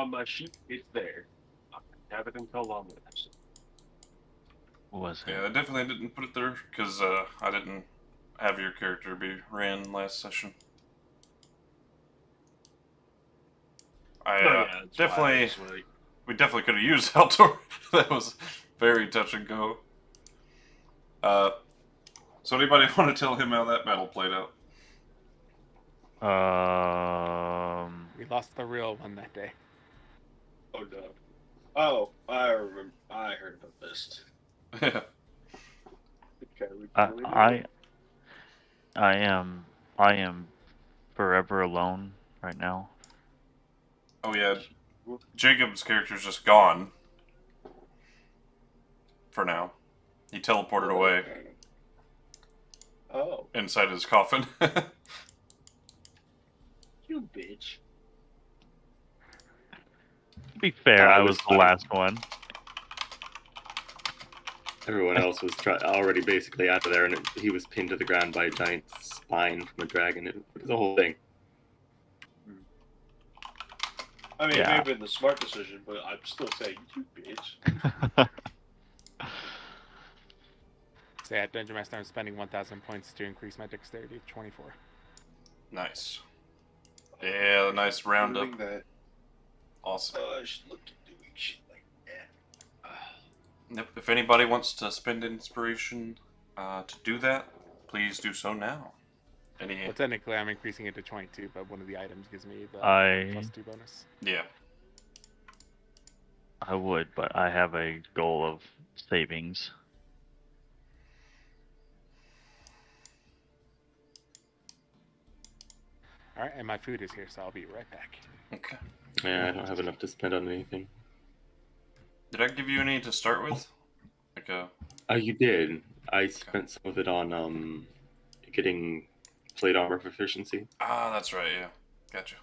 on my sheet. It's there. I have it until long enough. What was it? Yeah, I definitely didn't put it there because I didn't have your character be ran last session. Definitely. We definitely could have used Altor. That was very touch and go. So anybody want to tell him how that battle played out? We lost the real one that day. Oh no. Oh, I remember. I heard about this. Yeah. Okay, I am forever alone right now. Oh yeah. Jacob's character's just gone. For now. He teleported away. Oh. Inside his coffin. You bitch. To be fair, I was the last one. Everyone else was already basically out of there, and he was pinned to the ground by a giant spine from a dragon. It was the whole thing. I mean, it may have been the smart decision, but I'm still saying, you bitch. So yeah, Dungeon Master, I'm spending 1,000 points to increase my dexterity to 24. Nice. Yeah, nice roundup. That. Awesome. I should look at doing shit like that. Yep. If anybody wants to spend inspiration to do that, please do so now. Well, technically, I'm increasing it to 22, but one of the items gives me the +2 bonus. Yeah. I would, but I have a goal of savings. Alright, and my food is here, so I'll be right back. Okay. Yeah, I don't have enough to spend on anything. Did I give you any to start with? Like a... Oh, you did. I spent some of it on getting plate armor proficiency. Ah, that's right, yeah. Gotcha.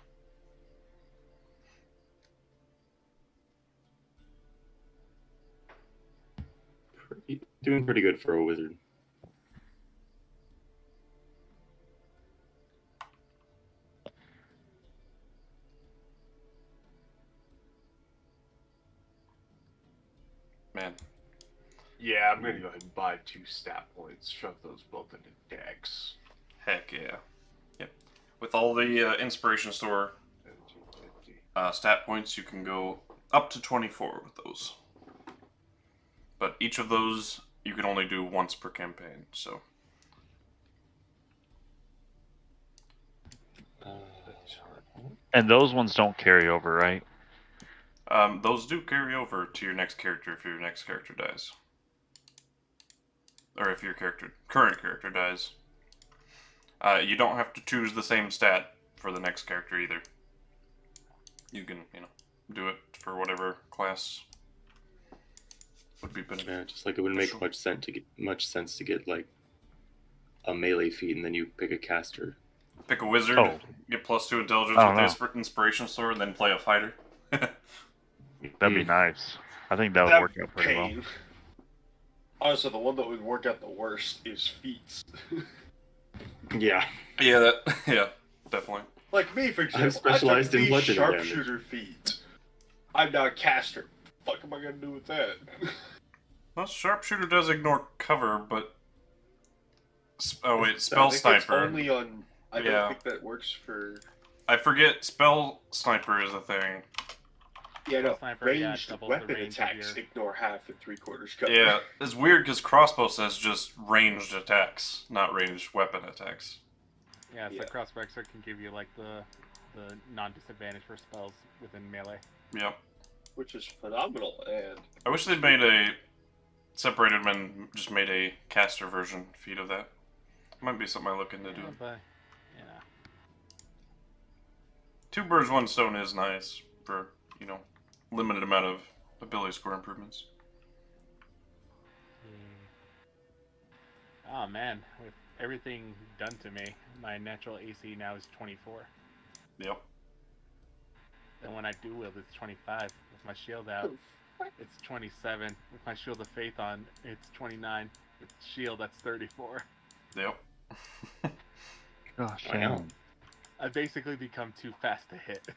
Doing pretty good for a wizard. Man. Yeah, I'm gonna go ahead and buy 2 stat points, shove those both into decks. Heck yeah. Yep. With all the inspiration store stat points, you can go up to 24 with those. But each of those you can only do once per campaign, so. And those ones don't carry over, right? Those do carry over to your next character if your next character dies. Or if your current character dies. You don't have to choose the same stat for the next character either. You can, do it for whatever class would be beneficial. Yeah, just like it wouldn't make much sense to get like a melee feat and then you pick a caster. Pick a wizard, get +2 intelligence with the inspiration sword, and then play a fighter. That'd be nice. I think that would work out pretty well. Honestly, the one that would work out the worst is feats. Yeah. Yeah, definitely. Like me, for example, I'm specialized in bludgeoning sharpshooter feat. I'm not a caster. What the fuck am I gonna do with that? Well, sharpshooter does ignore cover, but spell sniper. Only on. I don't think that works for. I forget. Spell sniper is a thing. Yeah, no. Sniper, ranged weapon attacks ignore half and 3/4 cover. Yeah, it's weird because crossbow says just ranged attacks, not ranged weapon attacks. Yeah, so crossbow expert can give you like the non-disadvantage for spells within melee. Yep. Which is phenomenal, and I wish they'd made separated them and just made a caster version feat of that. Might be something I look into doing. But, 2 birds, 1 stone is nice for, limited amount of ability score improvements. Oh man, with everything done to me, my natural AC now is 24. Yep. And when I do wield, it's 25. With my shield out, it's 27. With my shield of faith on, it's 29. With shield, that's 34. Yep. Gosh, I basically become too fast to hit.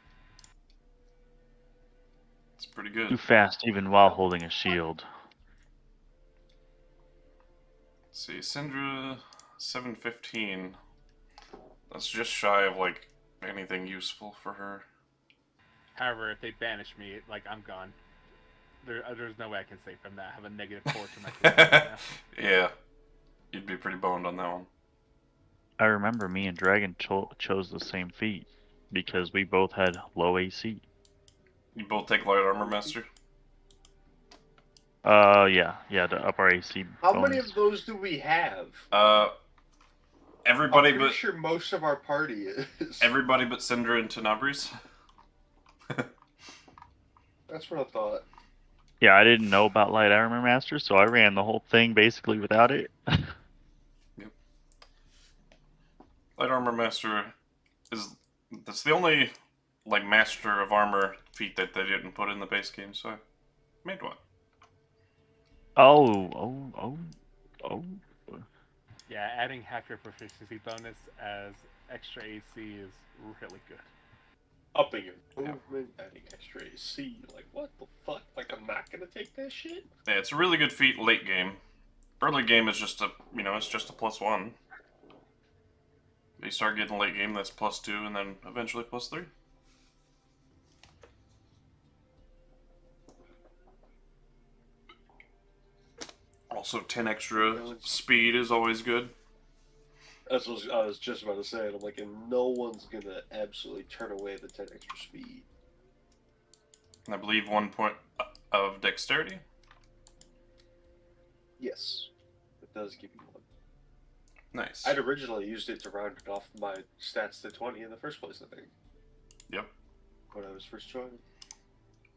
It's pretty Too good. fast even while holding a shield. Let's see, Syndra 715. That's just shy of like anything useful for her. However, if they banish me, like, I'm gone. There's no way I can save from that. I have a -4 to my charisma right now. Yeah, you'd be pretty boned on that one. I remember me and Dragon chose the same feat because we both had low AC. You both take light armor master. Yeah, the upper AC. How many bonus. of those do we have? Everybody I'm pretty but sure most of our party is. everybody but Syndra and Tenebrious. That's what I thought. Yeah, I didn't know about light armor master, so I ran the whole thing basically without it. Yep. Light armor master that's the only like master of armor feat that they didn't put in the base game, so I made one. Oh. Yeah, adding half your proficiency bonus as extra AC is really good. Upping your movement, adding extra AC. Like, what the fuck? Like, I'm not gonna take that shit? Yeah, it's a really good feat late game. Early game is just it's just a +1. You start getting late game, that's +2, and then eventually +3. Also, 10 extra speed is always good. That's what I was just about to say. I'm like, and no one's gonna absolutely turn away the 10 extra speed. And I believe 1 point of dexterity. Yes, it does give you one. Nice. I'd originally used it to round it off my stats to 20 in the first place, I think. Yep. When I was first joining.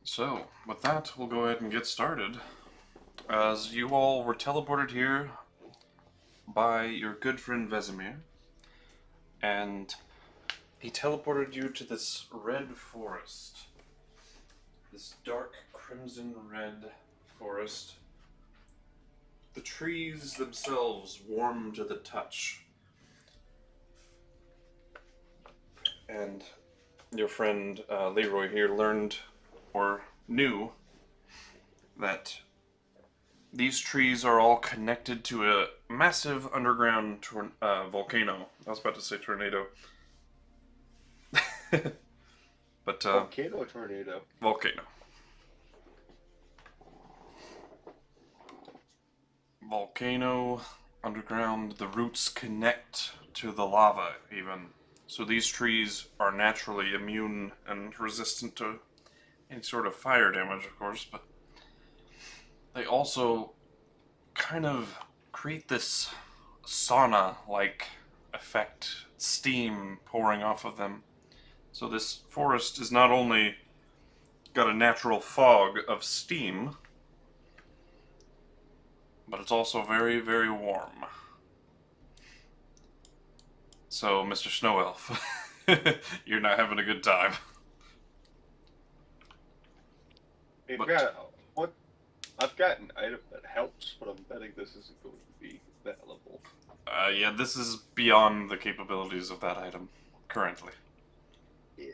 So, with that, we'll go ahead and get started. As you all were teleported here by your good friend Vesemir, and he teleported you to this red forest. This dark crimson red forest. The trees themselves warm to the touch. And your friend Leroy here learned or knew that these trees are all connected to a massive underground volcano. I was about to say tornado. But Volcano or tornado? volcano. Volcano, underground, the roots connect to the lava even. So these trees are naturally immune and resistant to any sort of fire damage, of course, but they also kind of create this sauna-like effect, steam pouring off of them. So this forest is not only got a natural fog of steam, but it's also very, very warm. So, Mr. Snow Elf, you're not having a good time. I've got an item that helps, but I'm betting this isn't going to be available. Yeah, this is beyond the capabilities of that item, currently. Yeah,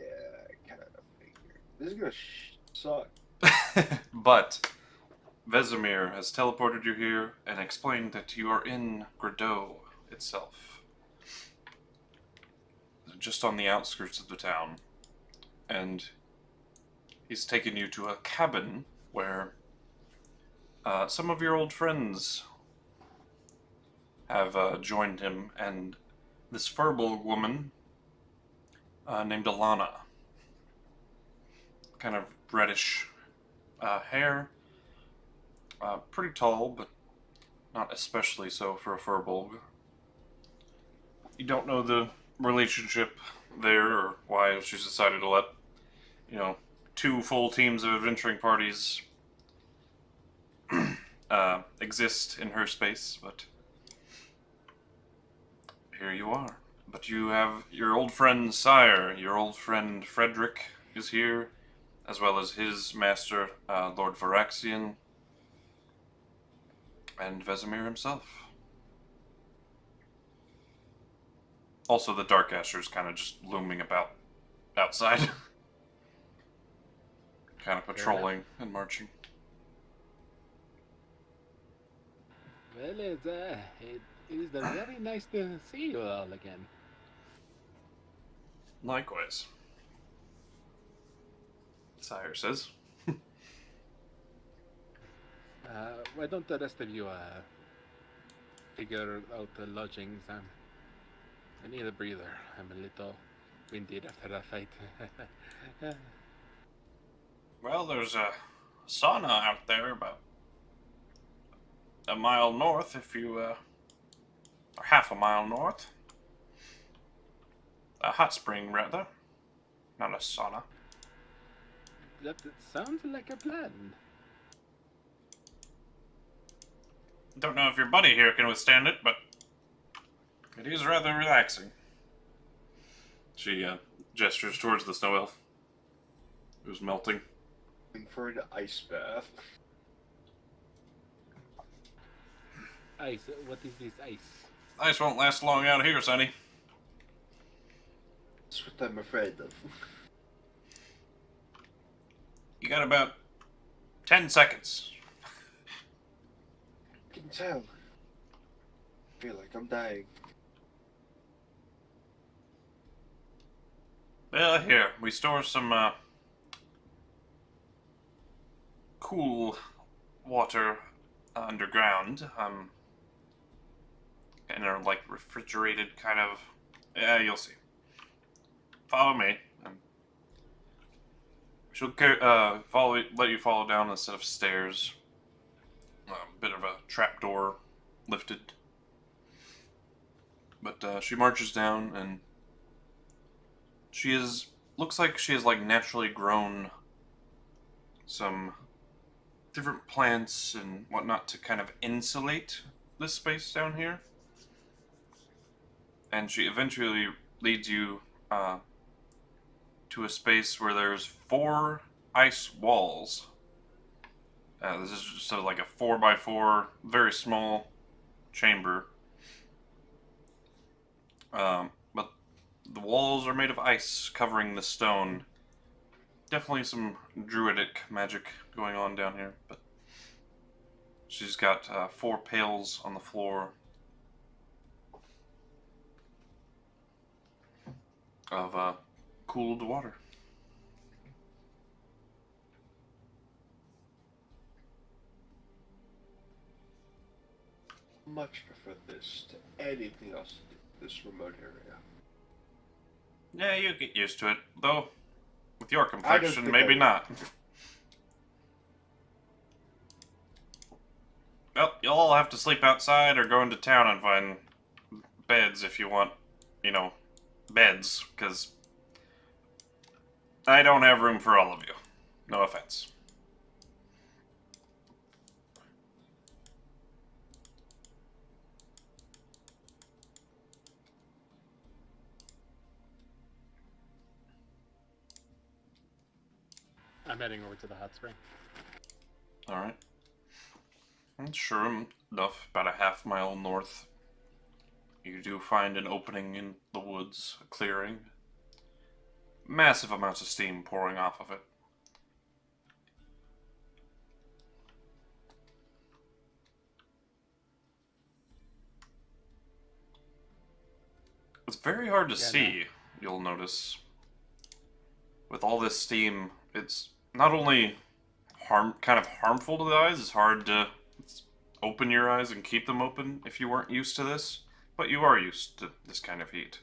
I kind of figured. This is going to suck. But Vesemir has teleported you here and explained that you are in Gradeau itself. Just on the outskirts of the town. And he's taken you to a cabin where some of your old friends have joined him, and this Furbolg woman named Alana. Kind of reddish hair. Pretty tall, but not especially so for a Furbolg. You don't know the relationship there, or why she's decided to let, 2 full teams of adventuring parties exist in her space, but here you are. But you have your old friend Sire, your old friend Frederick is here, as well as his master, Lord Varaxian, and Vesemir himself. Also, the Dark Asher's kind of just looming about outside. kind of patrolling and marching. Well, it is very nice to see you all again. Likewise. Sire says. Why don't the rest of you figure out the lodgings? I need a breather. I'm a little winded after that fight. Well, there's a sauna out there about a mile north, if you, or half a mile north. A hot spring, rather. Not a sauna. That sounds like a plan. Don't know if your buddy here can withstand it, but it is rather relaxing. She gestures towards the snow elf, who's melting. For an ice bath. Ice. What is this ice? Ice won't last long out here, sonny. That's what I'm afraid of. You got about 10 seconds. I can tell. I feel like I'm dying. Well, here, we store some, cool water underground, and are like refrigerated kind of. Yeah, you'll see. Follow me. She'll let you follow down a set of stairs. A bit of a trapdoor lifted, but she marches down, and looks like she has like naturally grown some different plants and whatnot to kind of insulate this space down here. And she eventually leads you to a space where there's 4 ice walls. This is just sort of like a 4x4, very small chamber. But the walls are made of ice covering the stone. Definitely some druidic magic going on down here, but she's got 4 pails on the floor of cooled water. Much prefer this to anything else in this remote area. Yeah, you get used to it, though. With your I don't complexion, think maybe I- not. Well, you'll all have to sleep outside or go into town and find beds if you want, beds, because I don't have room for all of you. No offense. I'm heading over to the hot spring. Alright. And sure enough, about a half mile north, you do find an opening in the woods, a clearing. Massive amounts of steam pouring off of it. It's very hard to see, you'll notice. With all this steam, it's not only kind of harmful to the eyes, it's hard to open your eyes and keep them open if you weren't used to this, but you are used to this kind of heat.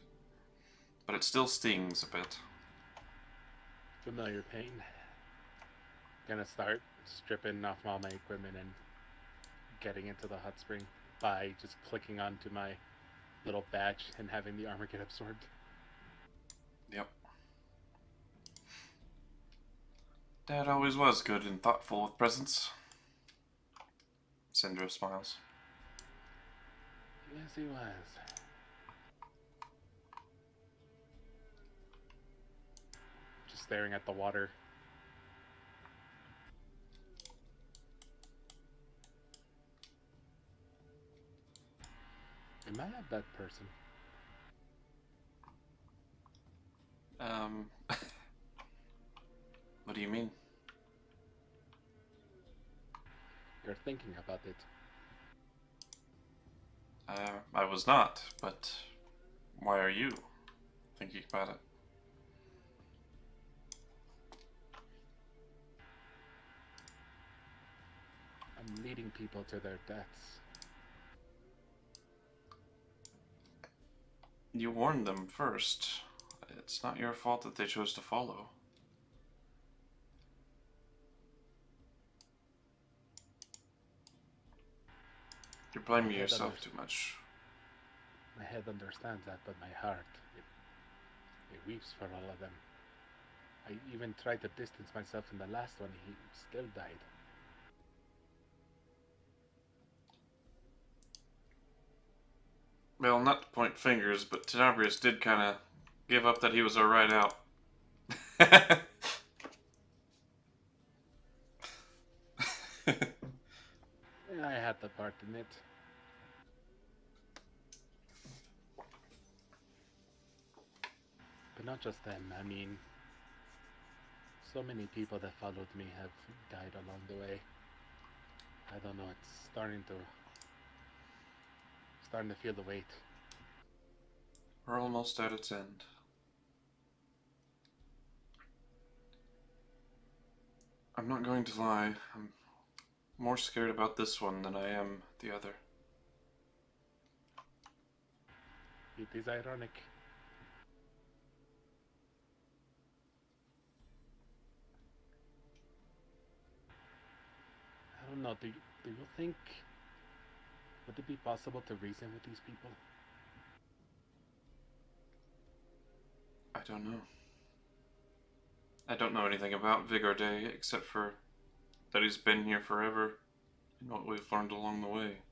But it still stings a bit. Familiar pain. Gonna start stripping off all my equipment and getting into the hot spring by just clicking onto my little badge and having the armor get absorbed. Yep. Dad always was good and thoughtful with presents. Syndra smiles. Yes, he was. Just staring at the water. Am I a bad person? What do you mean? longer thinking about it. I was not, but why are you thinking about it? I'm leading people to their deaths. You warned them first. It's not your fault that they chose to follow. You're blaming yourself too much. My head understands that, but my heart, it weeps for all of them. I even tried to distance myself from the last one. He still died. Well, not to point fingers, but Tenebrious did kind of give up that he was a ride out. Yeah, I had the part in it. But not just them. I mean, so many people that followed me have died along the way. I don't know. It's starting to feel the weight. We're almost at its end. I'm not going to lie. I'm more scared about this one than I am the other. It is ironic. I don't know. Do you think would it be possible to reason with these people? I don't know. I don't know anything about ViridianBlade except for that he's been here forever and what we've learned along the way.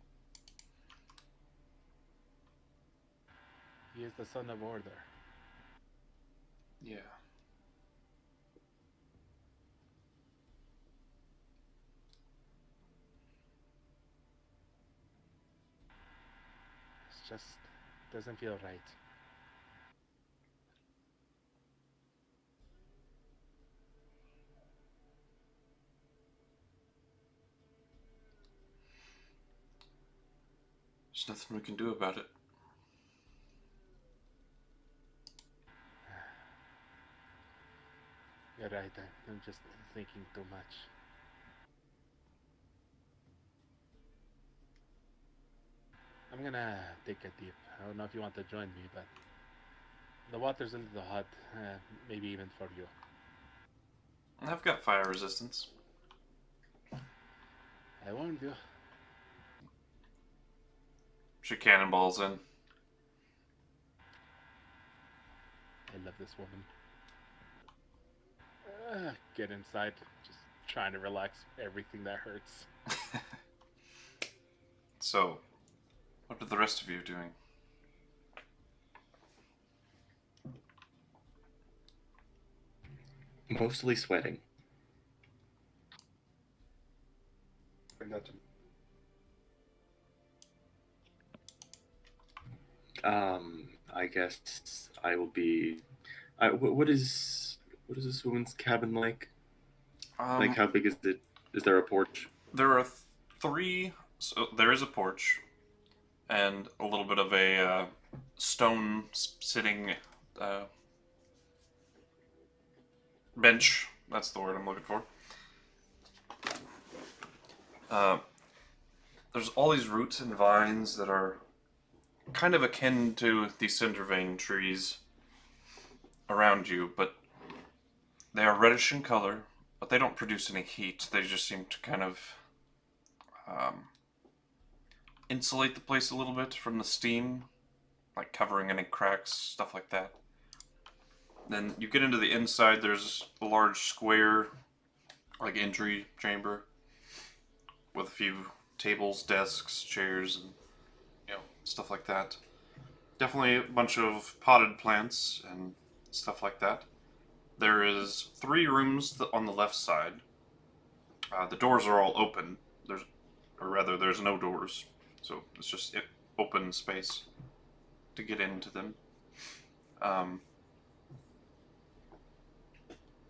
He is the son of order. Yeah. It just doesn't feel right. There's nothing we can do about it. You're right. I'm just thinking too much. I'm gonna take a dip. I don't know if you want to join me, but the water's a little hot. Maybe even for you. I've got fire resistance. I warned you. She cannonballs in. I love this woman. Get inside. Just trying to relax everything that hurts. So, what are the rest of you doing? Mostly sweating. Nothing. I guess I will be. What is this woman's cabin like? Like, how big is it? Is there a porch? There are three. So there is a porch, and a little bit of a stone sitting bench. That's the word I'm looking for. There's all these roots and vines that are kind of akin to the cinder vein trees around you, but they are reddish in color, but they don't produce any heat. They just seem to kind of insulate the place a little bit from the steam, like covering any cracks, stuff like that. Then you get into the inside, there's a large square, like entry chamber, with a few tables, desks, chairs, and stuff like that. Definitely a bunch of potted plants and stuff like that. There is 3 rooms on the left side. The doors are all open. There's no doors, so it's just open space to get into them.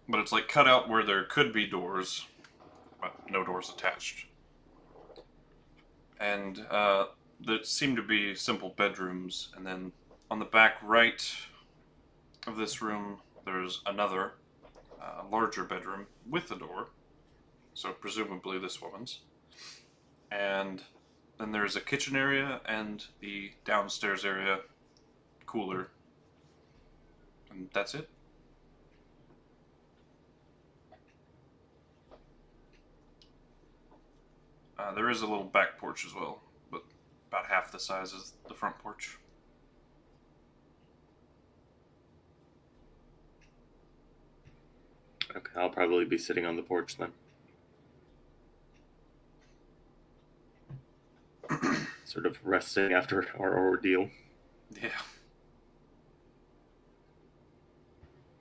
But it's like cut out where there could be doors, but no doors attached. And there seem to be simple bedrooms, and then on the back right of this room, there's another larger bedroom with a door, so presumably this woman's. And then there's a kitchen area and the downstairs area, cooler, and that's it. There is a little back porch as well, but about half the size as the front porch. Okay, I'll probably be sitting on the porch then. Sort of resting after our ordeal. Yeah.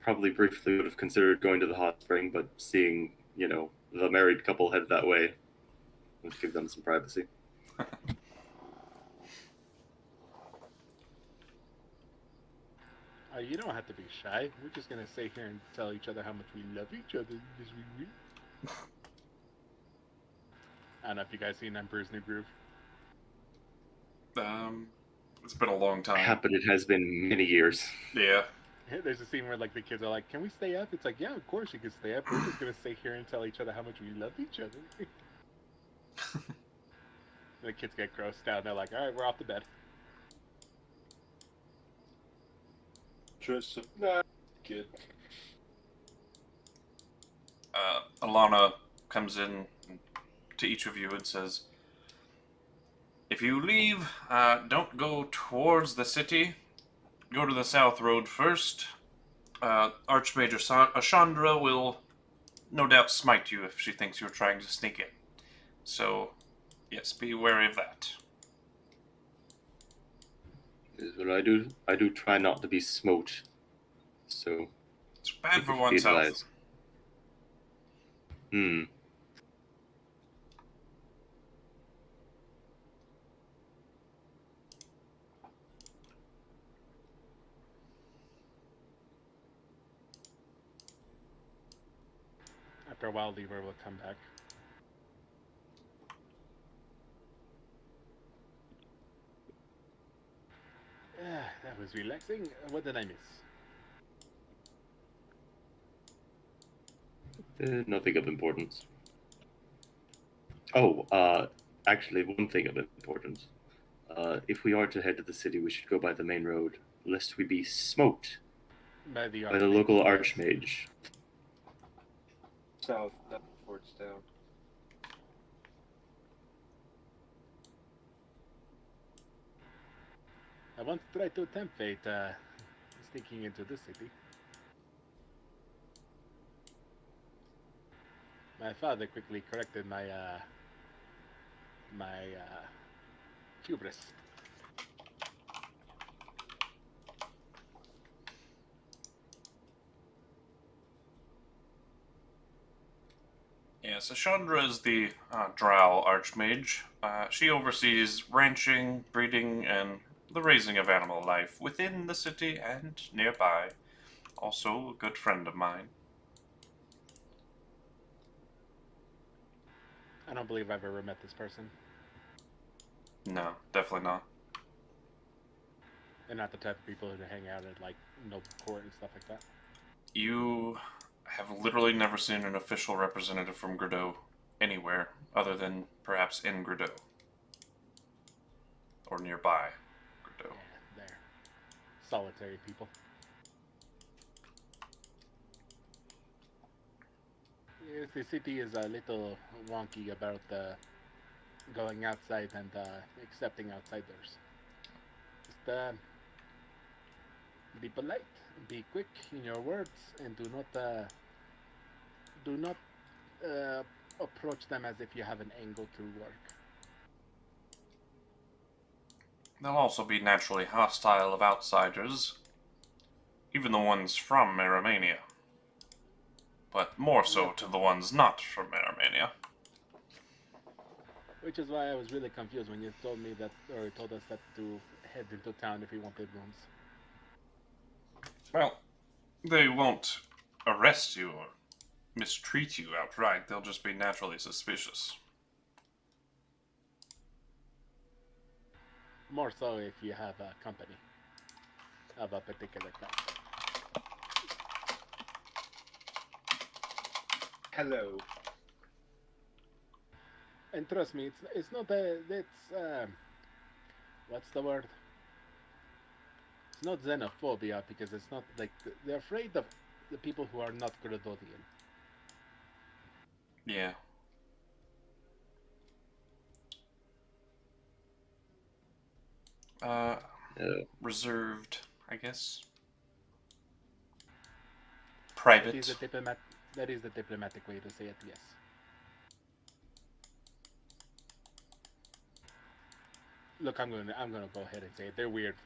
Probably briefly would have considered going to the hot spring, but seeing, the married couple head that way would give them some privacy. You don't have to be shy. We're just gonna sit here and tell each other how much we love each other. I don't know if you guys seen Emperor's New Groove. It's been a long time. Yeah, but it has been many years. Yeah. There's a scene where like the kids are like, "Can we stay up?" It's like, "Yeah, of course you can stay up. We're just gonna sit here and tell each other how much we love each other." The kids get grossed out. They're like, "All right, we're off to bed." Just nah, kid. Alana comes in to each of you and says, "If you leave, don't go towards the city. Go to the south road first. Archmage Ashandra will no doubt smite you if she thinks you're trying to sneak in. So, yes, be wary of that." Is what I do. I do try not to be smote. So It's bad for be one's health. advised. After a while, Leroy will come back. That was relaxing. What did I miss? Nothing of importance. Oh, actually, one thing of importance. If we are to head to the city, we should go by the main road, lest we be smoked By the by the local archmage. South, that port's down. I once tried to attempt fate, sneaking into this city. My father quickly corrected my hubris. Yes, Ashandra is the Drow Archmage. She oversees ranching, breeding, and the raising of animal life within the city and nearby. Also a good friend of mine. I don't believe I've ever met this person. No, definitely not. They're not the type of people who hang out at, like, noble court and stuff like that. You have literally never seen an official representative from Gradeau anywhere other than perhaps in Gradeau. Or nearby Gradeau. Yeah, they're solitary people. Yes, the city is a little wonky about going outside and accepting outsiders. Just be polite, be quick in your words, and do not approach them as if you have an angle to work. They'll also be naturally hostile of outsiders, even the ones from Meramania. But more so to the ones not from Meramania. Which is why I was really confused when you told me that, or told us that to head into town if we wanted rooms. Well, they won't arrest you or mistreat you outright. They'll just be naturally suspicious. More so if you have a company of a particular kind. Hello. And trust me, it's not what's the word? It's not xenophobia, because it's not like they're afraid of the people who are not Gradodian. Yeah. Reserved, I guess. Private. That is the diplomatic way to say it, yes. Look, I'm gonna go ahead and say it. They're weird.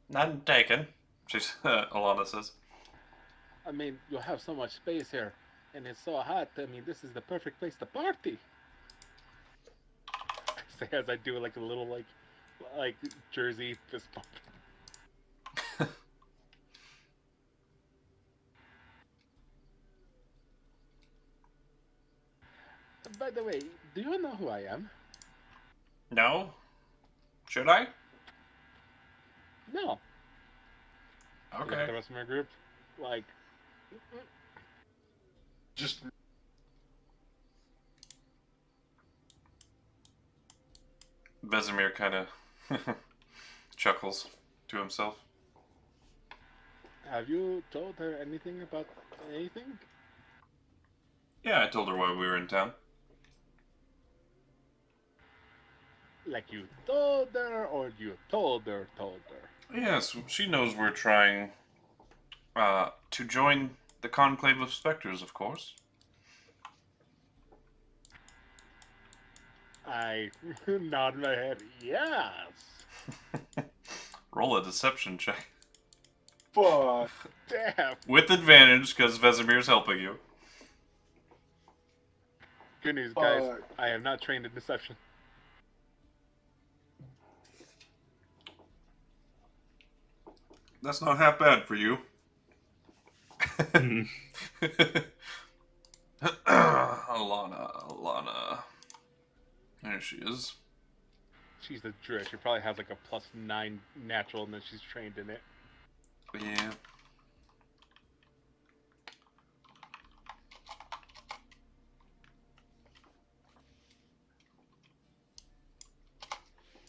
None taken, Alana says. I mean, you have so much space here, and it's so hot. I mean, this is the perfect place to party. I say as I do like a little like Jersey fist bump. By the way, do you know who I am? No? Should I? No. Okay. Like the rest of my group, like. Just Vesemir kind of chuckles to himself. Have you told her anything about anything? Yeah, I told her why we were in town. Like you told her, or you told her? Yes, she knows we're trying to join the Conclave of Spectres, of course. I nod my head, yes. Roll a deception check. fuck. Damn. With advantage, because Vesemir's helping you. Good news, guys. Fuck. I am not trained in deception. That's not half bad for you. Alana. There she is. She's a druid. She probably has like a +9 natural, and then she's trained in it. Yeah.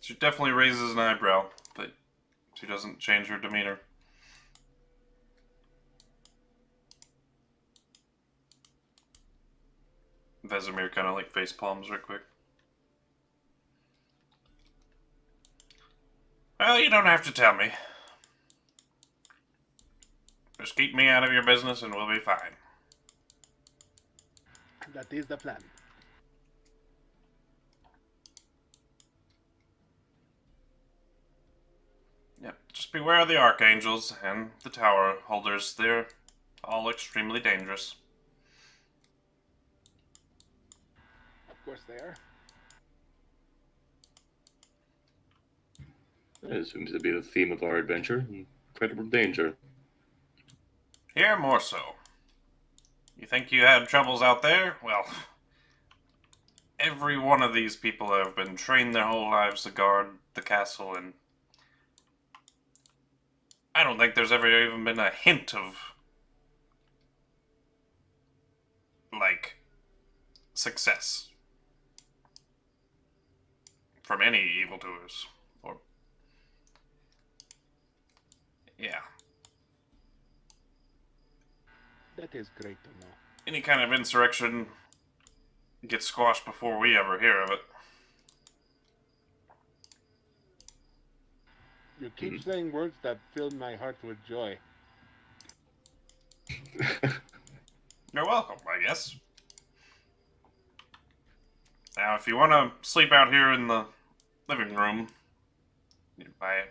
She definitely raises an eyebrow, but she doesn't change her demeanor. Vesemir kind of like face palms right quick. Well, you don't have to tell me. Just keep me out of your business and we'll be fine. That is the plan. Yep, just beware of the archangels and the tower holders. They're all extremely dangerous. Of course they are. That seems to be the theme of our adventure. Incredible danger. Here more so. You think you had troubles out there? Well, every one of these people have been trained their whole lives to guard the castle, and I don't think there's ever even been a hint of, like, success from any evildoers. Or, yeah. That is great to know. Any kind of insurrection gets squashed before we ever hear of it. You keep saying words that fill my heart with joy. You're welcome, I guess. Now, if you want to sleep out here in the living room, I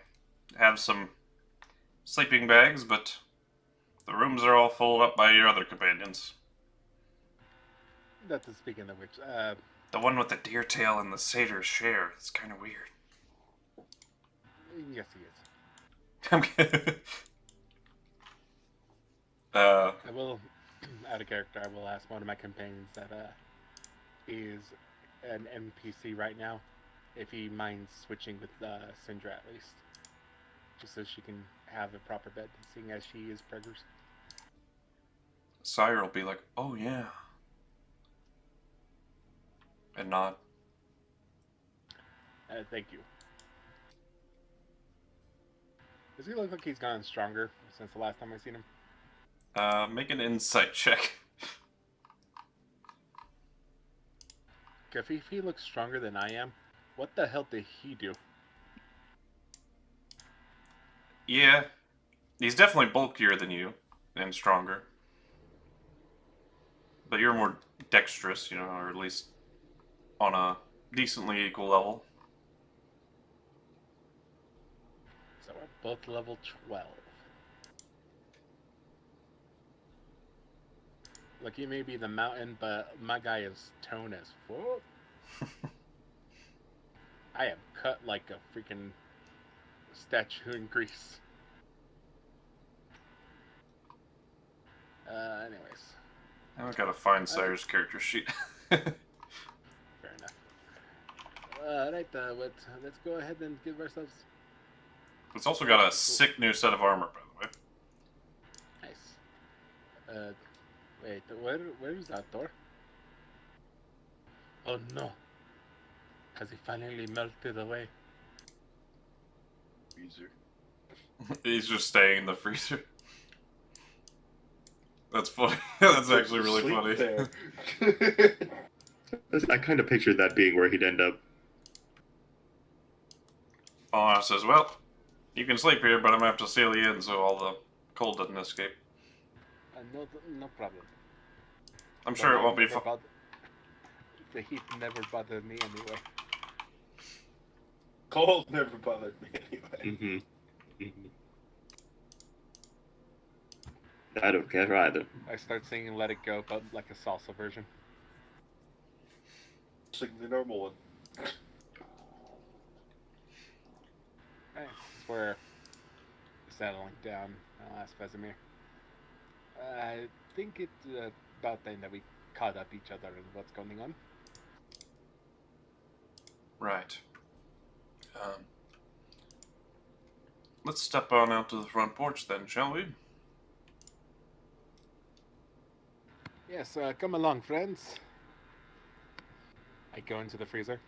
have some sleeping bags, but the rooms are all filled up by your other companions. That is speaking of which, The one with the deer tail and the satyr share. It's kind of weird. yes, he is. I'm kidding. I will, out of character, I will ask one of my companions that is an NPC right now if he minds switching with Syndra at least, just so she can have a proper bed, seeing as she is preggers. Sire will be like, "Oh yeah," and nod. Thank you. Does he look like he's gotten stronger since the last time I seen him? Make an insight check. If he looks stronger than I am, what the hell did he do? Yeah, he's definitely bulkier than you and stronger. But you're more dexterous, you know, or at least on a decently equal level. So we're both level 12. Like, he may be the mountain, but my guy is tone as fuck. I am cut like a freaking statue in Greece. Anyways. Now I gotta find Sire's character sheet. Fair enough. Alright, let's go ahead and give ourselves... It's also got a sick new set of armor, by the way. Nice. Wait, where is Altor? Oh no. Has he finally melted away? Freezer. He's just staying in the freezer. That's funny. That's actually really Sleep funny. there. I kind of pictured that being where he'd end up. Boneparte says, "Well, you can sleep here, but I'm gonna have to seal you in so all the cold doesn't escape." No problem. I'm sure it won't be Never fun. The heat never bothered me anyway. Cold never bothered me anyway. Mm-hmm. I don't care either. I start singing Let It Go, but like a salsa version. Sing the normal one. It's where settling down. I'll ask Vesemir. I think it's about time that we caught up each other and what's going on. Right. Let's step on out to the front porch then, shall we? Yes, come along, friends. I go into the freezer.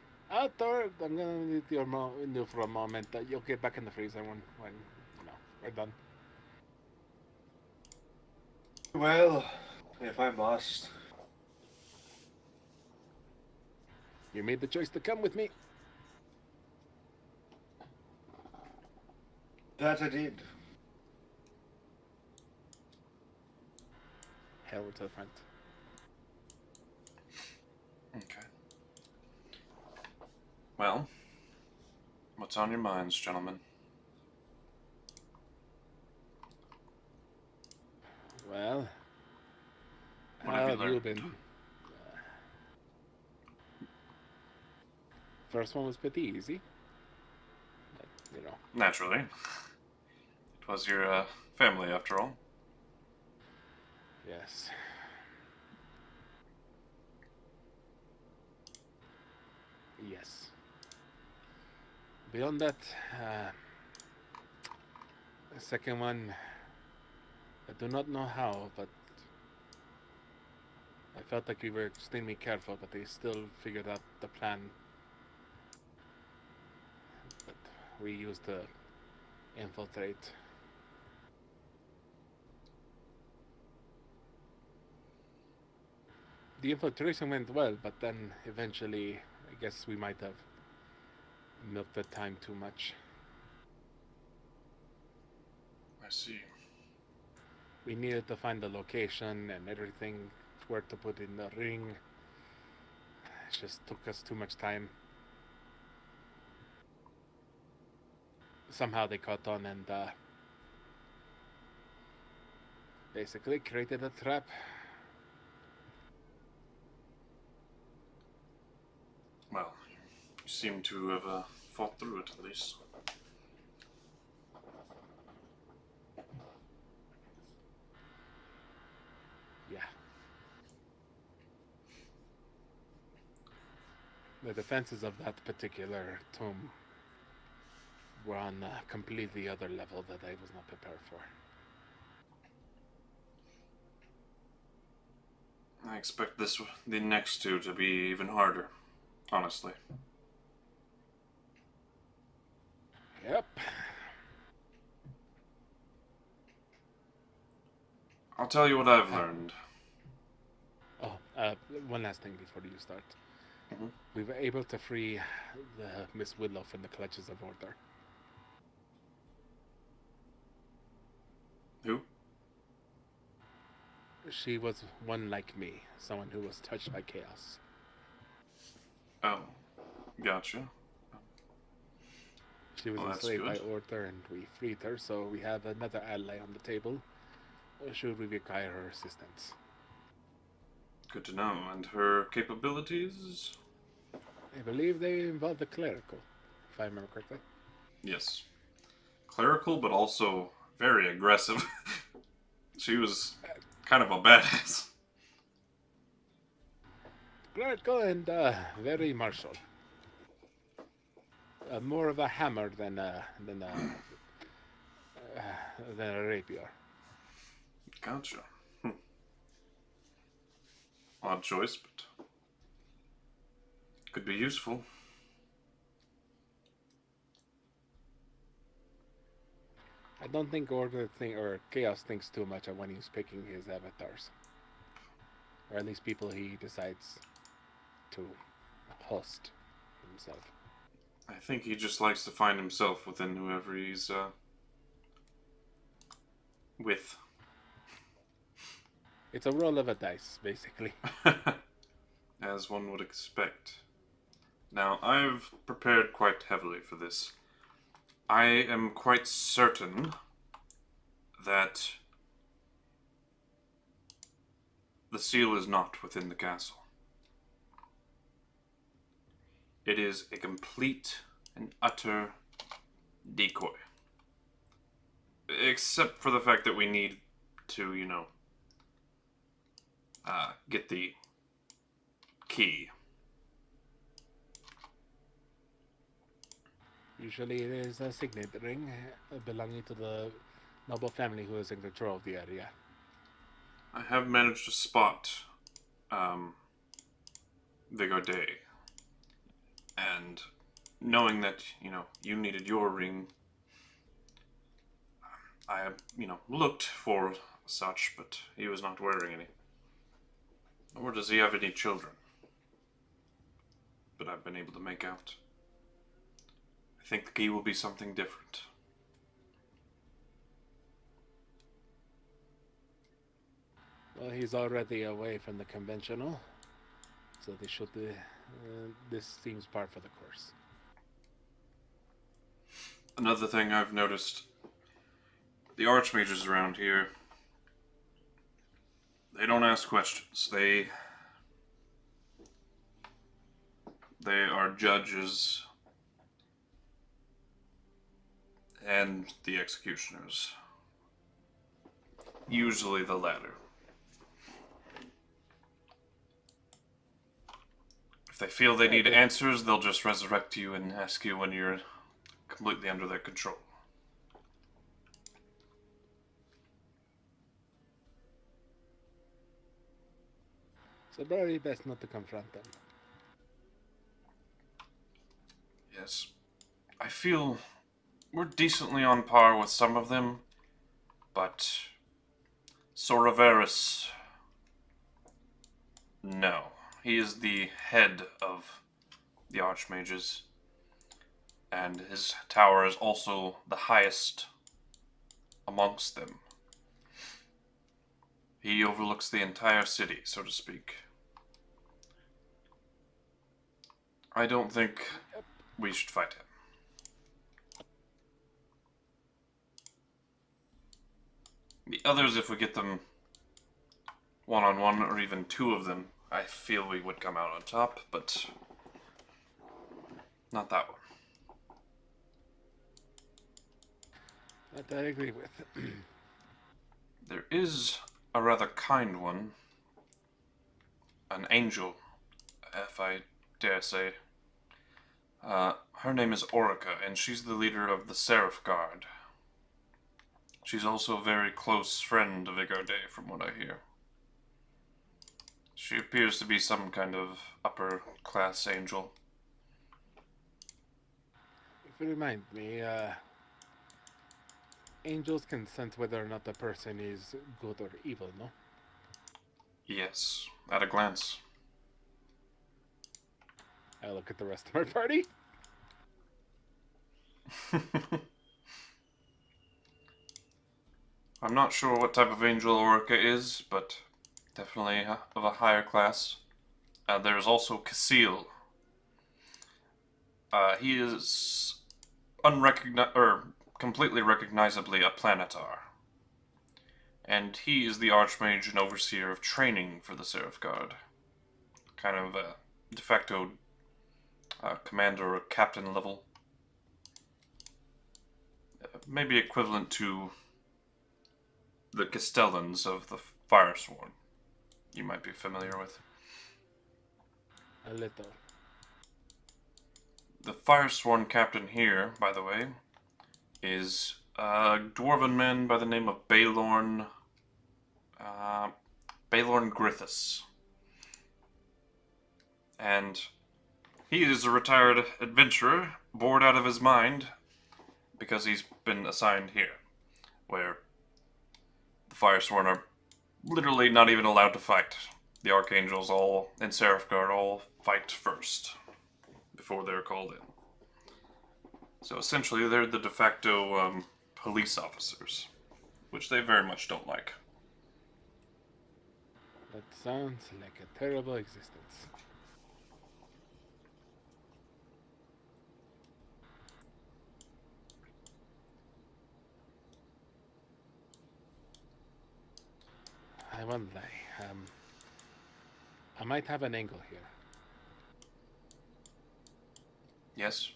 Thor, I'm gonna need you for a moment. You'll get back in the freezer when you know, we're done. Well, if I must. You made the choice to come with me. That I did. Hell to the front. Okay. Well, what's on your minds, gentlemen? Well, What how have you have you learned? been? First one was pretty easy. But, you know. Naturally. It was your family, after all. Yes. Yes. Beyond that, the second one, I do not know how, but I felt like we were extremely careful, but they still figured out the plan that we used to infiltrate. The infiltration went well, but then eventually, I guess we might have milked the time too much. I see. We needed to find the location and everything, where to put in the ring. It just took us too much time. Somehow they caught on and basically created a trap. Well, you seem to have fought through it, at least. Yeah. The defenses of that particular tomb were on a completely other level that I was not prepared for. I expect the next two to be even harder, honestly. Yep. I'll tell you what I've learned. Oh, one last thing before you start. Mhm. We were able to free the Miss Whitlow from the clutches of Altor. Who? She was one like me, someone who was touched by chaos. Oh, gotcha. She was Well, that's enslaved by good. Altor, and we freed her, so we have another ally on the table, should we require her assistance. Good to know. And her capabilities? I believe they involve the clerical, if I remember correctly. Yes. Clerical, but also very aggressive. She was kind of a badass. Clerical and very martial. More of a hammer than a rapier. Gotcha. Odd choice, but could be useful. I don't think Order or Chaos thinks too much of when he's picking his avatars, or at least people he decides to host himself. I think he just likes to find himself within whoever he's with. It's a roll of a dice, basically. As one would expect. Now, I've prepared quite heavily for this. I am quite certain that the seal is not within the castle. It is a complete and utter decoy. Except for the fact that we need to, get the key. Usually it is a signet ring belonging to the noble family who is in control of the area. I have managed to spot Vigorde. And knowing that, you needed your ring, I, looked for such, but he was not wearing any. Or does he have any children? But I've been able to make out. I think the key will be something different. Well, he's already away from the conventional, so they should. This seems par for the course. Another thing I've noticed, the archmages around here, they don't ask questions. They are judges and the executioners. Usually the latter. If they feel they need answers, they'll just resurrect you and ask you when you're completely under their control. So very best not to confront them. Yes. I feel we're decently on par with some of them, but Soravarus, no. He is the head of the archmages, and his tower is also the highest amongst them. He overlooks the entire city, so to speak. I don't think we should fight him. The others, if we get them one-on-one, or even two of them, I feel we would come out on top, but not that one. That I agree with. There is a rather kind one. An angel, if I dare say. Her name is Orica, and she's the leader of the Seraph Guard. She's also a very close friend of Igarde, from what I hear. She appears to be some kind of upper-class angel. If you remind me, angels can sense whether or not the person is good or evil, no? Yes, at a glance. I look at the rest of my party. I'm not sure what type of angel Orica is, but definitely of a higher class. There's also Casil. He is completely recognizably a planetar. And he is the Archmage and Overseer of Training for the Seraph Guard. Kind of a de facto commander or captain level. Maybe equivalent to the Castellans of the Firesworn. You might be familiar with. A little. The Firesworn captain here, by the way, is a dwarven man by the name of Balorn Grithus. And he is a retired adventurer, bored out of his mind, because he's been assigned here, where the Firesworn are literally not even allowed to fight. The Archangels all and Seraph Guard all fight first, before they're called in. So essentially, they're the de facto police officers, which they very much don't like. That sounds like a terrible existence. I won't lie. I might have an angle here. Yes?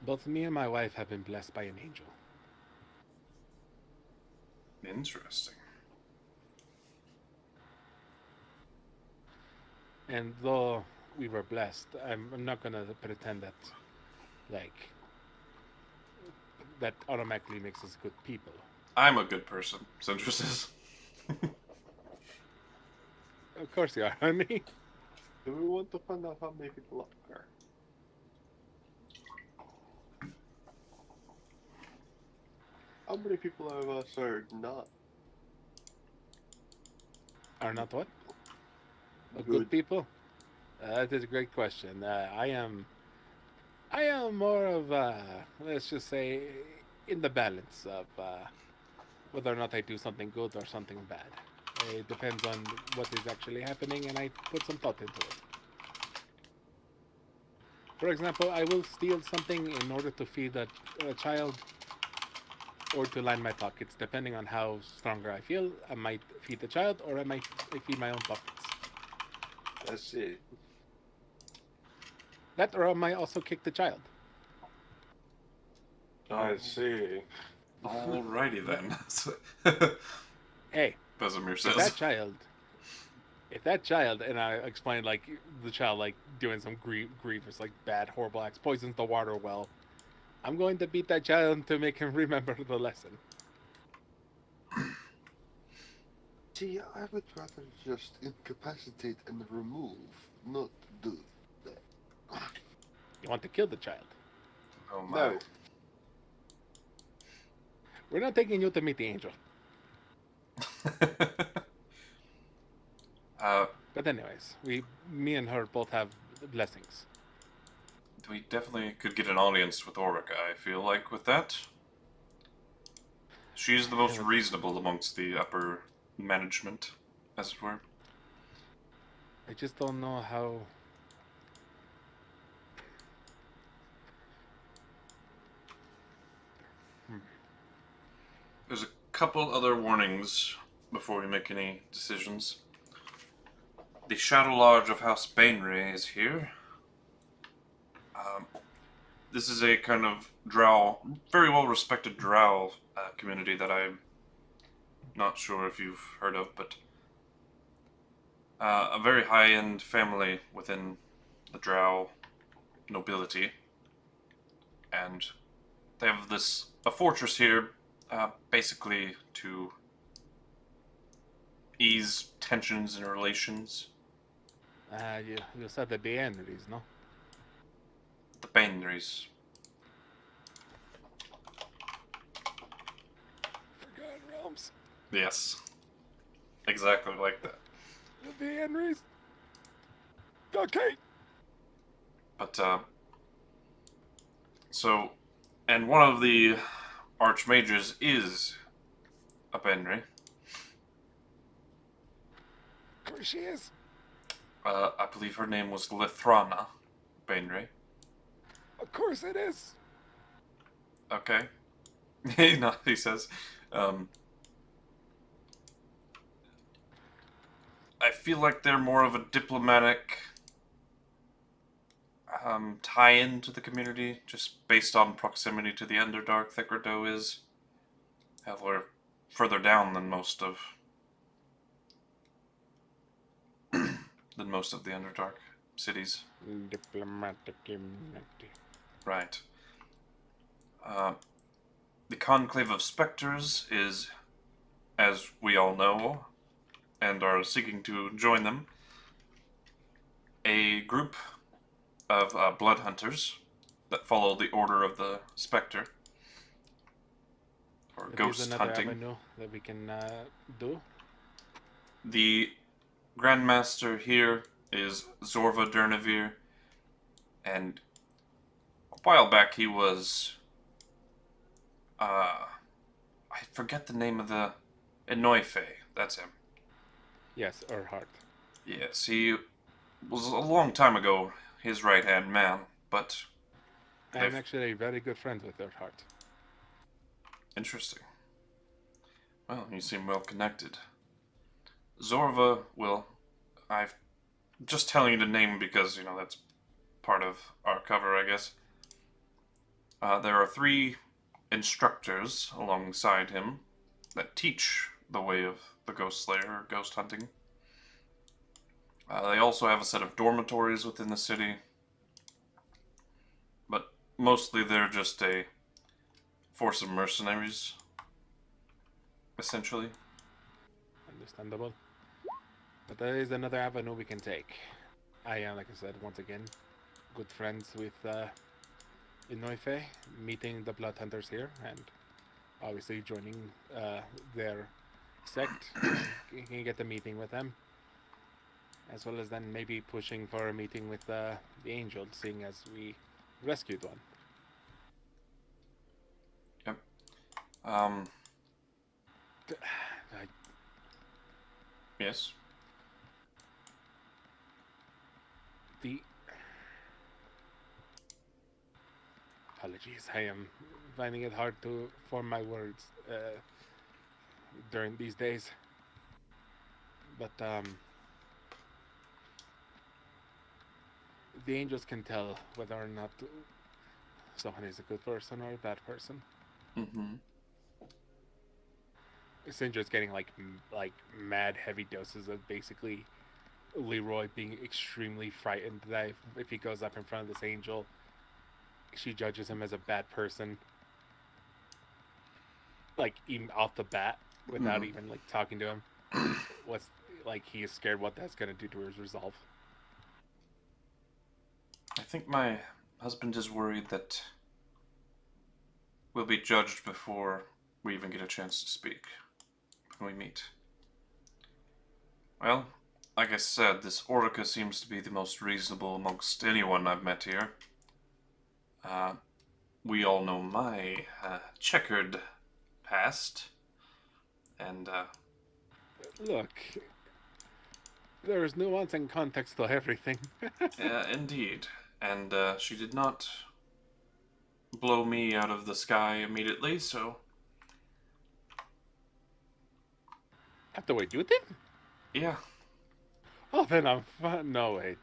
Both me and my wife have been blessed by an angel. Interesting. And though we were blessed, I'm not gonna pretend that, like, that automatically makes us good people. I'm a good person, Sindra says. Of course you are, honey. Do we want to find out how many people are? How many people of us are not Are not what? Good people? That is a great question. I am more of, let's just say, in the balance of whether or not I do something good or something bad. It depends on what is actually happening, and I put some thought into it. For example, I will steal something in order to feed a child or to line my pockets, depending on how stronger I feel. I might feed the child, or I might feed my own pockets. I see. That, or I might also kick the child. I see. Alrighty then. Hey, Vesemir if says. that child, and I explained, like, the child, like, doing some grievous, like, bad, horrible acts, poisons the water well, I'm going to beat that child to make him remember the lesson. See, I would rather just incapacitate and remove, not do that. You want to kill the child. Oh my. No. We're not taking you to meet the angel. But anyways, me and her both have blessings. We definitely could get an audience with Orica, I feel like, with that. She's the most reasonable amongst the upper management, as it were. I just don't know how... There's a couple other warnings before we make any decisions. The Shadow Lodge of House Bainray is here. This is a kind of drow, very well respected drow community that I'm not sure if you've heard of, but a very high-end family within the drow nobility. And they have a fortress here, basically to ease tensions in relations. You said the Beanries, no? The Baneries. Forgotten Realms. Yes. Exactly like that. The Beanries. Okay. But, so, and one of the archmages is a Banery. Of course she is. I believe her name was Lithrana Banery. Of course it is. Okay. No, he says. I feel like they're more of a diplomatic tie-in to the community, just based on proximity to the Underdark that Gordo is. Hell, we're further down than most of the Underdark cities. Diplomatic immunity. Right. The Conclave of Spectres is, as we all know, and are seeking to join them, a group of blood hunters that follow the Order of the Spectre, or ghost another hunting. avenue that we can do. The Grandmaster here is Zorva Durnavir, and a while back he was, I forget the name of the Enoife, that's him. Yes, Erhard. Yes, he was a long time ago his right-hand man, but I'm actually very good friends with Erhard. interesting. Well, you seem well connected. Zorva will, I'm just telling you the name because, you know, that's part of our cover, I guess. There are 3 instructors alongside him that teach the way of the Ghost Slayer, or ghost hunting. They also have a set of dormitories within the city, but mostly they're just a force of mercenaries, essentially. Understandable. But there is another avenue we can take. I am, like I said, once again, good friends with Inoife, meeting the Blood Hunters here, and obviously joining their sect. You can get the meeting with them, as well as then maybe pushing for a meeting with the Angel, seeing as we rescued one. Yep. Yes. Apologies, I am finding it hard to form my words during these days. But the angels can tell whether or not someone is a good person or a bad person. Mm-hmm. Sindra's getting like mad heavy doses of basically Leroy being extremely frightened that if he goes up in front of this angel, she judges him as a bad person, like even off the bat, without even like talking to him. What's like he is scared what that's gonna do to his resolve. I think my husband is worried that we'll be judged before we even get a chance to speak when we meet. Well, like I said, this Orica seems to be the most reasonable amongst anyone I've met here. We all know my checkered past, and Look, there is nuance and context to everything. yeah, indeed. And she did not blow me out of the sky immediately, so Have to wait, you think? yeah. Oh, then I'm fine. No, wait.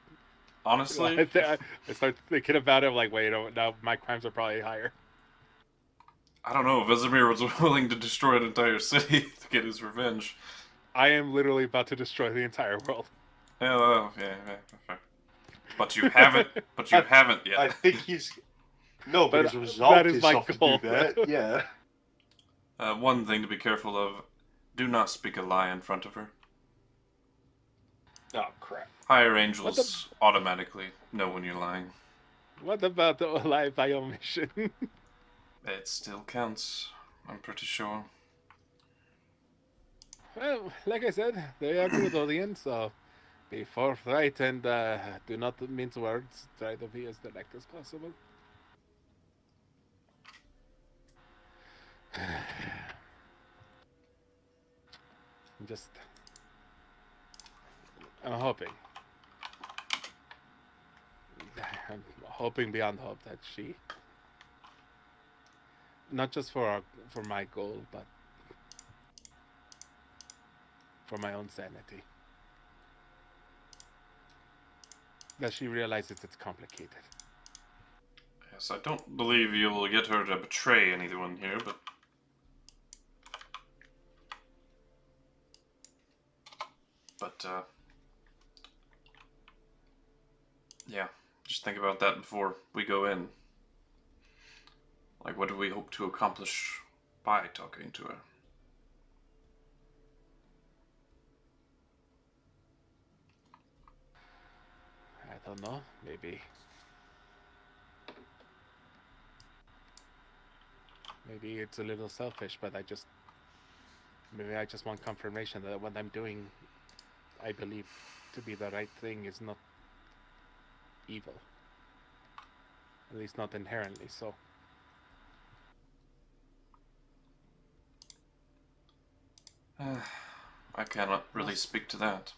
Honestly, I start thinking about it. I'm like, wait, now my crimes are probably higher. I don't know. Vesemir was willing to destroy an entire city to get his revenge. I am literally about to destroy the entire world. Yeah, well, yeah. But you haven't. But you haven't yet. I think he's no, but But he's resolved that is my himself to goal. do that. Yeah. One thing to be careful of: do not speak a lie in front of her. Oh crap. Higher angels automatically know when you're lying. What about the lie by omission? It still counts. I'm pretty sure. Well, like I said, they are Custodians, so be forthright and do not mince words. Try to be as direct as possible. I'm hoping beyond hope that she, not just for my goal, but for my own sanity, that she realizes it's complicated. Yes, I don't believe you will get her to betray anyone here, but... yeah, just think about that before we go in. Like, what do we hope to accomplish by talking to her? I don't know, maybe it's a little selfish, but maybe I just want confirmation that what I'm doing, I believe to be the right thing, is not evil. At least not inherently so. I cannot really speak to that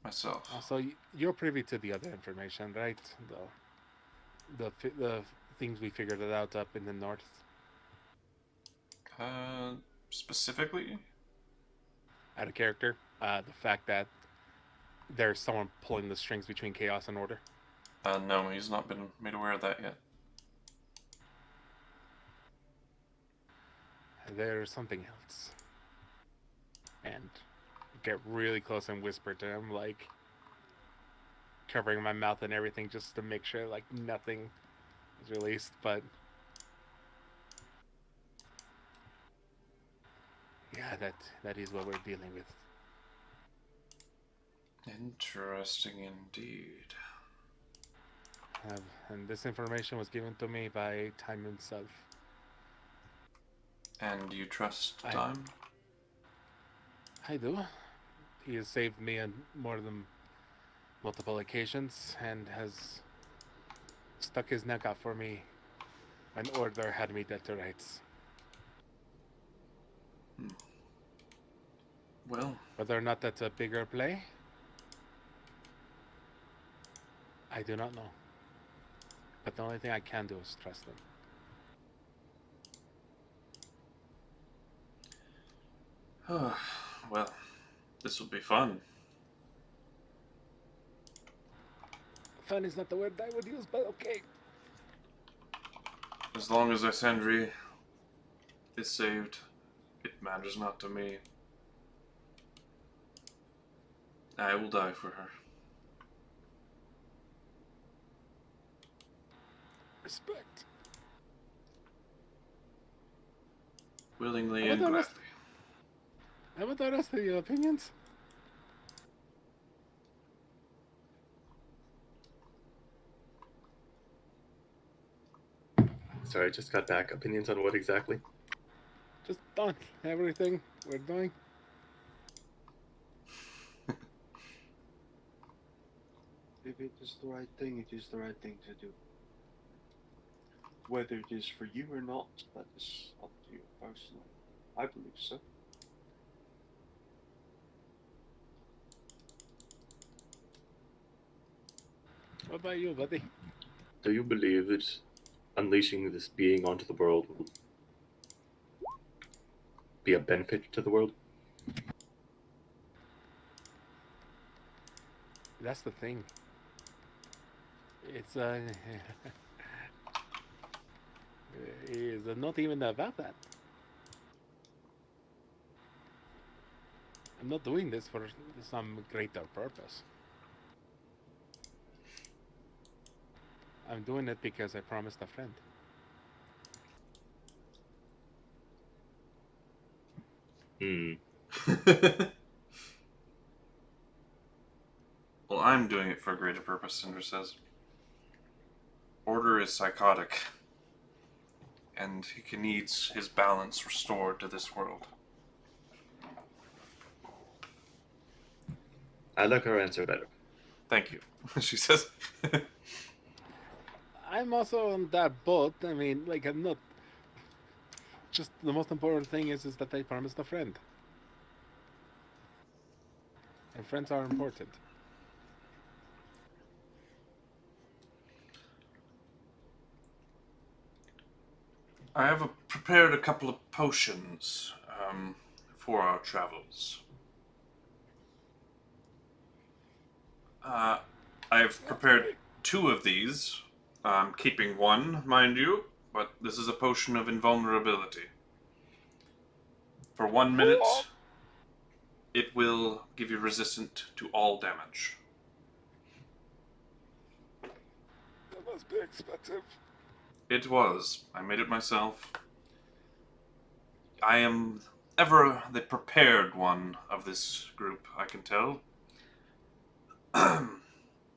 myself. Also, you're privy to the other information, right? The things we figured it out up in the north. Specifically? Out of character, the fact that there's someone pulling the strings between chaos and order. No, he's not been made aware of that yet. There's something else. And get really close and whisper to him, like covering my mouth and everything just to make sure like nothing is released, but yeah, that is what we're dealing with. Interesting indeed. And this information was given to me by Time himself. And you trust Time? I do. He has saved me on more than multiple occasions and has stuck his neck out for me when Order had me dead to rights. Well, whether or not that's a bigger play, I do not know. But the only thing I can do is trust him. well, this will be fun. Fun is not the word I would use, but okay. As long as Isandri is saved, it matters not to me. I will die for her. Respect. Willingly and gladly. How about the rest of your opinions? Sorry, I just got back. Opinions on what exactly? Just on everything we're doing. If it is the right thing, it is the right thing to do. Whether it is for you or not, that is up to you personally. I believe so. What about you, buddy? Do you believe that unleashing this being onto the world will be a benefit to the world? That's the thing. It's is not even about that. I'm not doing this for some greater purpose. I'm doing it because I promised a friend. Well, I'm doing it for a greater purpose, Cinder says. Order is psychotic, and he needs his balance restored to this world. I like her answer better. Thank you, she says. I'm also on that boat. I mean, like, I'm not. Just the most important thing is that I promised a friend. And friends are important. I have prepared a couple of potions for our travels. I've prepared 2 of these. I'm keeping one, mind you, but this is a potion of invulnerability. For 1 minute, it will give you resistant to all damage. That must be expensive. It was. I made it myself. I am ever the prepared one of this group, I can tell.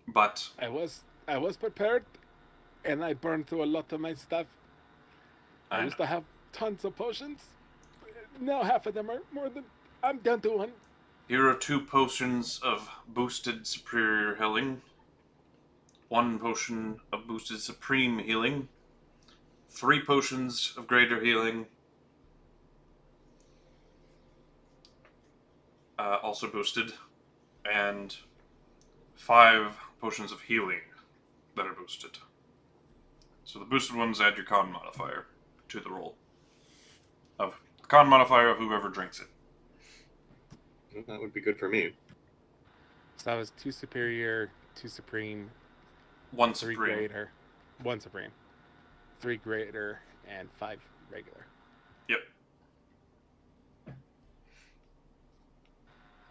But I was prepared, and I burned through a lot of my stuff. I used to have tons of potions. Now half of them are more than... I'm down to 1. Here are 2 potions of boosted superior healing. 1 potion of boosted supreme healing. 3 potions of greater healing. Also boosted. And 5 potions of healing that are boosted. So the boosted ones add your con modifier to the roll. Of con modifier of whoever drinks it. Well, that would be good for me. So that was 2 superior, 2 supreme, 1 3 supreme. greater, 1 supreme, 3 greater, and 5 regular. Yep.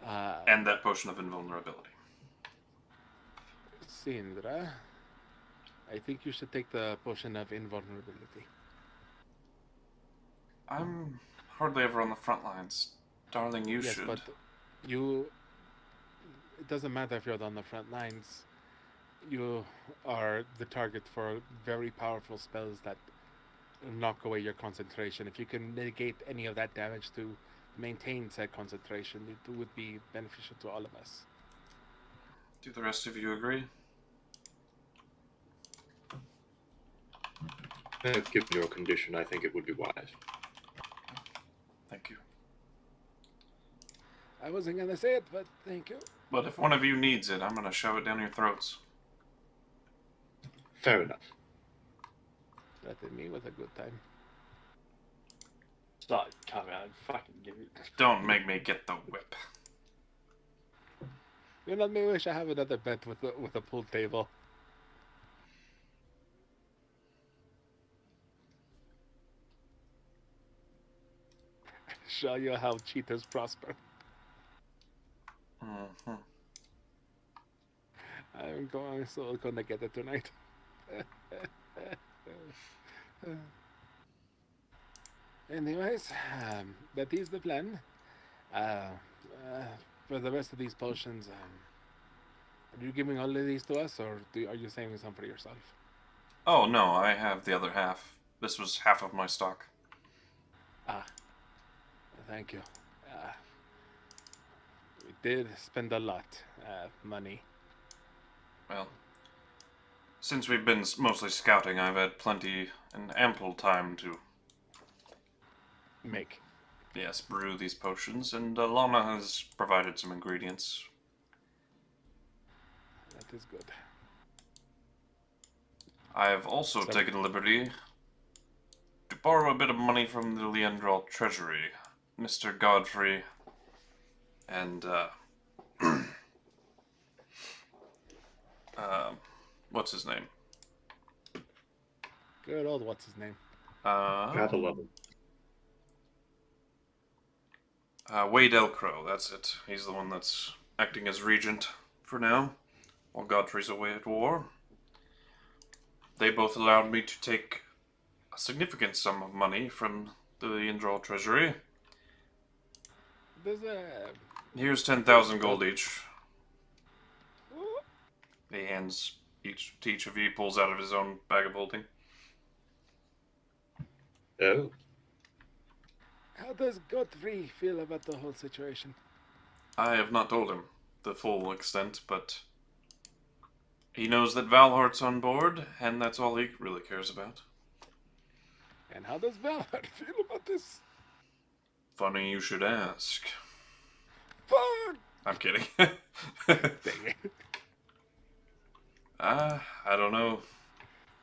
Uh, And that potion of invulnerability. Sindra, I think you should take the potion of invulnerability. I'm hardly ever on the front lines. Darling, you Yes, should. but you... It doesn't matter if you're on the front lines. You are the target for very powerful spells that knock away your concentration. If you can mitigate any of that damage to maintain said concentration, it would be beneficial to all of us. Do the rest of you agree? Given your condition, I think it would be wise. Thank you. I wasn't gonna say it, but thank you. But if one of you needs it, I'm gonna shove it down your throats. Fair enough. Threaten me with a good time. Stop coming out and fucking give it. Don't make me get the whip. You know, maybe we should have another bet with a pool table. Show you how cheaters prosper. Mm-hmm. I'm gonna get it tonight. Anyways, that is the plan. For the rest of these potions, are you giving all of these to us, or are you saving some for yourself? Oh no, I have the other half. This was half of my stock. Ah, thank you. We did spend a lot money. Well, since we've been mostly scouting, I've had plenty and ample time to, Make. yes, brew these potions, and Lana has provided some ingredients. That is good. I have also taken the liberty to borrow a bit of money from the Leandral treasury. Mr. Godfrey and, what's his name? Good old what's his name? At a level. Wade Elcrow, that's it. He's the one that's acting as regent for now, while Godfrey's away at war. they both allowed me to take a significant sum of money from the Indral treasury. There's Here's 10,000 gold each. He hands to each of you, pulls out of his own bag of holding. Oh. How does Godfrey feel about the whole situation? I have not told him the full extent, but he knows that Valhart's on board, and that's all he really cares about. And how does Valhart feel about this? Funny you should ask. Fuck! I'm kidding. Dang it. I don't know.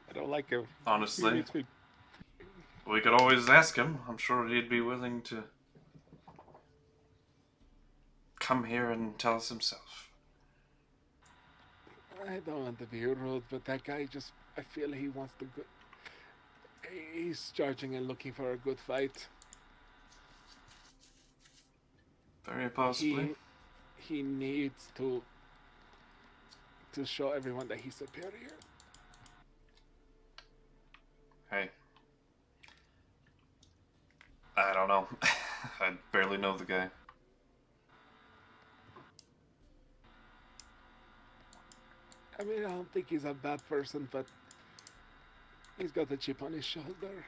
I don't like him. Honestly. He makes me... We could always ask him. I'm sure he'd be willing to come here and tell us himself. I don't want to be rude, but that guy just... I feel he wants to go... He's charging and looking for a good fight. Very possibly. He needs to show everyone that he's superior. Hey. I don't know. I barely know the guy. I mean, I don't think he's a bad person, but he's got a chip on his shoulder,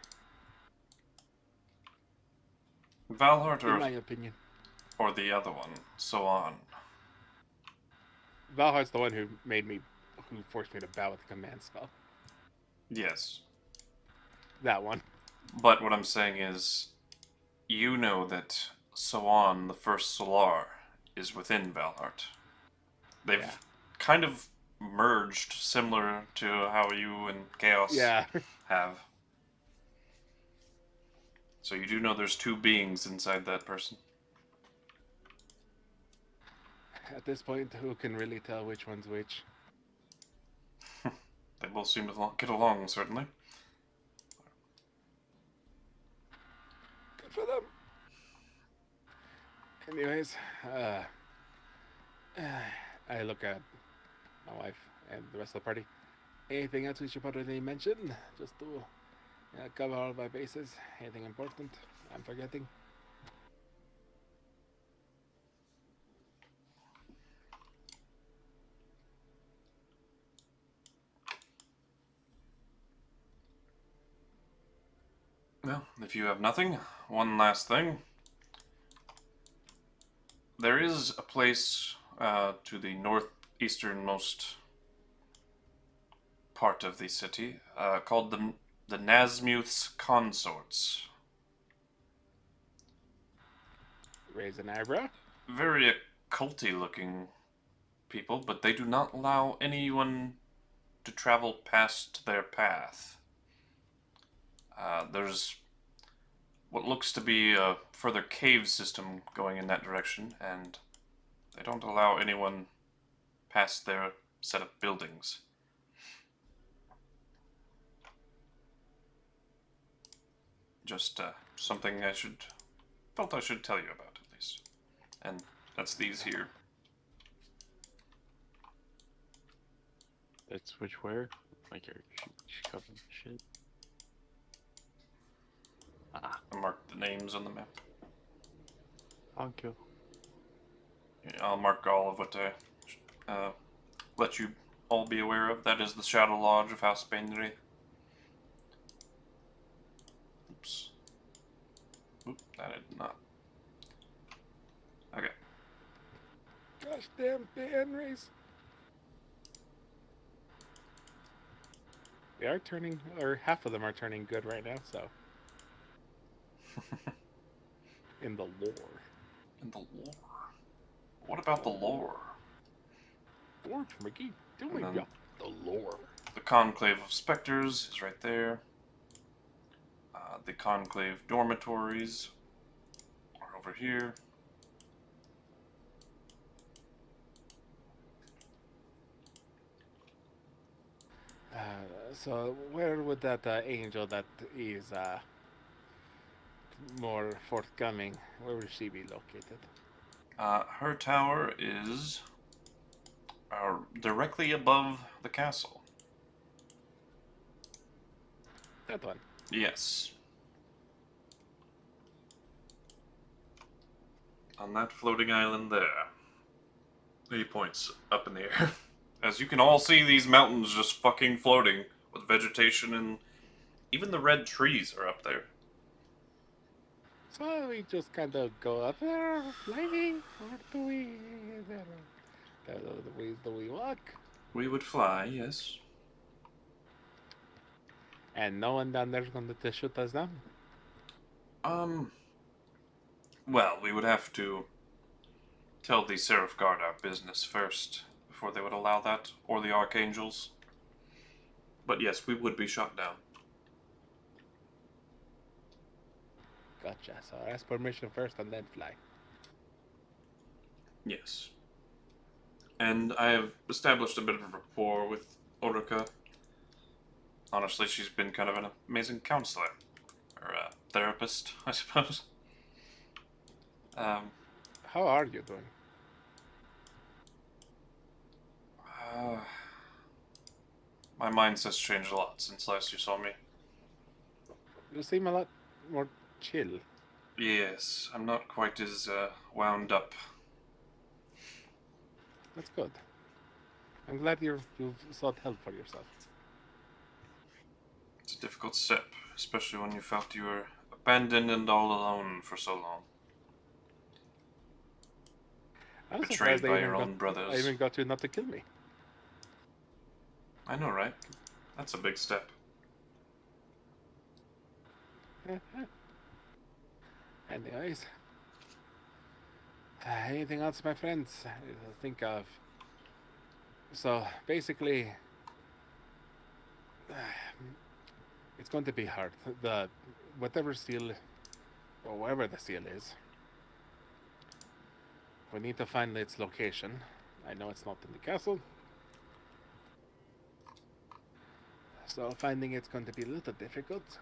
Valhart in my or, opinion. or the other one, so on. Valhart's the one who forced me to bow with the command spell. Yes. That one. But what I'm saying is, you know that Soan, the first Solar, is within Valhart. They've kind of merged, similar to how you and Chaos have. So you do know there's two beings inside that person. At this point, who can really tell which one's which? They both seem to get along, certainly. Good for them. Anyways, I look at my wife and the rest of the party. Anything else we should probably mention? Just to cover all of our bases. Anything important I'm forgetting? Well, if you have nothing, one last thing. There is a place to the northeasternmost part of the city called the Nazmuth's Consorts. Raise an eyebrow? Very occulty looking people, but they do not allow anyone to travel past their path. There's what looks to be a further cave system going in that direction, and they don't allow anyone past their set of buildings. Just something I felt I should tell you about, at least. And that's these here. That's which where? Like your cover shit. Ah, I marked the names on the map. thank you. I'll mark all of what I let you all be aware of. That is the Shadow Lodge of House Payne. Oops. Oop, that did not. Okay. Gosh damn Henrys. They are turning, or half of them are turning good right now, so. In the lore. In the lore. What about the lore? Lore, Mickey. Tell me then- about the lore. The Conclave of Spectres is right there. The Conclave Dormitories are over here. So where would that angel that is more forthcoming, where would she be located? Her tower is directly above the castle. That one. Yes. On that floating island there. 8 points up in the air. As you can all see, these mountains just fucking floating with vegetation, and even the red trees are up there. So we just kind of go up there, flying, or do we walk? We would fly, yes. And no one down there's going to shoot us down? Well, we would have to tell the Seraph Guard our business first, before they would allow that, or the Archangels. But yes, we would be shot down. Gotcha. So ask permission first and then fly. Yes. And I have established a bit of a rapport with Orica. Honestly, she's been kind of an amazing counselor. Or therapist, I suppose. How are you doing? My mindset's changed a lot since last you saw me. You seem a lot more chill. Yes, I'm not quite as wound up. That's good. I'm glad you've sought help for yourself. It's a difficult step, especially when you felt you were abandoned and all alone for so long. I was Betrayed surprised I by even your own got- brothers. I even got you not to kill me. I know, right? That's a big step. Anyways. Anything else, my friends? To think of. So, basically, it's going to be hard. Whatever seal, or wherever the seal is, we need to find its location. I know it's not in the castle. So finding it's going to be a little difficult.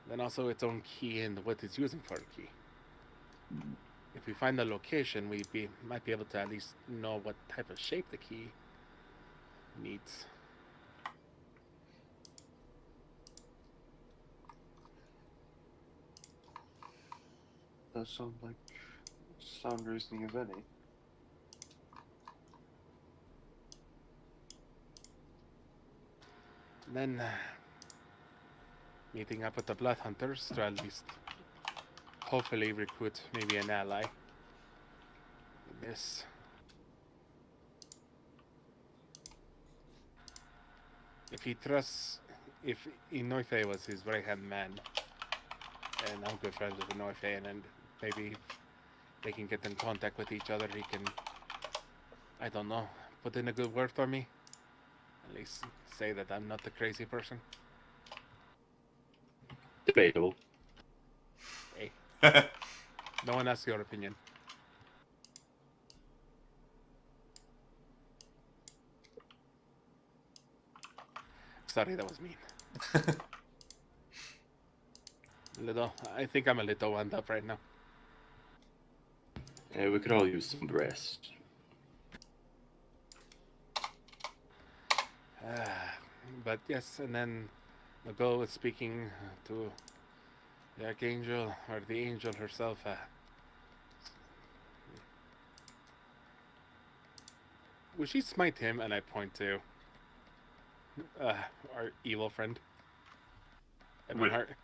Then also its own key and what it's using for a key. If we find the location, might be able to at least know what type of shape the key needs. That sound like sound reasoning of any. Then meeting up with the Blood Hunters to at least hopefully recruit maybe an ally in this. If Inoife was his right-hand man, and I'm good friends with Inoife, and maybe they can get in contact with each other, he can, I don't know, put in a good word for me. At least say that I'm not the crazy person. Debatable. Hey, no one asks your opinion. Sorry, that was mean. I think I'm a little wound up right now. Yeah, we could all use some rest. But yes, and then the goal is speaking to the Archangel, or the Angel herself. Will she smite him? And I point to our evil friend, Ebonheart.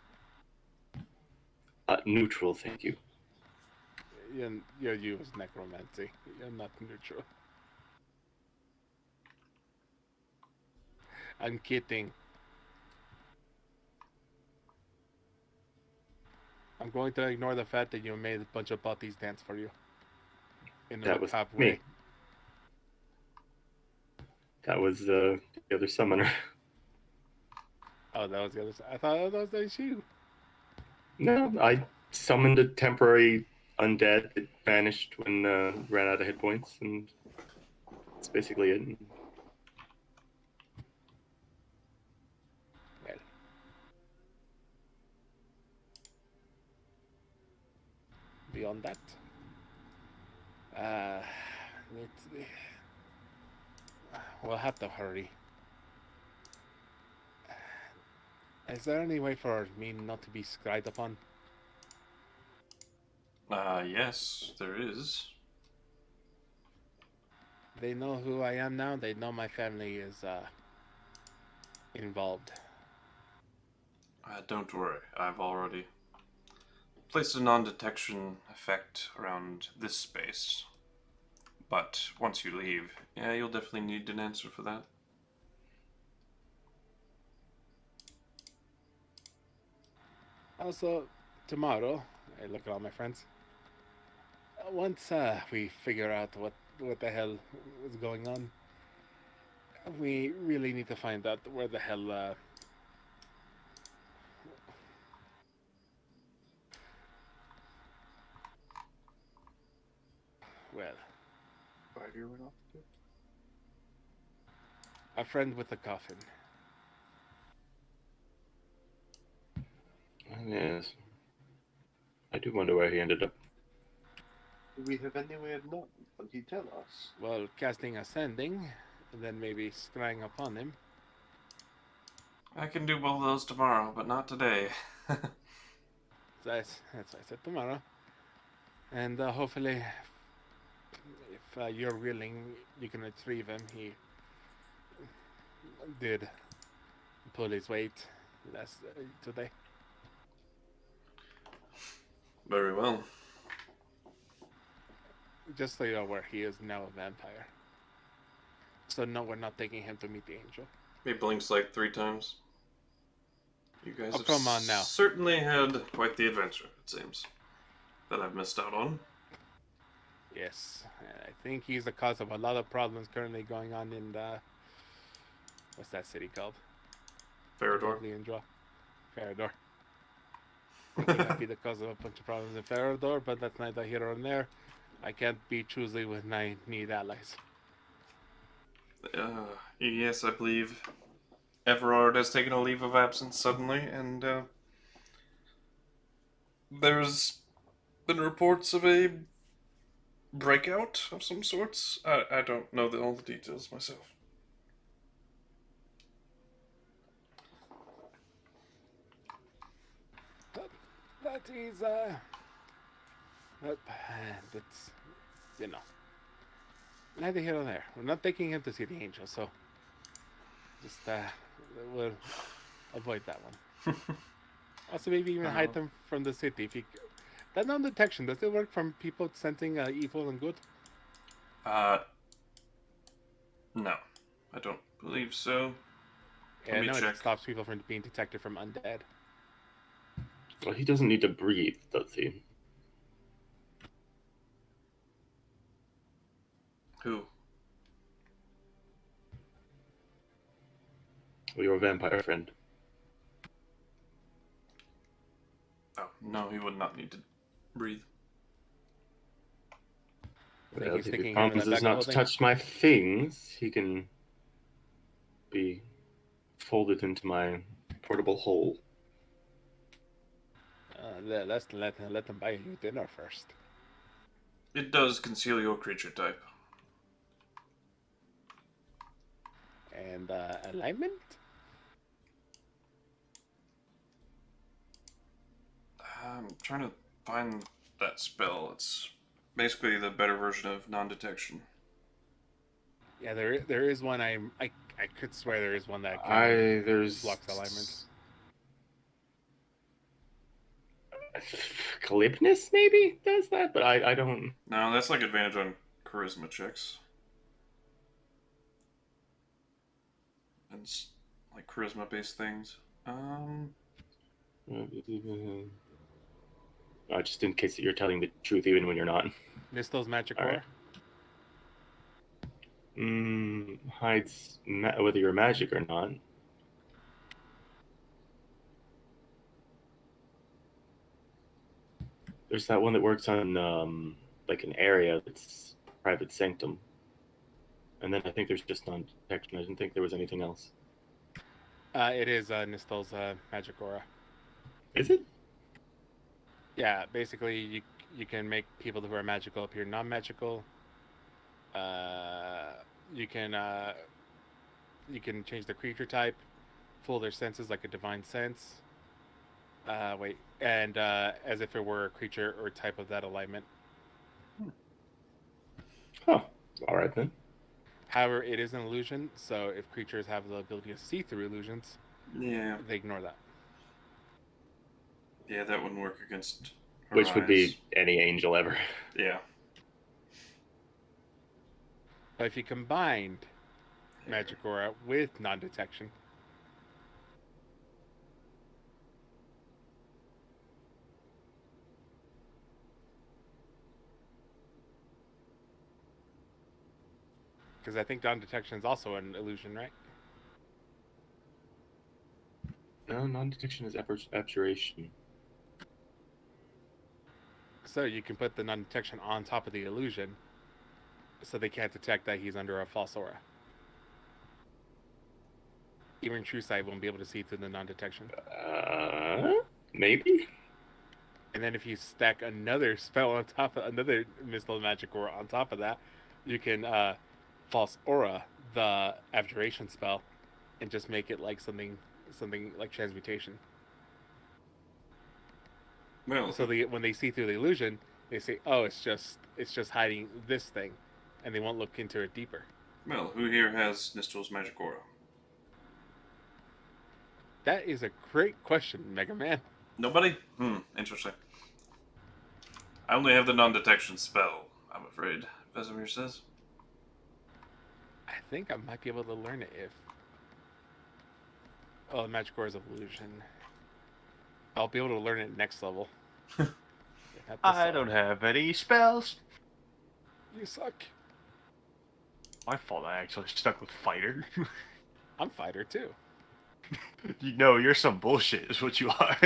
Neutral, thank you. You use necromancy. You're not neutral. I'm kidding. I'm going to ignore the fact that you made a bunch of botties dance for you. In That a was top me. way. That was the other summoner. Oh, that was the other side. I thought that was you. No, I summoned a temporary undead that vanished when ran out of hit points, and that's basically it. Well. Beyond that, we'll have to hurry. Is there any way for me not to be scryed upon? Yes, there is. They know who I am now. They know my family is involved. Don't worry, I've already placed a non-detection effect around this space. But once you leave, yeah, you'll definitely need an answer for that. Also, tomorrow, I look at all my friends. Once we figure out what the hell is going on, we really need to find out where the hell. Well, Where do we off to? a friend with a coffin. Yes. I do wonder where he ended up. Do we have any way of knowing? Will he tell us? Well, casting Ascending, and then maybe scrying upon him. I can do both of those tomorrow, but not today. That's why I said tomorrow. And hopefully, if you're willing, you can retrieve him. He did pull his weight today. Very well. Just so you're aware, he is now a vampire. So no, we're not taking him to meet the angel. He blinks like 3 times. You guys Oh, have come on now. certainly had quite the adventure, it seems, that I've missed out on. Yes, and I think he's the cause of a lot of problems currently going on in the... What's that city called? Farador. Farador. He might be the cause of a bunch of problems in Farador, but that's neither here nor there. I can't be choosy when I need allies. Yes, I believe Everard has taken a leave of absence suddenly, and there's been reports of a breakout of some sorts. I don't know all the details myself. That is, that's, you know, neither here nor there. We're not taking him to see the angel, so just, we'll avoid that one. Also, maybe even hide them from the city. If you, that non-detection, does it work from people sensing evil and good? No, I don't believe so. Yeah, Let me no, check. it stops people from being detected from undead. Well, he doesn't need to breathe, does he? Who? Well, your vampire friend. Oh, no, he would not need to breathe. Think Well, he's if sticking he him in the promises bag of not to holding? touch my things, he can be folded into my portable hole. Let's let them buy you dinner first. It does conceal your creature type. And alignment? I'm trying to find that spell. It's basically the better version of non-detection. Yeah, there is one. I could swear there is one that There's blocks alignment. Calypnis maybe does that, but I don't. No, that's like advantage on charisma checks. And like charisma-based things. Just in case that you're telling the truth even when you're not. Nistel's magic All core. right. Hides whether you're magic or not. There's that one that works on like an area that's private sanctum. And then I think there's just non-detection. I didn't think there was anything else. It is Nistel's magic aura. Is it? Yeah, basically you can make people who are magical appear non-magical. You can change the creature type. full of their senses, like a divine sense. And as if it were a creature or type of that alignment. Huh. All right then. However, it is an illusion, so if creatures have the ability to see through illusions, Yeah. they ignore that. Yeah, that wouldn't work against her Which would eyes. be any angel ever. Yeah. But if you combined magic aura with non-detection, because I think non-detection is also an illusion, right? No, non-detection is abjuration. So you can put the non-detection on top of the illusion, so they can't detect that he's under a false aura. Even true sight won't be able to see through the non-detection. Maybe? And then if you stack another spell on top of another missile magic aura on top of that, you can false aura the abjuration spell and just make it like something like transmutation. Well, So when they see through the illusion, they say, "Oh, it's just hiding this thing," and they won't look into it deeper. well, who here has Nistel's magic aura? That is a great question, Mega Man. Nobody? Interesting. I only have the non-detection spell, I'm afraid, Vesemir says. I think I might be able to learn it if... Oh, the magic aura is illusion. I'll be able to learn it next level. I don't have any spells. You suck. My fault. I actually stuck with fighter. I'm fighter too. You know, you're some bullshit, is what you are.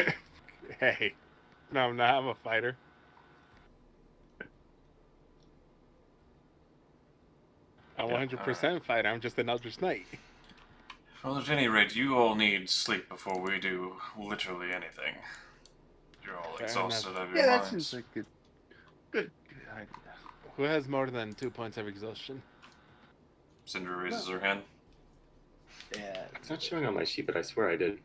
Hey, no, I'm not. I'm a fighter. I'm 100% fighter. I'm just an Eldritch Knight. Well, at any rate, you all need sleep before we do literally anything. You're all Fair exhausted enough. out of your Yeah, that minds. seems like good idea. Who has more than 2 points of exhaustion? Cinder raises her hand. Yeah. It's not showing on my sheet, but I swear I did.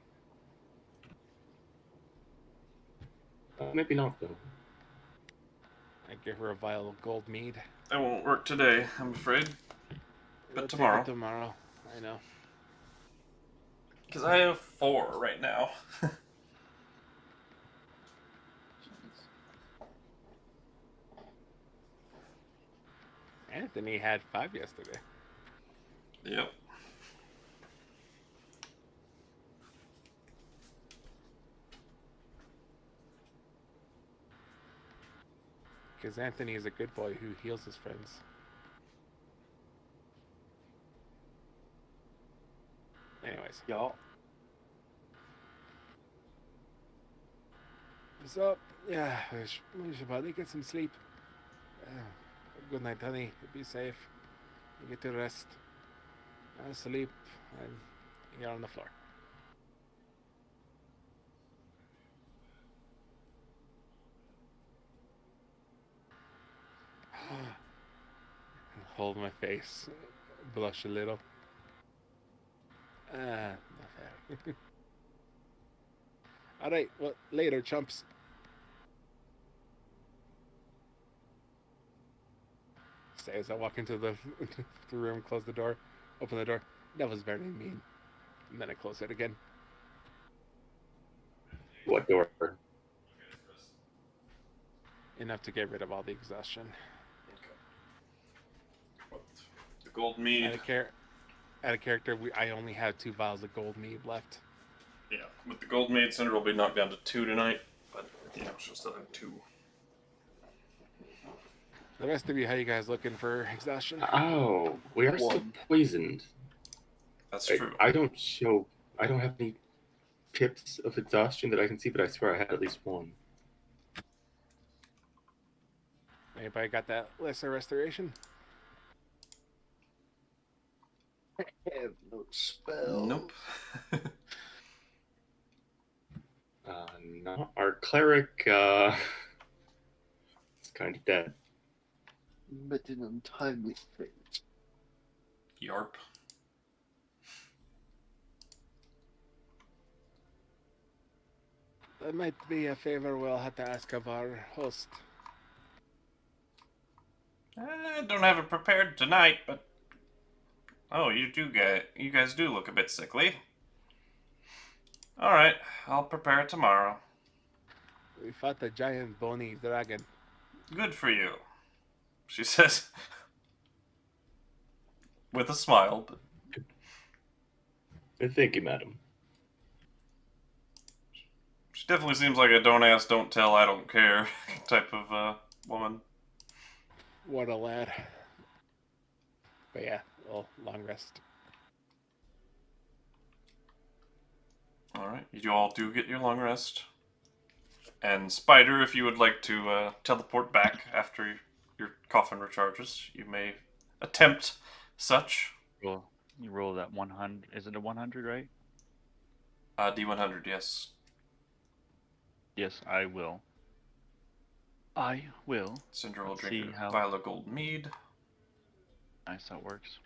Maybe not, though. I give her a vial of gold mead. That won't work today, I'm afraid. But I'll take tomorrow. it tomorrow. I know. Because I have 4 right now. Anthony had 5 yesterday. Yep. Because Anthony is a good boy who heals his friends. Anyways. Y'all. What's up? Yeah, we should probably get some sleep. Good night, honey. Be safe. You get to rest. Sleep. And you're on the floor. Hold my face. Blush a little. Not fair. Alright, well, later, chumps. Say as I walk into the room, close the door, open the door. That was very mean. And then I close it again. What door? Enough to get rid of all the exhaustion. The gold mead. At a character, I only have 2 vials of gold mead left. Yeah, with the gold mead, Cinder will be knocked down to 2 tonight. But, she'll still have 2. The rest of you, how you guys looking for exhaustion? Oh, we are still poisoned. That's true. I don't have any pips of exhaustion that I can see, but I swear I had at least 1. Anybody got that lesser restoration? I have no spell. Nope. No, our cleric, is kind of dead. But an untimely fate. Yarp. That might be a favor we'll have to ask of our host. I don't have it prepared tonight, but oh, you guys do look a bit sickly. All right, I'll prepare it tomorrow. We fought the giant bony dragon. Good for you, she says, with a smile. But Thank you, madam. she definitely seems like a don't ask, don't tell, I don't care type of woman. What a lad. But yeah, well, long rest. All right, you all do get your long rest. And Spider, if you would like to teleport back after your coffin recharges, you may attempt such. You roll that 100. Is it a 100, right? D100, yes. Yes, I will. I will. Cinder will Let's drink see a how- vial of gold mead. Nice, that works.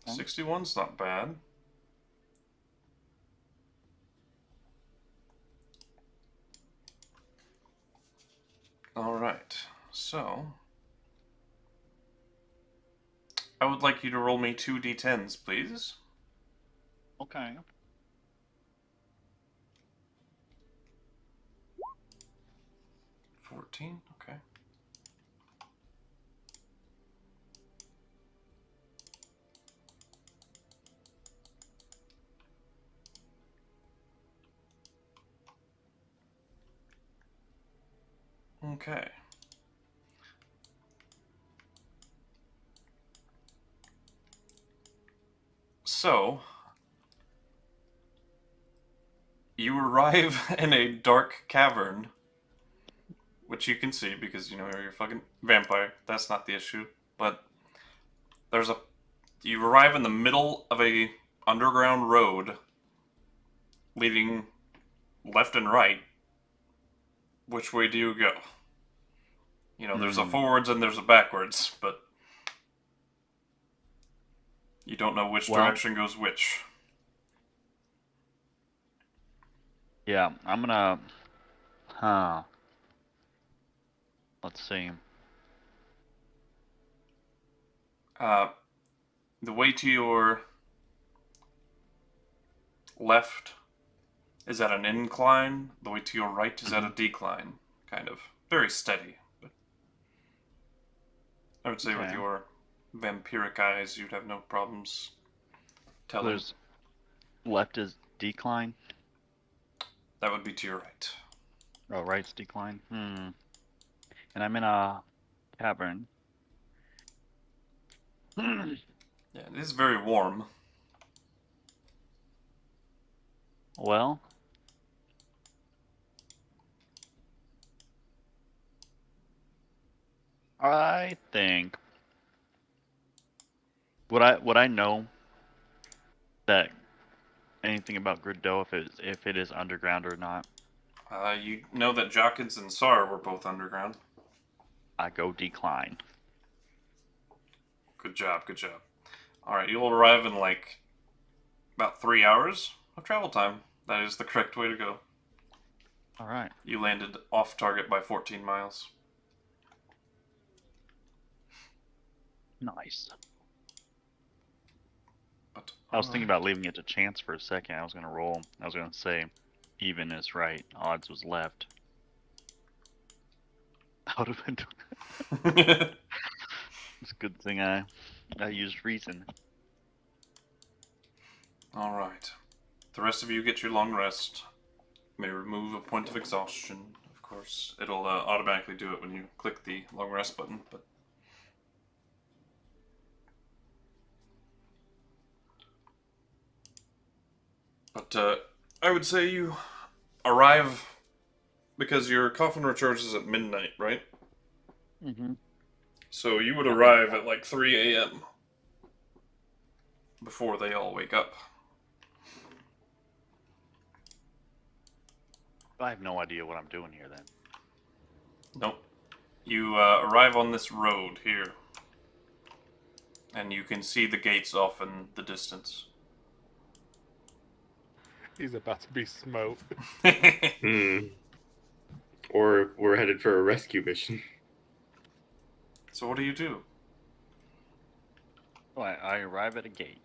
Oh. 61's not bad. Alright, so I would like you to roll me 2 d10s, please. Okay. $14, okay. Okay. So, you arrive in a dark cavern, which you can see because, you know, you're a fucking vampire. That's not the issue. But you arrive in the middle of a underground road leading left and right. Which way do you go? You know, there's a forwards and there's a backwards, but you don't know which direction goes which. Yeah, I'm gonna... Let's see. The way to your left is at an incline. The way to your right is at a decline. Kind of. Very steady. But I would say with your vampiric eyes, you'd have no problems telling. There's left is decline. That would be to your right. Oh, right's decline. And I'm in a cavern. Yeah, it is very warm. Well, I think would I know that anything about Griddo if it is underground or not? You know that Jockins and Sar were both underground. I go decline. Good job, good job. Alright, you'll arrive in like about 3 hours of travel time. That is the correct way to go. Alright. You landed off target by 14 miles. Nice. But, I was thinking about leaving it to chance for a second. I was going to roll. I was going to say even is right. Odds was left. I would have been... It's a good thing I used reason. Alright. The rest of you get your long rest. May remove a point of exhaustion, of course. It'll automatically do it when you click the long rest button, but I would say you arrive because your coffin recharges at midnight, right? Mm-hmm. So you would arrive at like 3 a.m. before they all wake up. I have no idea what I'm doing here then. Nope. You arrive on this road here, and you can see the gates off in the distance. He's about to be smoked. Or we're headed for a rescue mission. So what do you do? Oh, I arrive at a gate.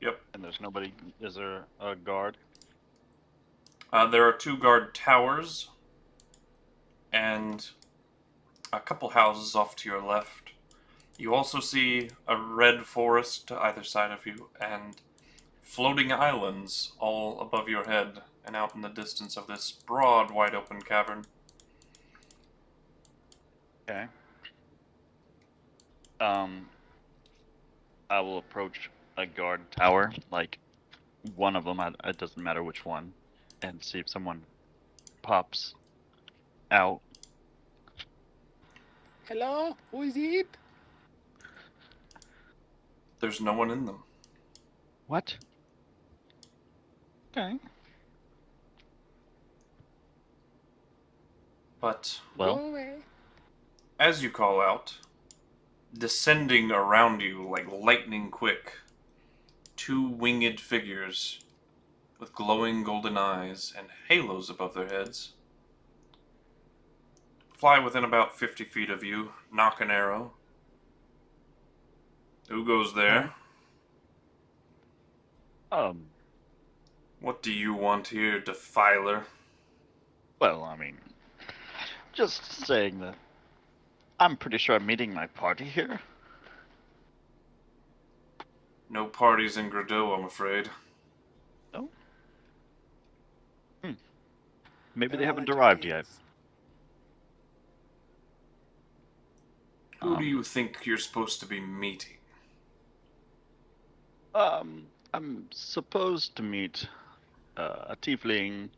Yep. And there's nobody. Is there a guard? There are 2 guard towers, and a couple houses off to your left. You also see a red forest to either side of you, and floating islands all above your head and out in the distance of this broad, wide open cavern. Okay. I will approach a guard tower, like one of them. It doesn't matter which one, and see if someone pops out. Hello? Who is it? There's no one in them. What? Okay. But Well, Go away. as you call out, descending around you like lightning quick, 2 winged figures with glowing golden eyes and halos above their heads fly within about 50 feet of you, knock an arrow. Who goes there? What do you want here, defiler? well, I mean, just saying that I'm pretty sure I'm meeting my party here. No parties in Gradeau, I'm afraid. No? Maybe they haven't arrived yet. Who do you think you're supposed to be meeting? I'm supposed to meet a tiefling,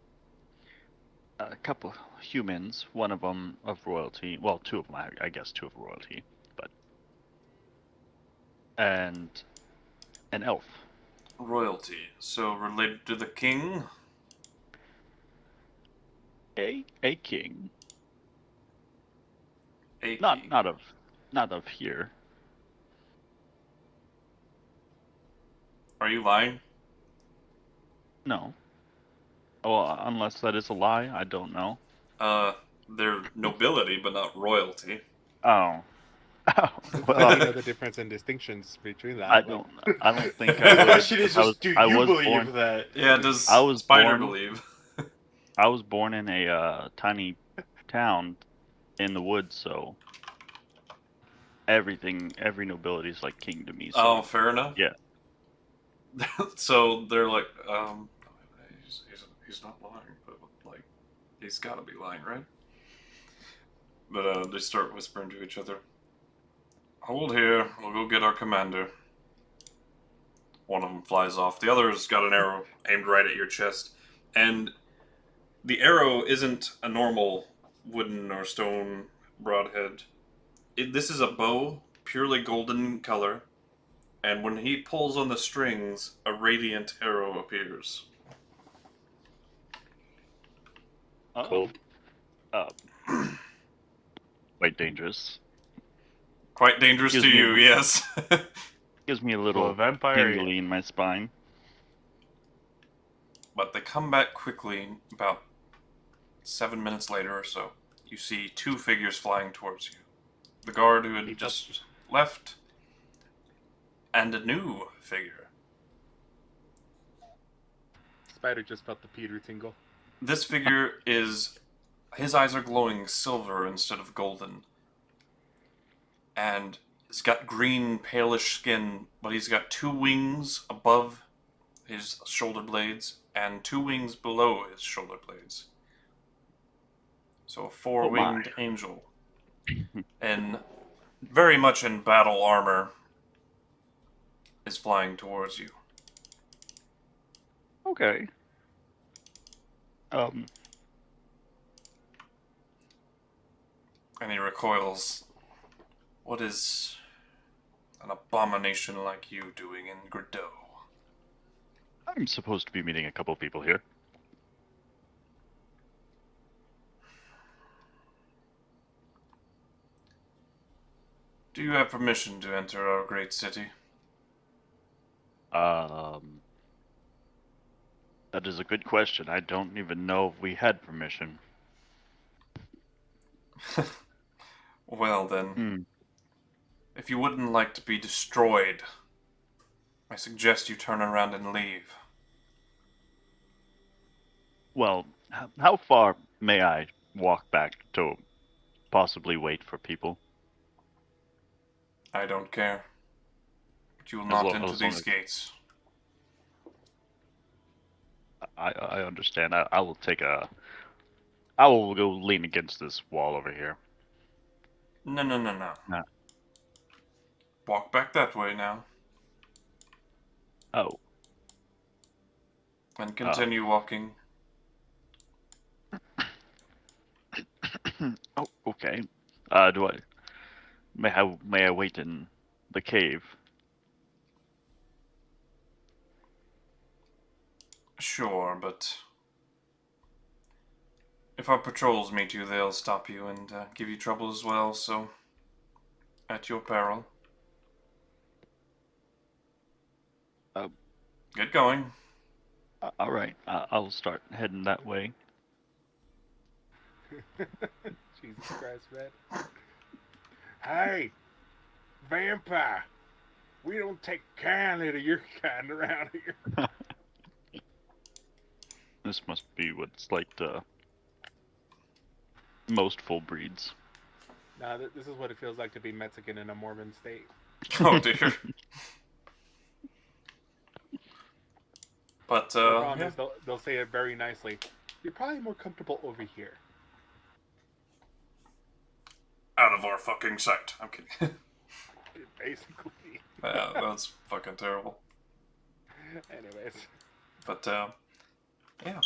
a couple humans, one of them of royalty. Well, 2 of them, I guess 2 of royalty, but and an elf. Royalty. So related to the king? A king. A king. Not of here. Are you lying? No. Oh, unless that is a lie, I don't know. They're nobility, but not royalty. Oh. I Well, don't know the difference and distinctions between that. I but- don't think The I would. question is I just, was- do I you was believe born- that? Yeah, does I was Spider born- believe? I was born in a tiny town in the woods, so every nobility is like king to me. So. Oh, fair enough. Yeah. So they're like, he's not lying, but like, he's got to be lying, right? But they start whispering to each other. Hold here, we'll go get our commander. One of them flies off. The other's got an arrow aimed right at your chest, and the arrow isn't a normal wooden or stone broadhead. This is a bow, purely golden color, and when he pulls on the strings, a radiant arrow appears. Cool. Quite dangerous. Quite dangerous Gives to me you, a- yes. Gives me a Well, little a vampire. tingly in my spine. But they come back quickly, about 7 minutes later or so. You see 2 figures flying towards you. The guard who had just left, and a new figure. Spider just felt the Peter tingle. This figure is... his eyes are glowing silver instead of golden. And he's got green, palish skin, but he's got 2 wings above his shoulder blades, and 2 wings below his shoulder blades. So a 4-winged angel. And very much in battle armor is flying towards you. Okay. And he recoils. What is an abomination like you doing in Gradeau? I'm supposed to be meeting a couple of people here. Do you have permission to enter our great city? That is a good question. I don't even know if we had permission. Well then, Hmm. if you wouldn't like to be destroyed, I suggest you turn around and leave. Well, how far may I walk back to possibly wait for people? I don't care. But you will As not long enter as- these gates. I understand. I will take a... I will go lean against this wall over here. No. Nah. Walk back that way now. Oh. And continue walking. Oh, okay. May I wait in the cave? Sure, but if our patrols meet you, they'll stop you and give you trouble as well, so at your peril. Get going. All right. I'll start heading that way. Jesus Christ, man. Hey, vampire. We don't take kindly to your kind around here. This must be what's like to most full breeds. Nah, this is what it feels like to be Mexican in a Mormon state. Oh dear. But The problem yeah. is they'll say it very nicely. You're probably more comfortable over here. Out of our fucking sight. I'm kidding. Basically. That's fucking terrible. Anyways. But yeah.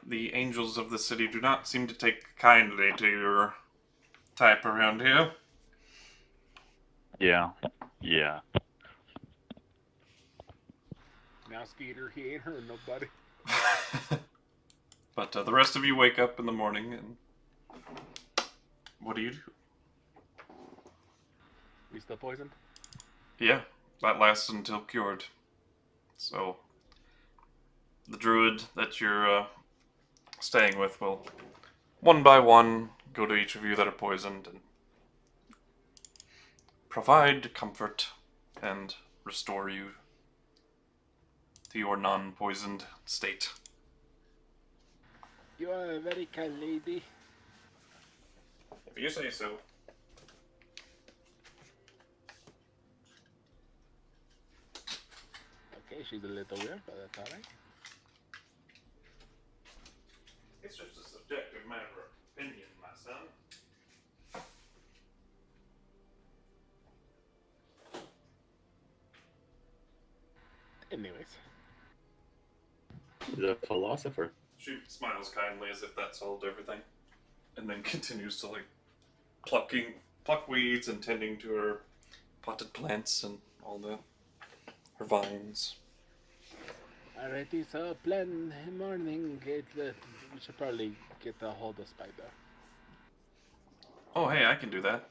The angels of the city do not seem to take kindly to your type around here. Yeah. Now Skeeter, he ain't hurt nobody. But the rest of you wake up in the morning and what do? We still poisoned? Yeah, that lasts until cured. So the druid that you're staying with will, one by one, go to each of you that are poisoned and provide comfort and restore you to your non-poisoned state. You are a very kind lady. If you say so. Okay, she's a little weird, but that's alright. It's just a subjective matter of opinion, my son. Anyways. The philosopher. She smiles kindly as if that solved everything, and then continues to pluck weeds and tending to her potted plants and all her vines. Alrighty, so plan in morning. We should probably get a hold of Spyro. Oh, hey, I can do that.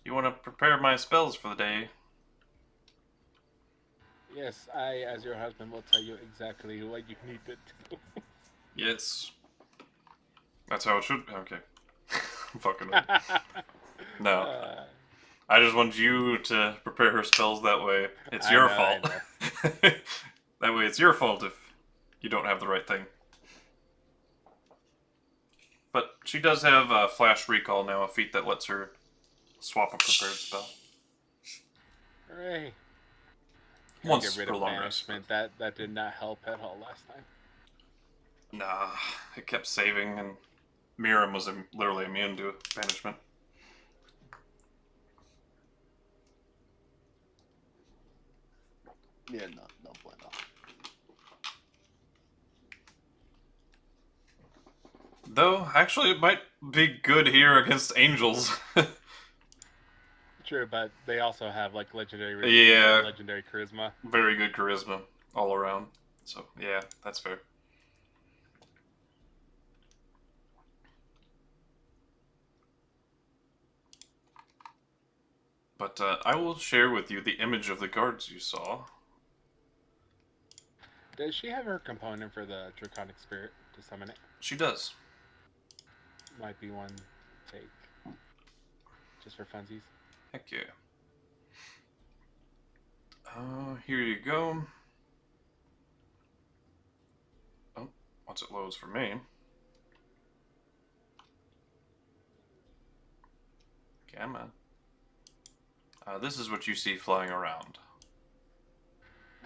You want to prepare my spells for the day? Yes, I, as your husband, will tell you exactly what you need to do. Yes. That's how it should be. Okay. I'm fucking with you. No. I just want you to prepare her spells that way. It's your fault. That way it's your fault if you don't have the right thing. But she does have a Flash Recall now, a feat that lets her swap a prepared spell. Hooray. Once Get rid per of long rest. banishment. That did not help at all last time. Nah, it kept saving, and Miriam was literally immune to banishment. Yeah, no bueno. Though, actually, it might be good here against angels. True, but they also have like legendary Yeah. legendary charisma. Very good charisma all around. So, yeah, that's fair. But I will share with you the image of the guards you saw. Does she have her component for the Draconic Spirit to summon it? She does. Might be one take. Just for funsies. Heck yeah. Here you go. Oh, once it loads for me. Come on. This is what you see flying around.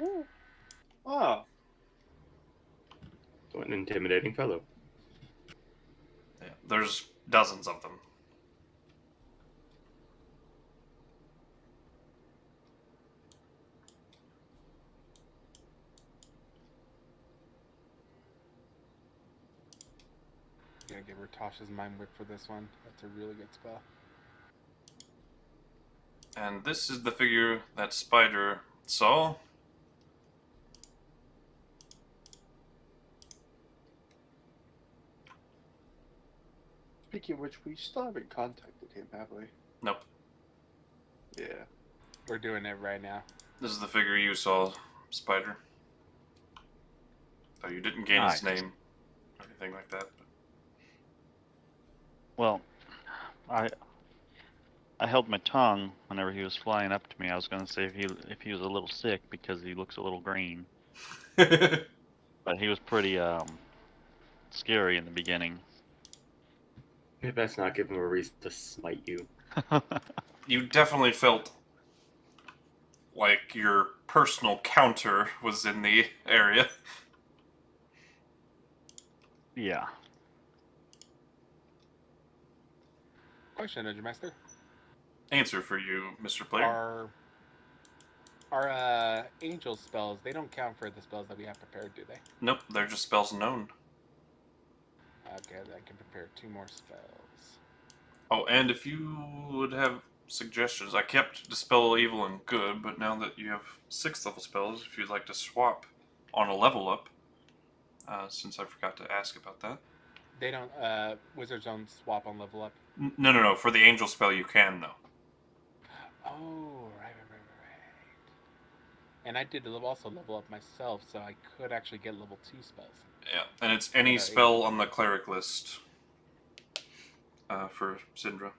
Ooh. Ah. What an intimidating fellow. Yeah, there's dozens of them. Gotta give her Tasha's Mind Whip for this one. That's a really good spell. And this is the figure that Spider saw. Speaking of which, we still haven't contacted him, have we? Nope. Yeah. We're doing it right now. This is the figure you saw, Spider. Though you didn't gain his name or anything like that. But... Well, I held my tongue whenever he was flying up to me. I was going to say if he was a little sick because he looks a little green. But he was pretty scary in the beginning. Maybe that's not give him a reason to smite you. You definitely felt like your personal counter was in the area. Yeah. Question, Edge Master. Answer for you, Mr. Player. Our angel spells, they don't count for the spells that we have prepared, do they? Nope, they're just spells known. Okay, I can prepare 2 more spells. Oh, and if you would have suggestions, I kept Dispel Evil and Good, but now that you have 6th level spells, if you'd like to swap on a level up, since I forgot to ask about that. They don't, wizards don't swap on level up? No. For the angel spell, you can, though. Oh, right. And I did also level up myself, so I could actually get level 2 spells. Yeah, and it's any spell on the cleric list for Syndra.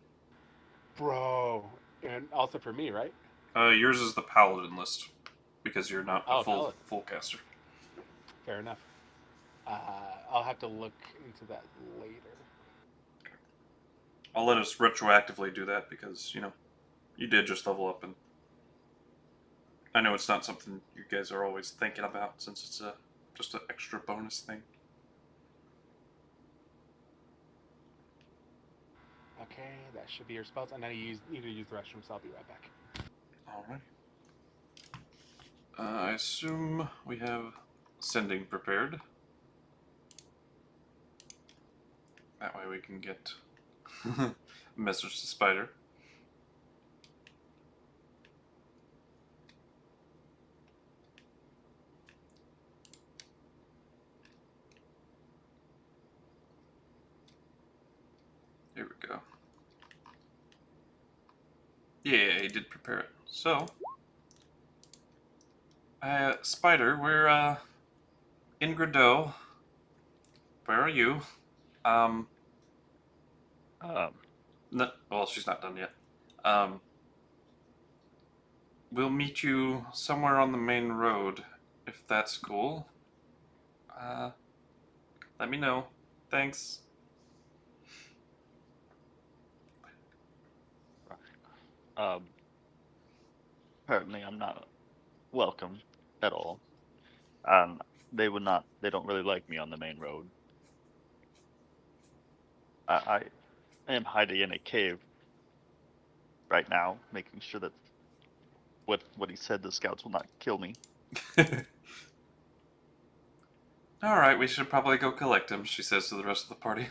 Bro, and also for me, right? Yours is the paladin list because you're not a full caster. Fair enough. I'll have to look into that later. I'll let us retroactively do that because, you know, you did just level up, and I know it's not something you guys are always thinking about since it's just an extra bonus thing. Okay, that should be your spells. And I need to use the restroom, so I'll be right back. Alright. I assume we have sending prepared. That way we can get a message to Spider. Here we go. Yeah, he did prepare it. So, Spider, we're in Gradeau. Where are you? No, well, she's not done yet. We'll meet you somewhere on the main road, if that's cool. Let me know. Thanks. Apparently I'm not welcome at all. They don't really like me on the main road. I am hiding in a cave right now, making sure that what he said, the scouts will not kill me. Alright, we should probably go collect him, she says to the rest of the party.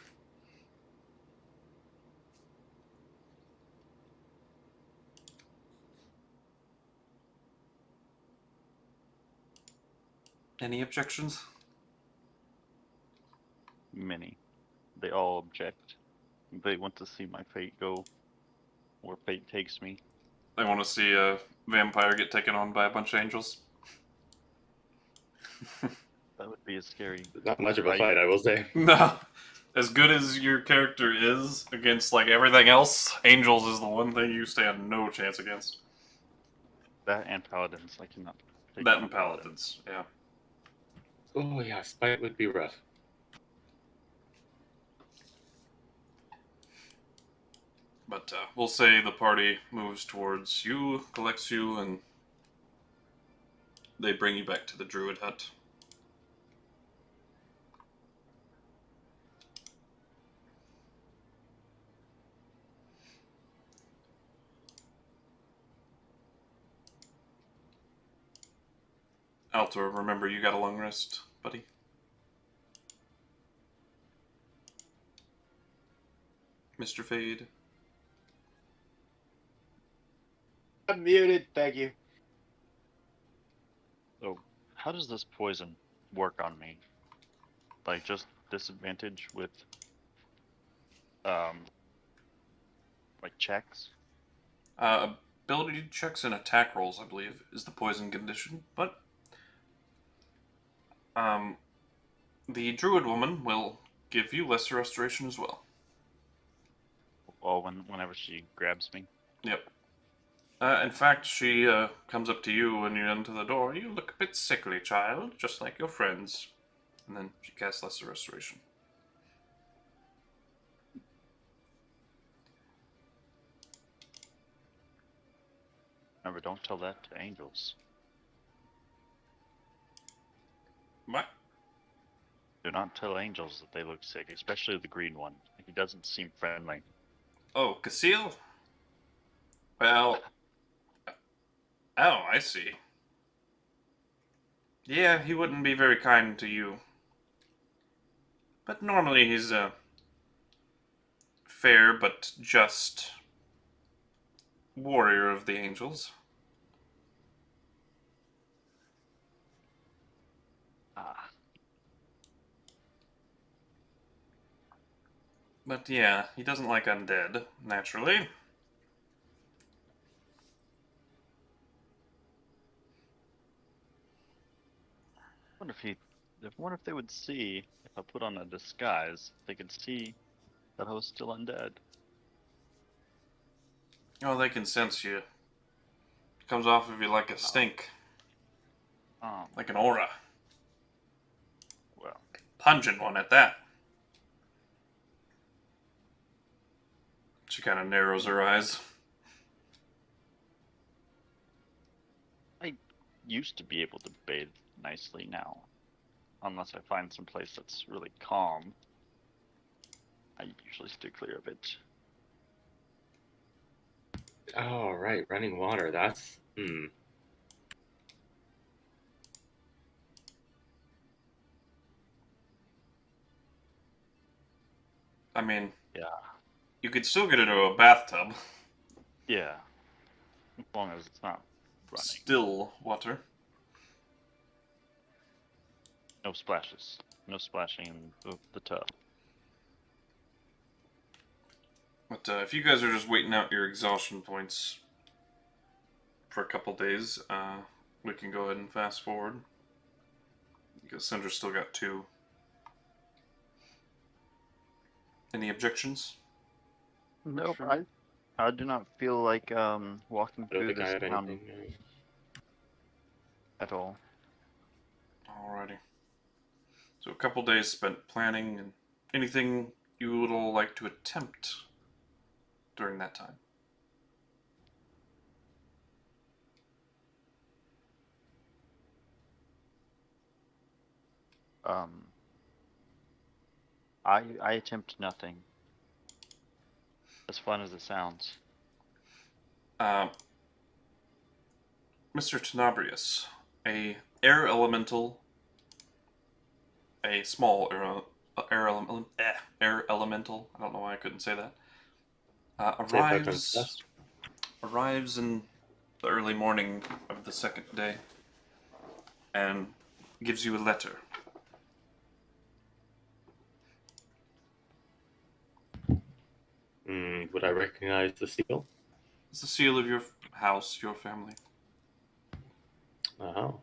Any objections? Many. They all object. They want to see my fate go where fate takes me. They want to see a vampire get taken on by a bunch of angels. That would be a scary. Not much of a Right. fight, I will say. No. As good as your character is against like everything else, angels is the one thing you stand no chance against. That and paladins, I cannot. take That on and a paladin. paladins, yeah. Oh yeah, spite would be rough. But we'll say the party moves towards you, collects you, and they bring you back to the druid hut. Altor, remember you got a long rest, buddy? Mr. Fade? I'm muted, thank you. So, how does this poison work on me? Like, just disadvantage with, like checks? Ability checks and attack rolls, I believe, is the poison condition, but the druid woman will give you lesser restoration as well. Well, whenever she grabs me. Yep. In fact, she comes up to you when you enter the door. You look a bit sickly, child, just like your friends. And then she casts lesser restoration. Remember, don't tell that to angels. What? Do not tell angels that they look sick, especially the green one. He doesn't seem friendly. Oh, Casil? Well... Oh, I see. Yeah, he wouldn't be very kind to you. But normally he's a fair but just warrior of the angels. Ah. But yeah, he doesn't like undead, naturally. I wonder if they would see, if I put on a disguise, they could see that I was still undead. Oh, they can sense you. Comes off of you like a stink. Like an aura. Well, Pungent one at that. She kind of narrows her eyes. I used to be able to bathe nicely now. Unless I find some place that's really calm. I usually steer clear of it. Oh right, running water. That's I mean, Yeah. you could still get into a bathtub. Yeah. As long as it's not running. Still water. No splashes. No splashing in the tub. But if you guys are just waiting out your exhaustion points for a couple days, we can go ahead and fast forward. Because Cinder's still got 2. Any objections? Nope, I do not feel like walking I don't through think I this have town anything. at all. Alrighty. So a couple days spent planning, and anything you would all like to attempt during that time? I attempt nothing. As fun as it sounds. Mr. Tenebrious, a air elemental, a small air elemental. I don't know why I couldn't say that. Arrives in the early morning of the second day, and gives you a letter. Would I recognize the seal? It's the seal of your house your family. Oh.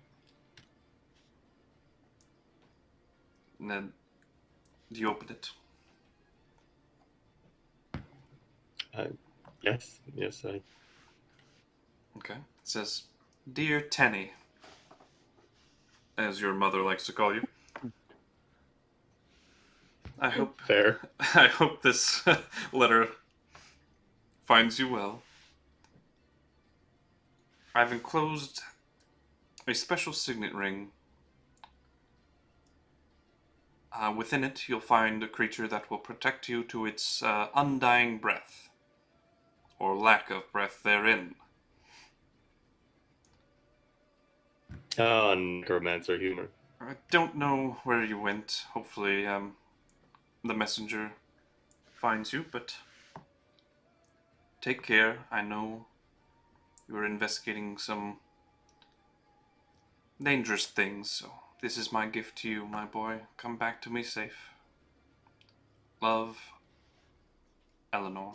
And then, do you open it? Yes. Okay. It says, "Dear Tenny," as your mother likes to call you. I hope Fair. I hope this letter finds you well. I've enclosed a special signet ring. Within it, you'll find a creature that will protect you to its undying breath, or lack of breath therein. Necromancer humor. I don't know where you went. Hopefully, the messenger finds you, but take care. I know you're investigating some dangerous things, so this is my gift to you, my boy. Come back to me safe. Love, Eleanor.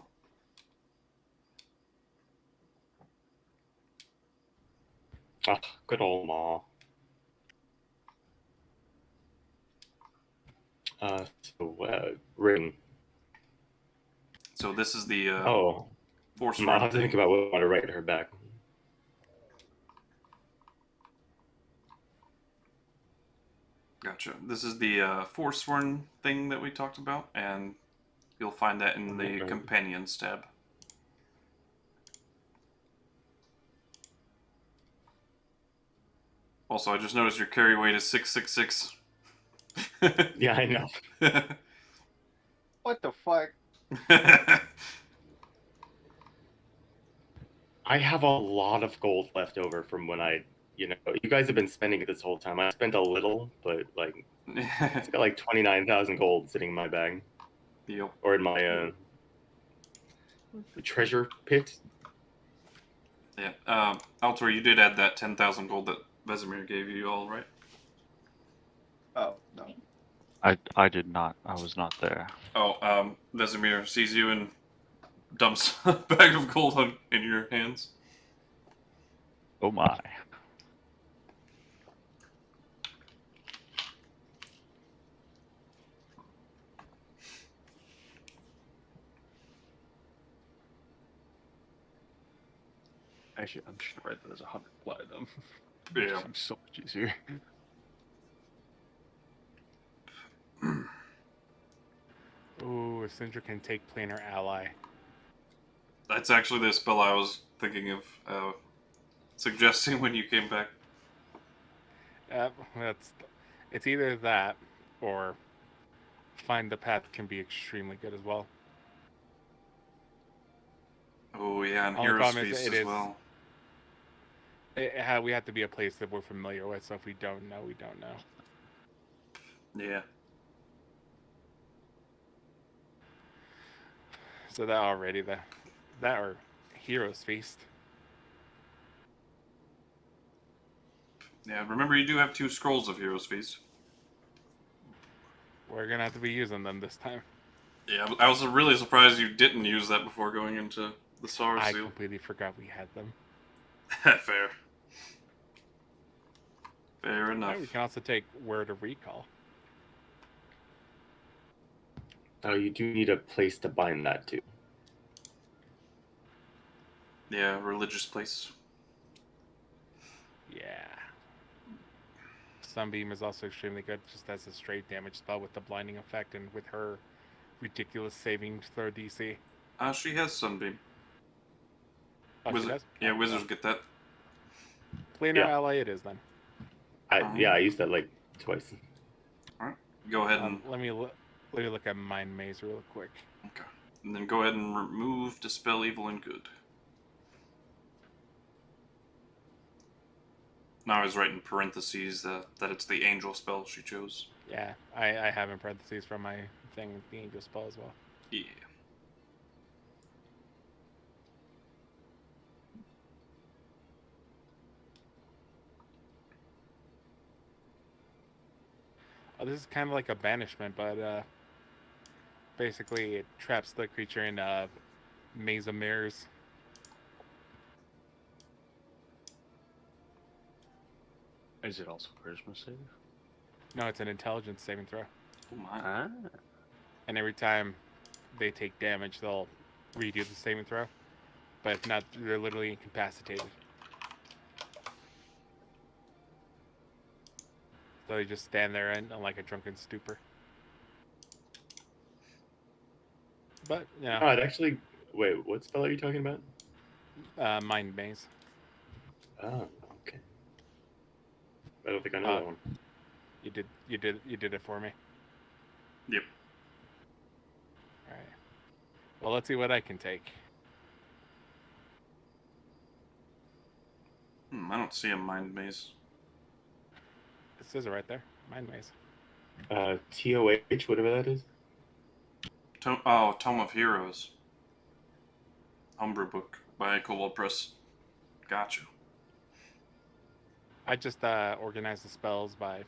Ah, good old Ma. Ring. So this is the force I'll have to thing. think about what I want to write her back. Gotcha. This is the Forsworn thing that we talked about, and you'll find that in the Okay. Companions tab. Also, I just noticed your carry weight is 666. Yeah, I know. What the fuck? I have a lot of gold left over from when you guys have been spending it this whole time. I spent a little, but like, it's got like 29,000 gold sitting in my bag. Yep. Or in my treasure pit. Yeah. Altor, you did add that 10,000 gold that Vesemir gave you, all right? Oh, no. I did not. I was not there. Oh, Vesemir sees you and dumps a bag of gold in your hands. Oh my. Actually, I'm just gonna write that as 100 platinum. Yeah. Seems so much easier. Ooh, a Syndra can take planar ally. That's actually the spell I was thinking of suggesting when you came back. It's either that or find the path can be extremely good as well. Oh yeah, and Only Heroes problem is Feast it as is- well. We have to be a place that we're familiar with, so if we don't know, we don't know. Yeah. So that already, that or Heroes Feast. Yeah, remember you do have 2 scrolls of Heroes Feast. We're gonna have to be using them this time. Yeah, I was really surprised you didn't use that before going into the Sar I Seal. completely forgot we had them. Fair. Fair enough. Right, we can also take Word of Recall. Oh, you do need a place to bind that to. Yeah, religious place. Yeah. Sunbeam is also extremely good, just as a straight damage spell with the blinding effect and with her ridiculous saving throw DC. She has Sunbeam. Oh, she does? Yeah, Oh, wizards get that. Planar Yeah. ally it is then. I used that like twice. Alright. Go ahead and Let me look at Mind Maze real quick. okay. And then go ahead and remove Dispel Evil and Good. Now I was writing parentheses that it's the angel spell she chose. Yeah, I have in parentheses from my thing the angel spell as well. Yeah. Oh, this is kind of like a banishment, but basically it traps the creature in a maze of mirrors. Is it also charisma save? No, it's an intelligence saving throw. Oh my. Ah. And every time they take damage, they'll redo the saving throw. But if not, they're literally incapacitated. So they just stand there in like a drunken stupor. But, yeah, Oh, it actually. Wait, what spell are you talking about? Mind Maze. Oh, okay. I don't think I know that one. You did it for me. Yep. Alright. Well, let's see what I can take. I don't see a mind maze. It says it right there. Mind Maze. TOH, whatever that is. Tome of Heroes. Homebrew book by Cobalt Press. Gotcha. I just organized the spells by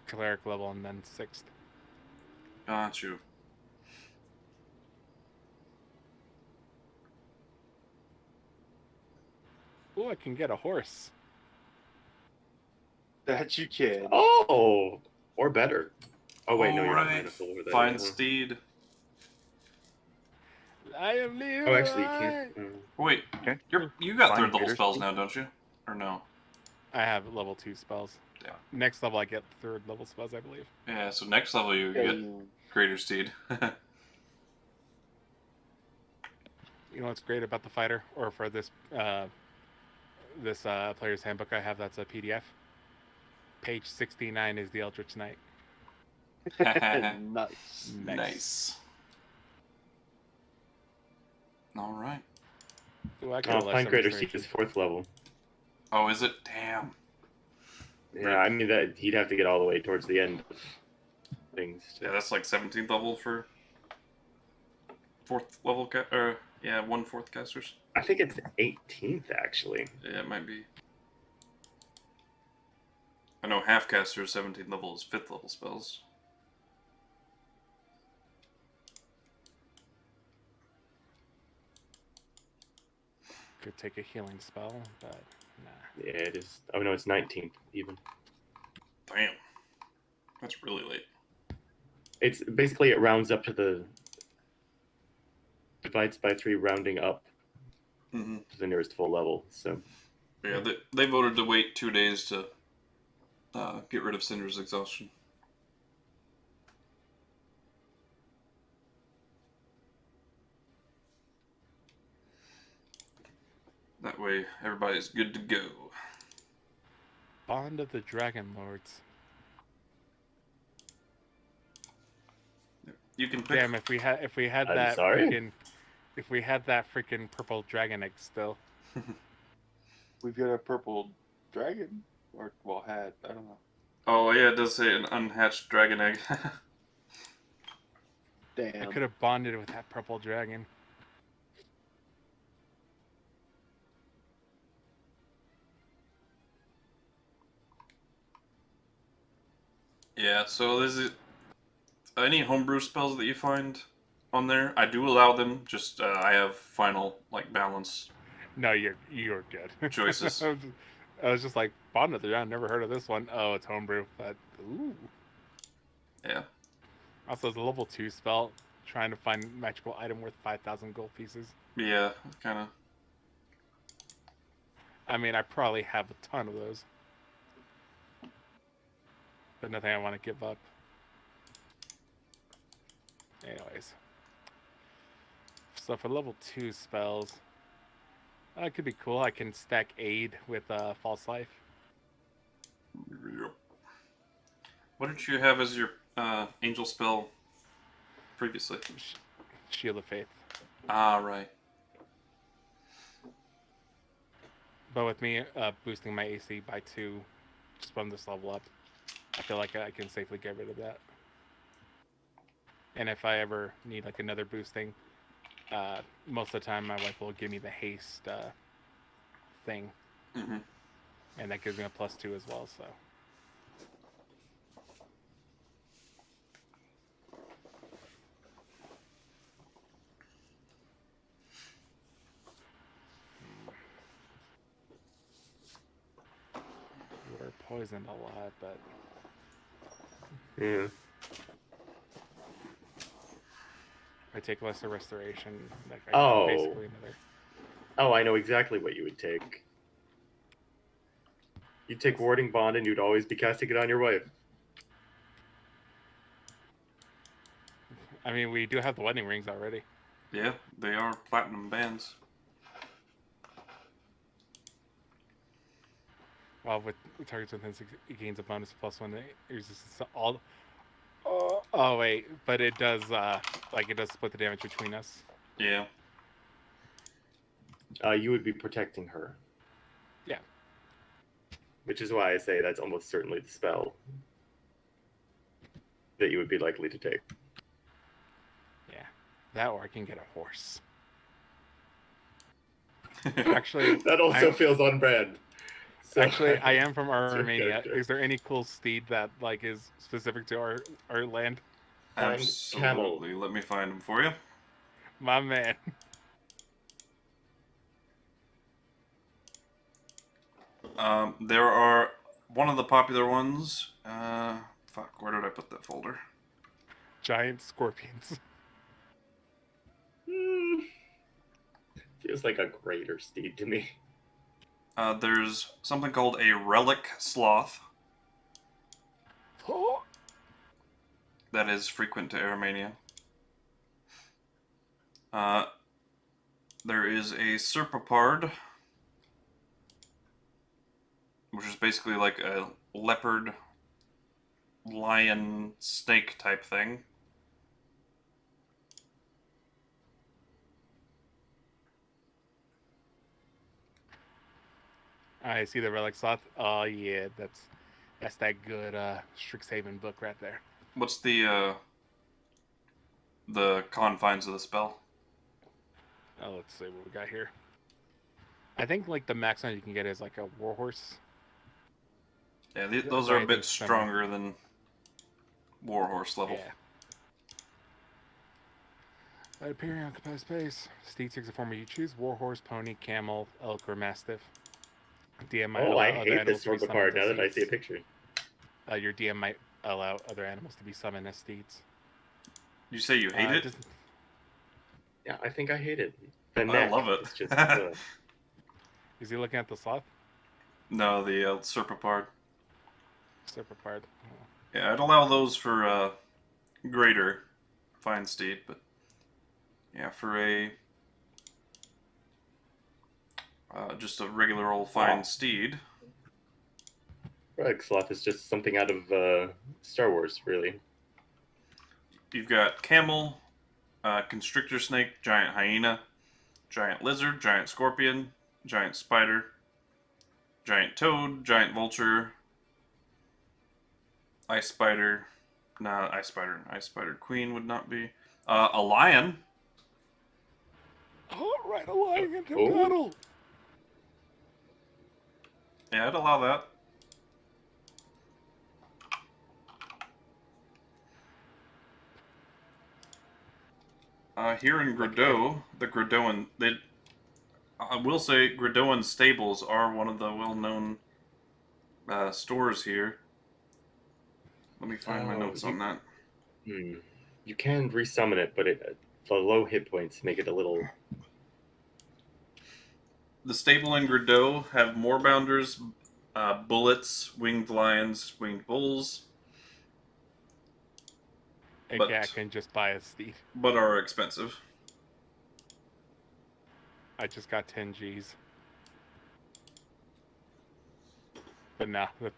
cleric level and then 6th. Got you. Ooh, I can get a horse. That you can. Oh, or better. Oh wait, no, you're not Alright. gonna fill over that. Fine yet, huh? steed. I am Leroy. Oh, actually, you can't. Wait, Okay. you got Fine third level gator spells steed. now, don't you? Or no? I have level 2 spells. Yeah. Next level, I get 3rd level spells, I believe. Yeah, so next level you get Greater Steed. You know what's great about the fighter, or for this player's handbook I have that's a PDF? Page 69 is the Eldritch Knight. Nice. Nice. Alright. Ooh, I got a Fine Greater Seek is 4th level. Oh, is it? Damn. Yeah, I mean that he'd have to get all the way towards the end of things. Yeah, that's like 17th level for 4th level, 1/4 casters. I think it's 18th actually. Yeah, it might be. I know half casters 17th level is 5th level spells. Could take a healing spell, but nah. Yeah, it is. Oh no, it's 19th even. Damn. That's really late. It's basically it rounds up to the divides by 3, rounding up Mm-hmm. to the nearest full level. So Yeah, they voted to wait 2 days to get rid of Cinder's exhaustion. That way, everybody's good to go. Bond of the Dragon Lords. You can pick. Damn, if we had I'm that sorry? freaking purple dragon egg still. We've got a purple dragon, or well, had. I don't know. Oh yeah, it does say an unhatched dragon egg. Damn. I could have bonded with that purple dragon. Yeah, so this is any homebrew spells that you find on there. I do allow them. Just I have final balance. No, you're good. Choices. I was just like, Bond of the Dragon, never heard of this one. Oh, it's homebrew, but ooh. Yeah. Also, it's a level 2 spell, trying to find magical item worth 5,000 gold pieces. Yeah, kind of. I mean, I probably have a ton of those. But nothing I want to give up. Anyways. So for level 2 spells, that could be cool. I can stack Aid with False Life. Yep. What did you have as your angel spell previously? Shield of Faith. Ah, right. But with me boosting my AC by 2 just from this level up, I feel like I can safely get rid of that. And if I ever need another boosting, most of the time my wife will give me the haste thing. Mm-hmm. And that gives me a +2 as well, so. poisoned a lot, but Yeah. I take lesser restoration. Like Oh. basically another. Oh, I know exactly what you would take. You'd take Warding Bond and you'd always be casting it on your wife. I mean, we do have the wedding rings already. Yeah, they are platinum bands. Well, with targets within 6, it gains a bonus +1 resistance to all. Oh wait, but it does it does split the damage between us. Yeah. You would be protecting her. Yeah. Which is why I say that's almost certainly the spell that you would be likely to take. Yeah, that or I can get a horse. Actually, that also feels on brand. So actually, I am from your Armenia. character. Is there any cool steed that like is specific to our land? Find Absolutely. camel. Let me find them for you. My man. There are one of the popular ones. Fuck, where did I put that folder? Giant scorpions. Feels like a greater steed to me. There's something called a relic sloth Oh, that is frequent to Armenia. There is a serpapard, which is basically like a leopard, lion, snake type thing. I see the relic sloth. Oh yeah, that's that good Strixhaven book right there. What's the confines of the spell? Oh, let's see what we got here. I think like the maximum you can get is like a warhorse. Yeah, those are a bit stronger than warhorse level. Yeah. By appearing on occupied space, steed takes the form you choose: warhorse, pony, camel, elk, or mastiff. DM might Oh, allow I other hate animals this to be sort of summoned card now as that I see a steeds. picture. Your DM might allow other animals to be summoned as steeds. You say you hate it? Yeah, I think I hate it. The I neck love it. is just, Is he looking at the sloth? No, the serpapard. Serpapard. Oh. Yeah, I'd allow those for greater fine steed, but yeah, for a just a regular old fine steed. Relic sloth is just something out of Star Wars, really. You've got camel, constrictor snake, giant hyena, giant lizard, giant scorpion, giant spider, giant toad, giant vulture, ice spider. Nah, ice spider queen would not be. A lion. Oh, right, a lion into Oh. battle. Yeah, I'd allow that. Here in Gradeau, the Gradeauan, I will say Gradeauan stables are one of the well-known stores here. Let me find my notes on that. You can resummon it, but the low hit points make it a little... The stable in Gradeau have moorbounders, bullets, winged lions, winged bulls, And I can just buy a steed. but are expensive. I just got 10 G's. But nah, that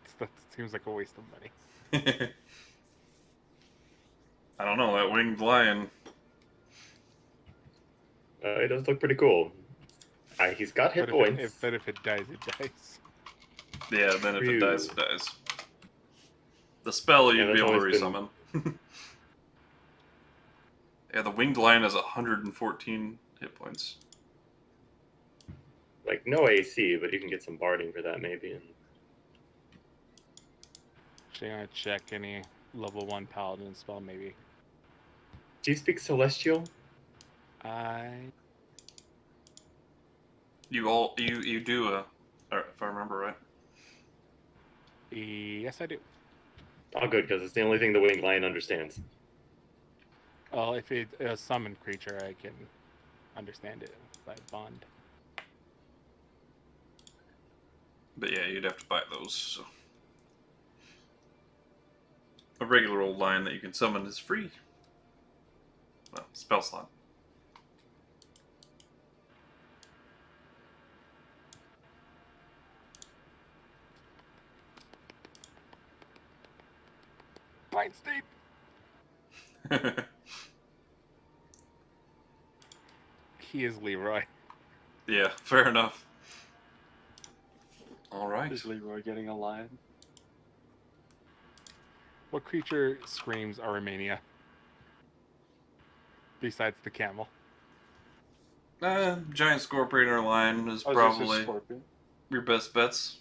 seems like a waste of money. I don't know, that winged lion. it does look pretty cool. He's got hit But points. if it dies, it dies. Yeah, then if it Phew. dies, it dies. The spell Yeah, you'd be that's able to always resummon. Yeah, the winged lion has 114 hit points. Like, no AC, but you can get some barding for that, maybe. And... Actually, I'm gonna check any level 1 paladin spell, maybe. Do you speak Celestial? You do, if I remember right. Yes, I do. Oh, good, because it's the only thing the winged lion understands. Well, if it's a summoned creature, I can understand it by bond. But yeah, you'd have to buy those. So. A regular old lion that you can summon is free. Well, spell slot. Mind state. He is Leroy. Yeah, fair enough. Alright. Is Leroy getting a lion? What creature screams Armenia? Besides the camel. Giant scorpion or lion is I was gonna say probably Scorpion. your best bets.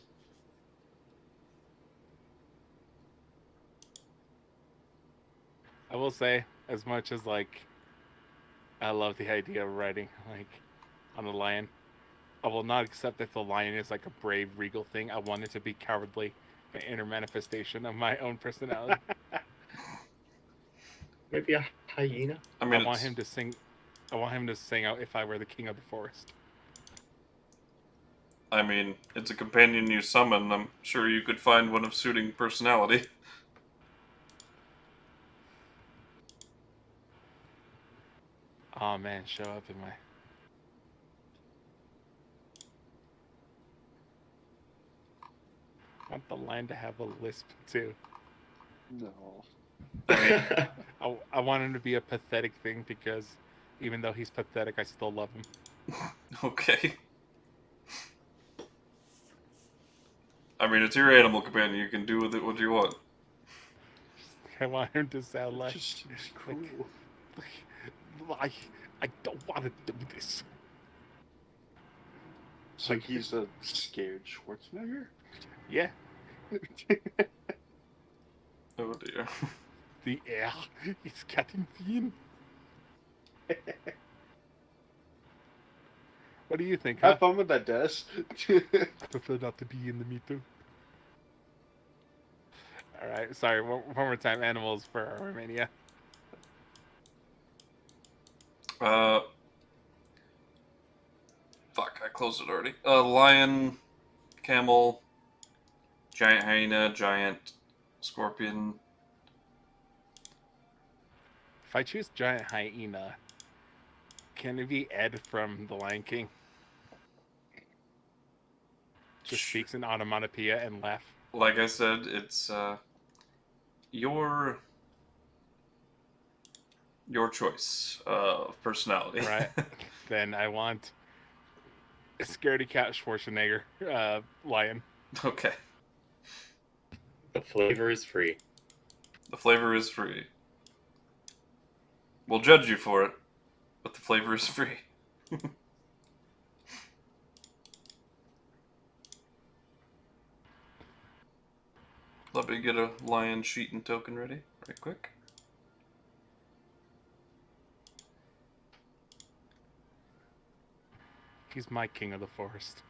I will say, as much as like, I love the idea of riding like on a lion. I will not accept that the lion is like a brave, regal thing. I want it to be cowardly, an inner manifestation of my own personality. Maybe a hyena? I mean, I want him to sing. I want him to sing out "If I Were the King of the Forest." I mean, it's a companion you summon. I'm sure you could find one of suiting personality. Oh man, show up in my. I want the lion to have a lisp too. No. I want him to be a pathetic thing because even though he's pathetic, I still love him. Okay. I mean, it's your animal companion. You can do with it what you want. I want him to sound It like, just seems cool. I don't want to do this. It's like he's a scared Schwarzenegger. Yeah, Oh dear. the air is getting thin. What do you think? Huh? Have fun with that, Des. I prefer not to be in the meter. All right, sorry. One more time. Animals for Armenia. Fuck, I closed it already. Lion, camel, giant hyena, giant scorpion. If I choose giant hyena, can it be Ed from The Lion King? Just speaks in onomatopoeia and laugh. Like I said, it's your choice of personality. Right. Then I want a scaredy cat Schwarzenegger lion. Okay. The flavor is free. The flavor is free. We'll judge you for it, but the flavor is free. Let me get a lion sheet and token ready, right quick. He's my king of the forest.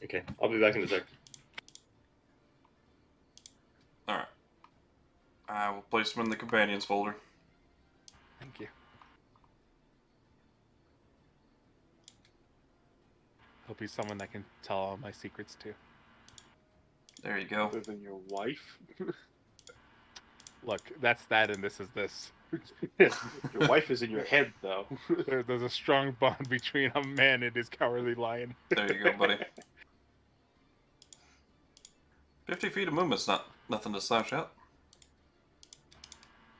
Okay, I'll be back in a sec. Alright. I will place them in the companions folder. Thank you. Hope he's someone that can tell all my secrets too. There you go. Other than your wife. Look, that's that and this is this. Your wife is in your head, though. There's a strong bond between a man and his cowardly lion. There you go, buddy. 50 feet of movement's nothing to slash out.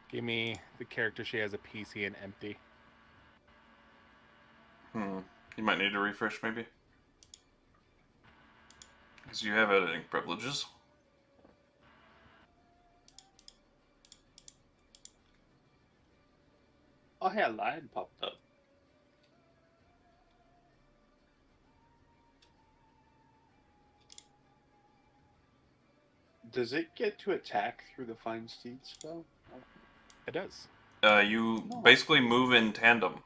Give me the character she has a PC and empty. You might need to refresh, maybe. Because you have editing privileges. Oh, hey, a lion popped up. Does it get to attack through the Fine Steed spell? It does. You basically move in tandem.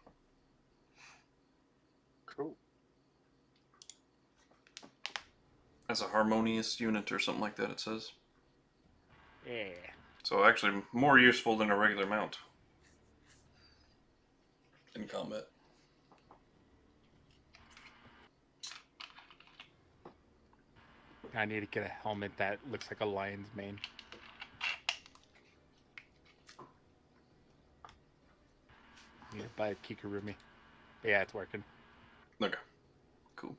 as a harmonious unit or something like that, it says. Yeah. So actually more useful than a regular mount in combat. I need to get a helmet that looks like a lion's mane. Need to buy a Kikurumi. But yeah, it's working. Okay. Cool.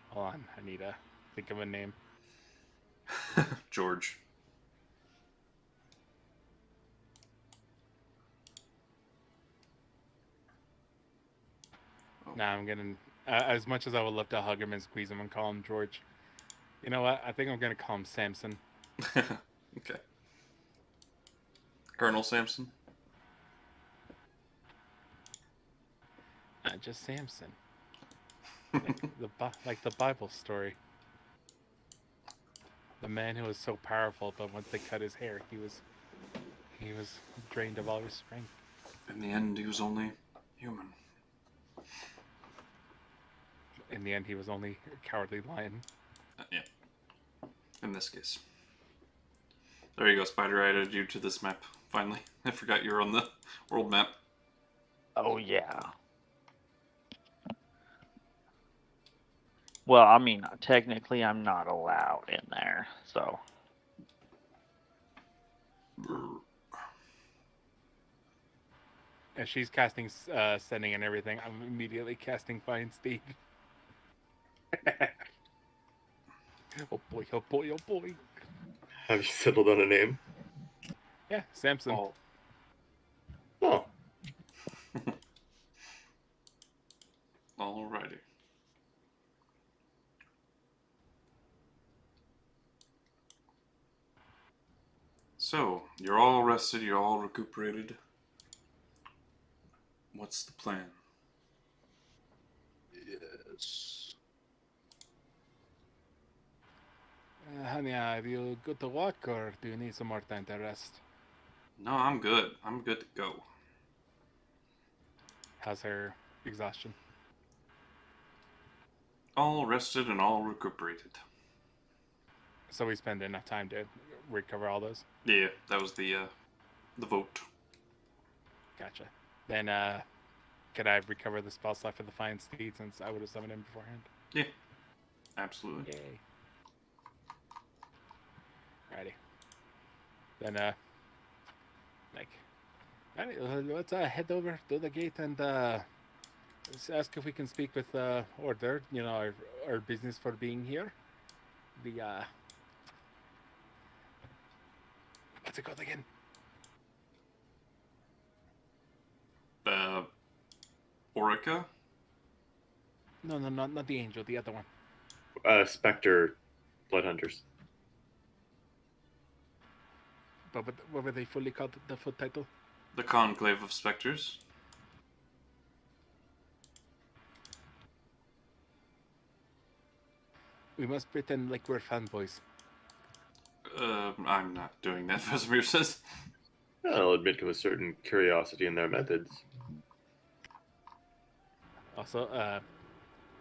Hold on, I need to think of a name. George. Nah, I'm gonna. As much as I would love to hug him and squeeze him and call him George, you know what? I think I'm gonna call him Samson. Okay. Colonel Samson. Just Samson. Like the Bible story. The man who was so powerful, but once they cut his hair, he was drained of all his strength. In the end, he was only human. In the end, he was only a cowardly lion. Yeah. In this case. There you go, Spider. I added you to this map, finally. I forgot you were on the world map. Oh, yeah. Well, I mean, technically I'm not allowed in there, so. As she's casting Sending and everything, I'm immediately casting Find Steed. Oh boy, oh boy, oh boy. Have you settled on a name? Yeah, Samson. Oh. Oh. Alrighty. So, you're all rested, you're all recuperated. What's the plan? Yes. Honey, are you good to walk, or do you need some more time to rest? No, I'm good. I'm good to go. How's her exhaustion? All rested and all recuperated. So we spend enough time to recover all those? Yeah, that was the vote. Gotcha. Then, could I recover the spell slot for the Find Steed, since I would have summoned him beforehand? Yeah, absolutely. Yay. Alrighty. Then, let's head over to the gate and let's ask if we can speak with Order. You know, our business for being here. The what's it called again? Orica? No, not the angel. The other one. Spectre Bloodhunters. But what were they fully called? The full title? The Conclave of Spectres. We must pretend like we're fanboys. I'm not doing that, Vesemir says. I'll admit to a certain curiosity in their methods. Also,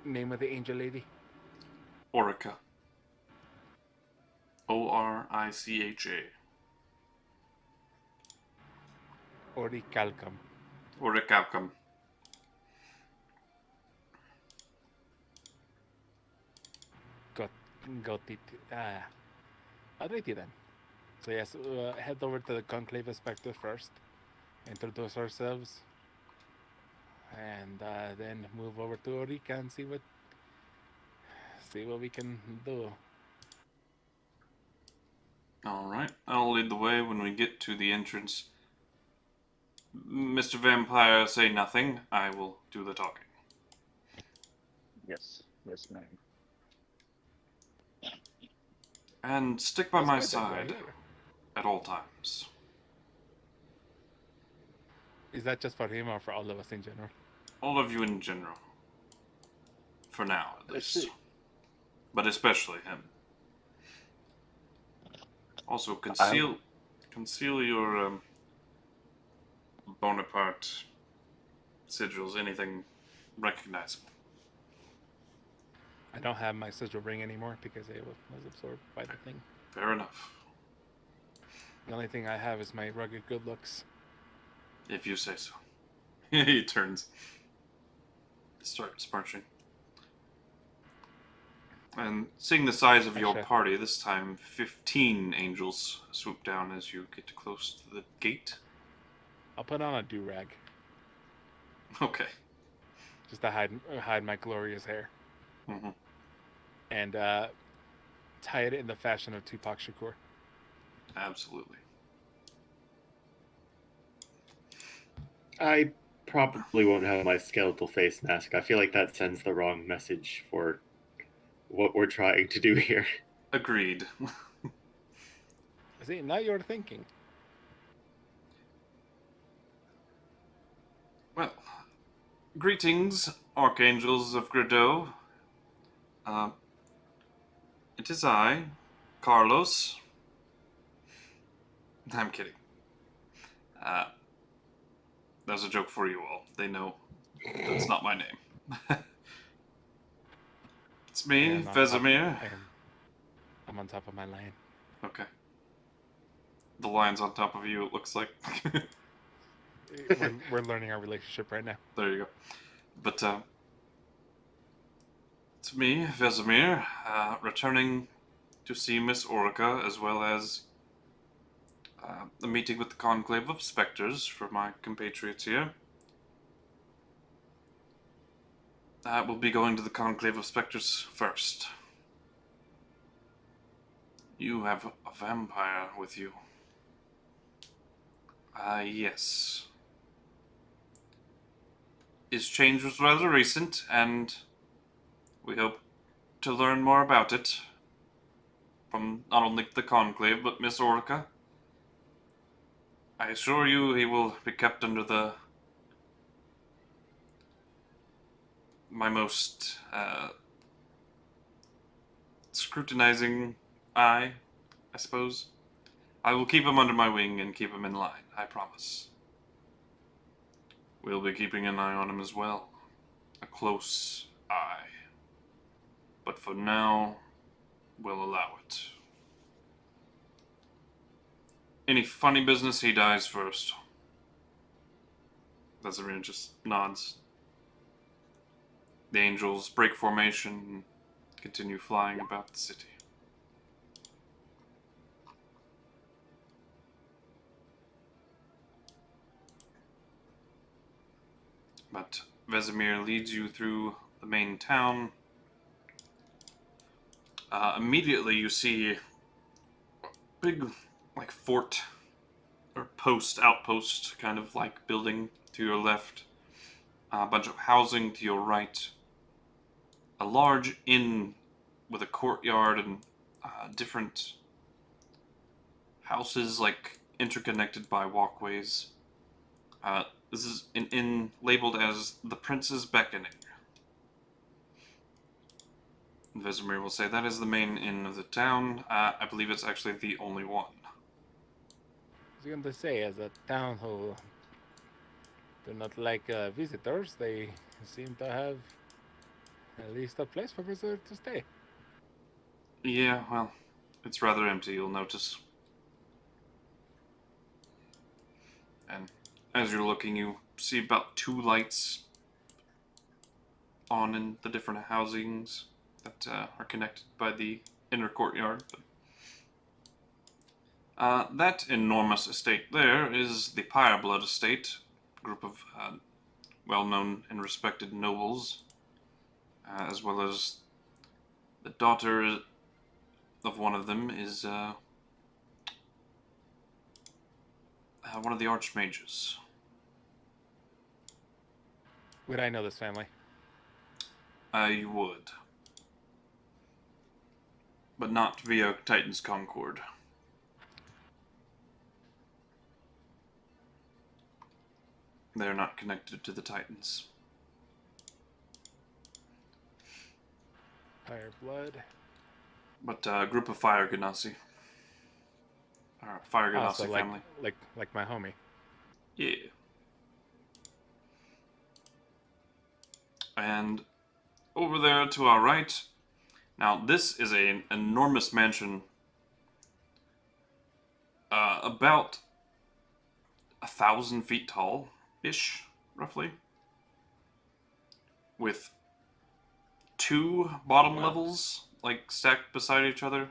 name of the angel lady? Orica. Oricha. Orichalcum. Orichalcum. Got it. Alrighty then. So yes, head over to the Conclave of Spectre first. Introduce ourselves. And then move over to Orica and see what we can do. Alright, I'll lead the way when we get to the entrance. Mr. Vampire, say nothing. I will do the talking. Yes, ma'am. And stick by That's my good that you're side here. at all times. Is that just for him or for all of us in general? All of you in general. For now, at I least. see. But especially him. Also, conceal your Boneparte sigils, anything recognizable. I don't have my sigil ring anymore because it was absorbed by the thing. Fair enough. The only thing I have is my rugged good looks. If you say so. He turns. Starts marching. And seeing the size of your Actually- party, this time 15 angels swoop down as you get close to the gate. I'll put on a do-rag Okay. just to hide my glorious hair. Mm-hmm. And tie it in the fashion of Tupac Shakur. Absolutely. I probably won't have my skeletal face mask. I feel like that sends the wrong message for what we're trying to do here. Agreed. See, now you're thinking. Well, greetings, archangels of Grideau. It is I, Carlos. I'm kidding. That was a joke for you all. They know that's not my name. It's me, I'm on top- Vesemir. I'm on top of my line. Okay. The lion's on top of you, it looks like. We're learning our relationship right now. There you go. But, it's me, Vesemir, returning to see Miss Orica, as well as a meeting with the Conclave of Spectres for my compatriots here. We'll be going to the Conclave of Spectres first. You have a vampire with you. Yes. His change was rather recent, and we hope to learn more about it from not only the Conclave, but Miss Orica. I assure you he will be kept under my most scrutinizing eye, I suppose. I will keep him under my wing and keep him in line, I promise. We'll be keeping an eye on him as well. A close eye. But for now, we'll allow it. Any funny business, he dies first. Vesemir just nods. The angels break formation and continue flying about the city. But Vesemir leads you through the main town. Immediately you see a big, like, fort or outpost kind of like building to your left. A bunch of housing to your right. A large inn with a courtyard and different houses, like, interconnected by walkways. This is an inn labeled as the Prince's Beckoning. Vesemir will say that is the main inn of the town. I believe it's actually the only one. I was going to say, as a town who do not like visitors, they seem to have at least a place for visitors to stay. Yeah, well, it's rather empty, you'll notice. And as you're looking, you see about 2 lights on in the different housings that are connected by the inner courtyard. But, that enormous estate there is the Pyreblood estate, a group of well-known and respected nobles, as well as the daughter of one of them is one of the archmages. Would I know this family? You would. But not via Titan's Concord. They're not connected to the Titans. Fire blood. But a group of Fire Ganassi. Or Fire Ganassi So family. like my homie. Yeah. And over there to our right, now this is an enormous mansion, about 1,000 feet tall-ish, roughly, with 2 bottom levels, like, stacked beside each other,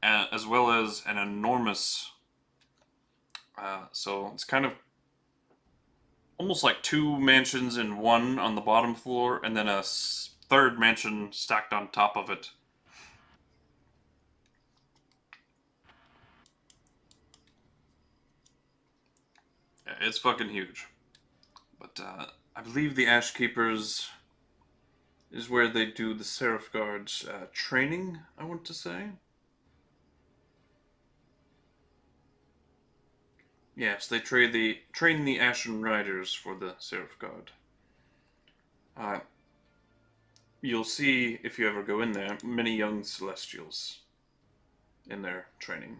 as well as an enormous, so it's kind of almost like 2 mansions in one on the bottom floor, and then a third mansion stacked on top of it. Yeah, it's fucking huge. But I believe the Ash Keepers is where they do the Seraph Guards training, I want to say. Yes, they train the Ashen Riders for the Seraph Guard. You'll see, if you ever go in there, many young Celestials in their training.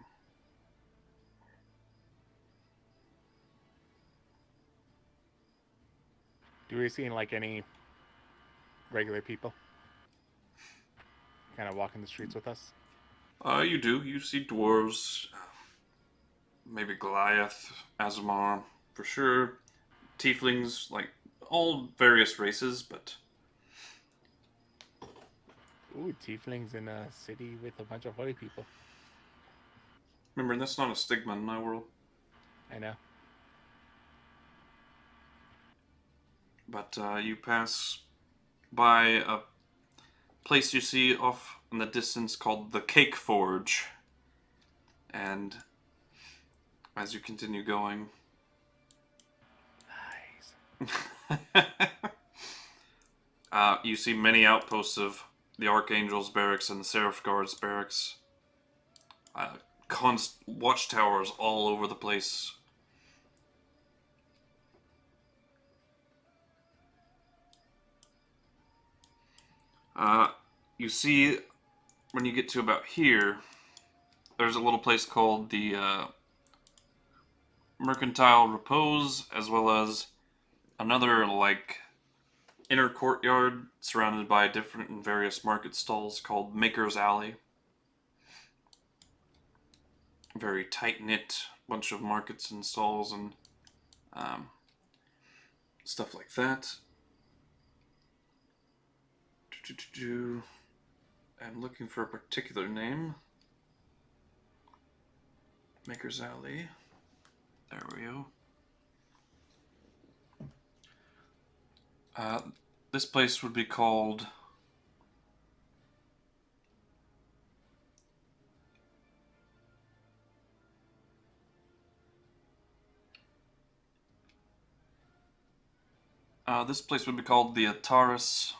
Do we see like any regular people kind of walking the streets with us? You do. You see dwarves, maybe Goliath, Azamar, for sure. Tieflings, like, all various races, but... Ooh, tieflings in a city with a bunch of holy people. Remember, that's not a stigma in my world. I know. But you pass by a place you see off in the distance called the Cake Forge. And as you continue going... Nice. You see many outposts of the Archangel's barracks and the Seraph Guard's barracks. Watchtowers all over the place. You see, when you get to about here, there's a little place called the Mercantile Repose, as well as another, like, inner courtyard surrounded by different and various market stalls called Maker's Alley. Very tight-knit bunch of markets and stalls and stuff like that. I'm looking for a particular name. Maker's Alley. There we go. This place would be called... this place would be called the Ataris...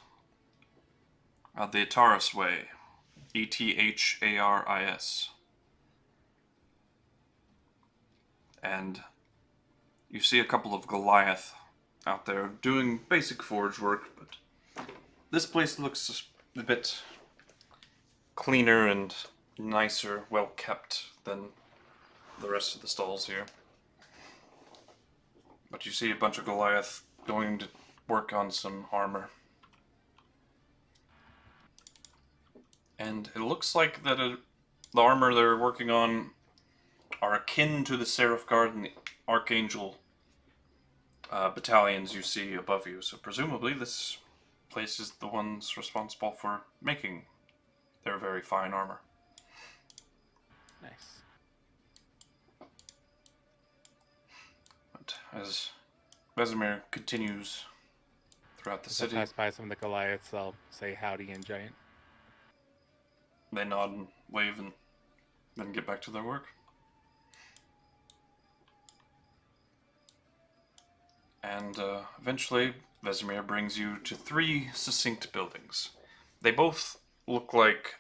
the Ataris Way. Etharis. And you see a couple of Goliath out there doing basic forge work, but this place looks a bit cleaner and nicer, well kept than the rest of the stalls here. But you see a bunch of Goliath going to work on some armor. And it looks like that the armor they're working on are akin to the Seraph Guard and the Archangel battalions you see above you. So presumably this place is the ones responsible for making their very fine armor. Nice. But as Vesemir continues throughout the city, If I pass by some of the Goliaths, I'll say howdy in Giant. they nod and wave and then get back to their work. And eventually, Vesemir brings you to 3 succinct buildings. They both look like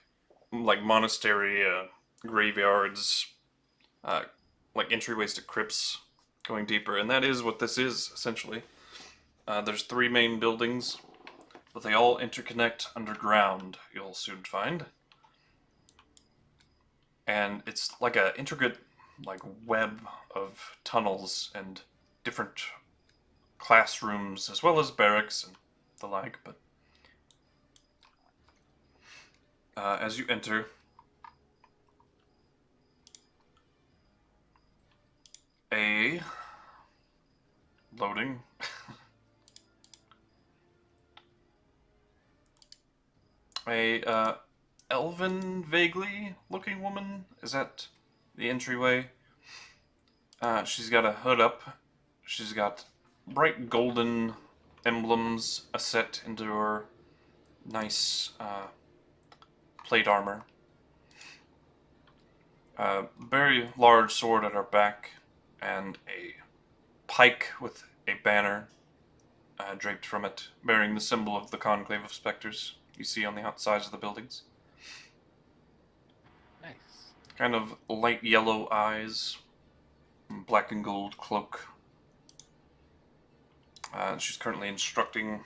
monastery graveyards, like entryways to crypts going deeper, and that is what this is, essentially. There's 3 main buildings, but they all interconnect underground, you'll soon find. And it's like an intricate web of tunnels and different classrooms, as well as barracks and the like, but as you enter, a loading. A elven, vaguely looking woman is at the entryway. She's got a hood up. She's got bright golden emblems set into her nice plate armor. Very large sword at her back, and a pike with a banner draped from it, bearing the symbol of the Conclave of Spectres you see on the outsides of the buildings. Nice. Kind of light yellow eyes, black and gold cloak. She's currently instructing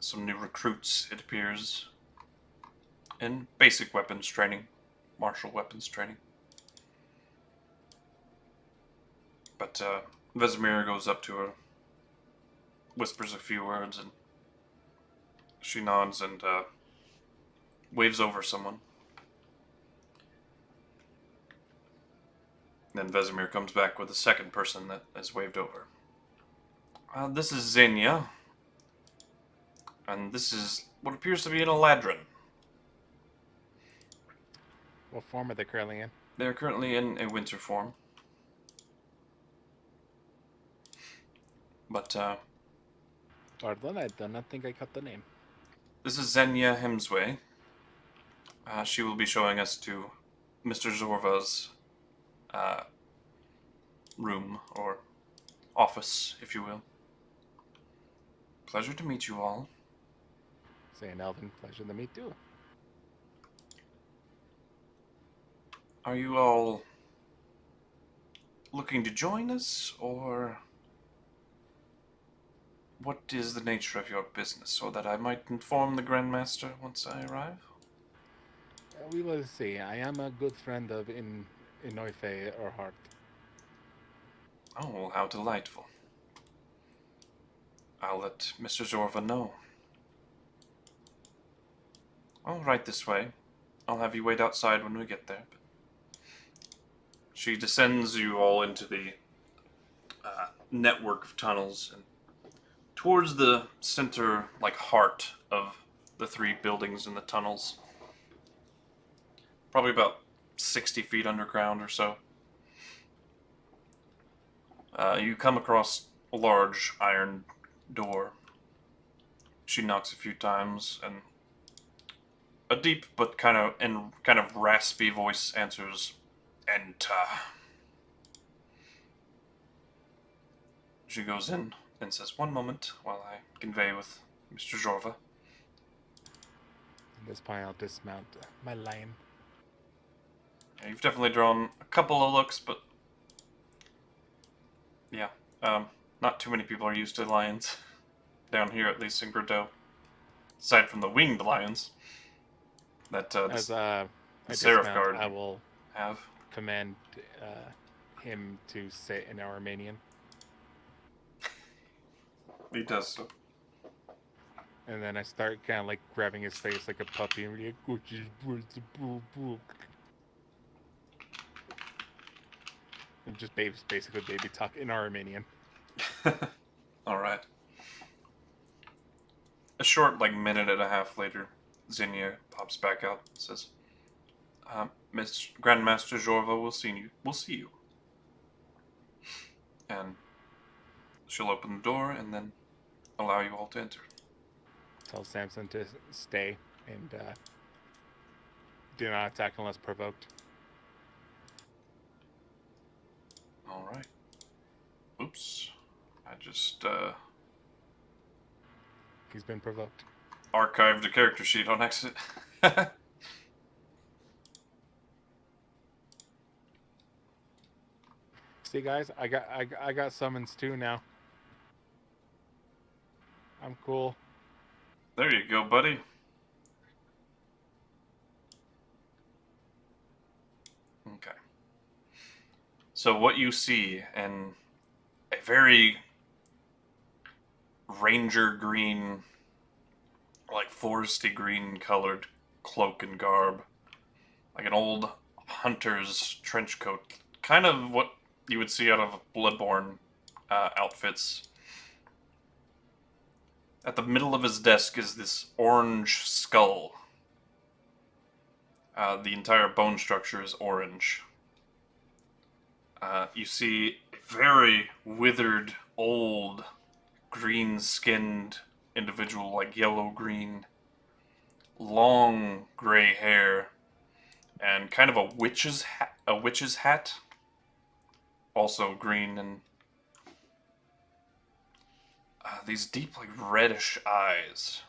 some new recruits, it appears, in basic weapons training, martial weapons training. But Vesemir goes up to her, whispers a few words, and she nods and waves over someone. Then Vesemir comes back with a second person that is waved over. This is Xenia, and this is what appears to be an Eladrin. What form are they currently in? They're currently in a winter form. But, Pardon, I do not think I caught the name. this is Xenia Hemsway. She will be showing us to Mr. Zorva's room, or office, if you will. Pleasure to meet you all. Saying Elvin, pleasure to meet you. Are you all looking to join us, or what is the nature of your business, so that I might inform the Grandmaster once I arrive? We will see. I am a good friend of Inoife or Hart. Oh, well, how delightful. I'll let Mr. Zorva know. All right, this way. I'll have you wait outside when we get there. She descends you all into the network of tunnels and towards the center, like, heart of the three buildings in the tunnels. Probably about 60 feet underground or so. You come across a large iron door. She knocks a few times, and a deep but kind of raspy voice answers, "Enter." She goes in and says, "One moment while I convey with Mr. Zorva." At this point, I'll dismount my lion. Yeah, you've definitely drawn a couple of looks, but yeah, not too many people are used to lions down here, at least in Bordeaux. Aside from the winged lions that As I Seraph dismount, Guard I will have. command him to say in Armenian, He does so. and then I start kind of like grabbing his face like a puppy and be like, and just basically baby talk in Armenian. All right. A short, minute and a half later, Xenia pops back out and says, "Miss Grandmaster Zorva will see you. We'll see you." And she'll open the door and then allow you all to enter. Tell Samson to stay and do not attack unless provoked. All right. Oops. I just He's been provoked. archived the character sheet on accident. See, guys, I got summons too now. I'm cool. There you go, buddy. Okay. So what you see in a very ranger green, like foresty green colored cloak and garb. Like an old hunter's trench coat. Kind of what you would see out of Bloodborne outfits. At the middle of his desk is this orange skull. The entire bone structure is orange. You see a very withered, old, green-skinned individual, like yellow-green, long gray hair, and kind of a witch's hat, also green, and these deep, like, reddish eyes.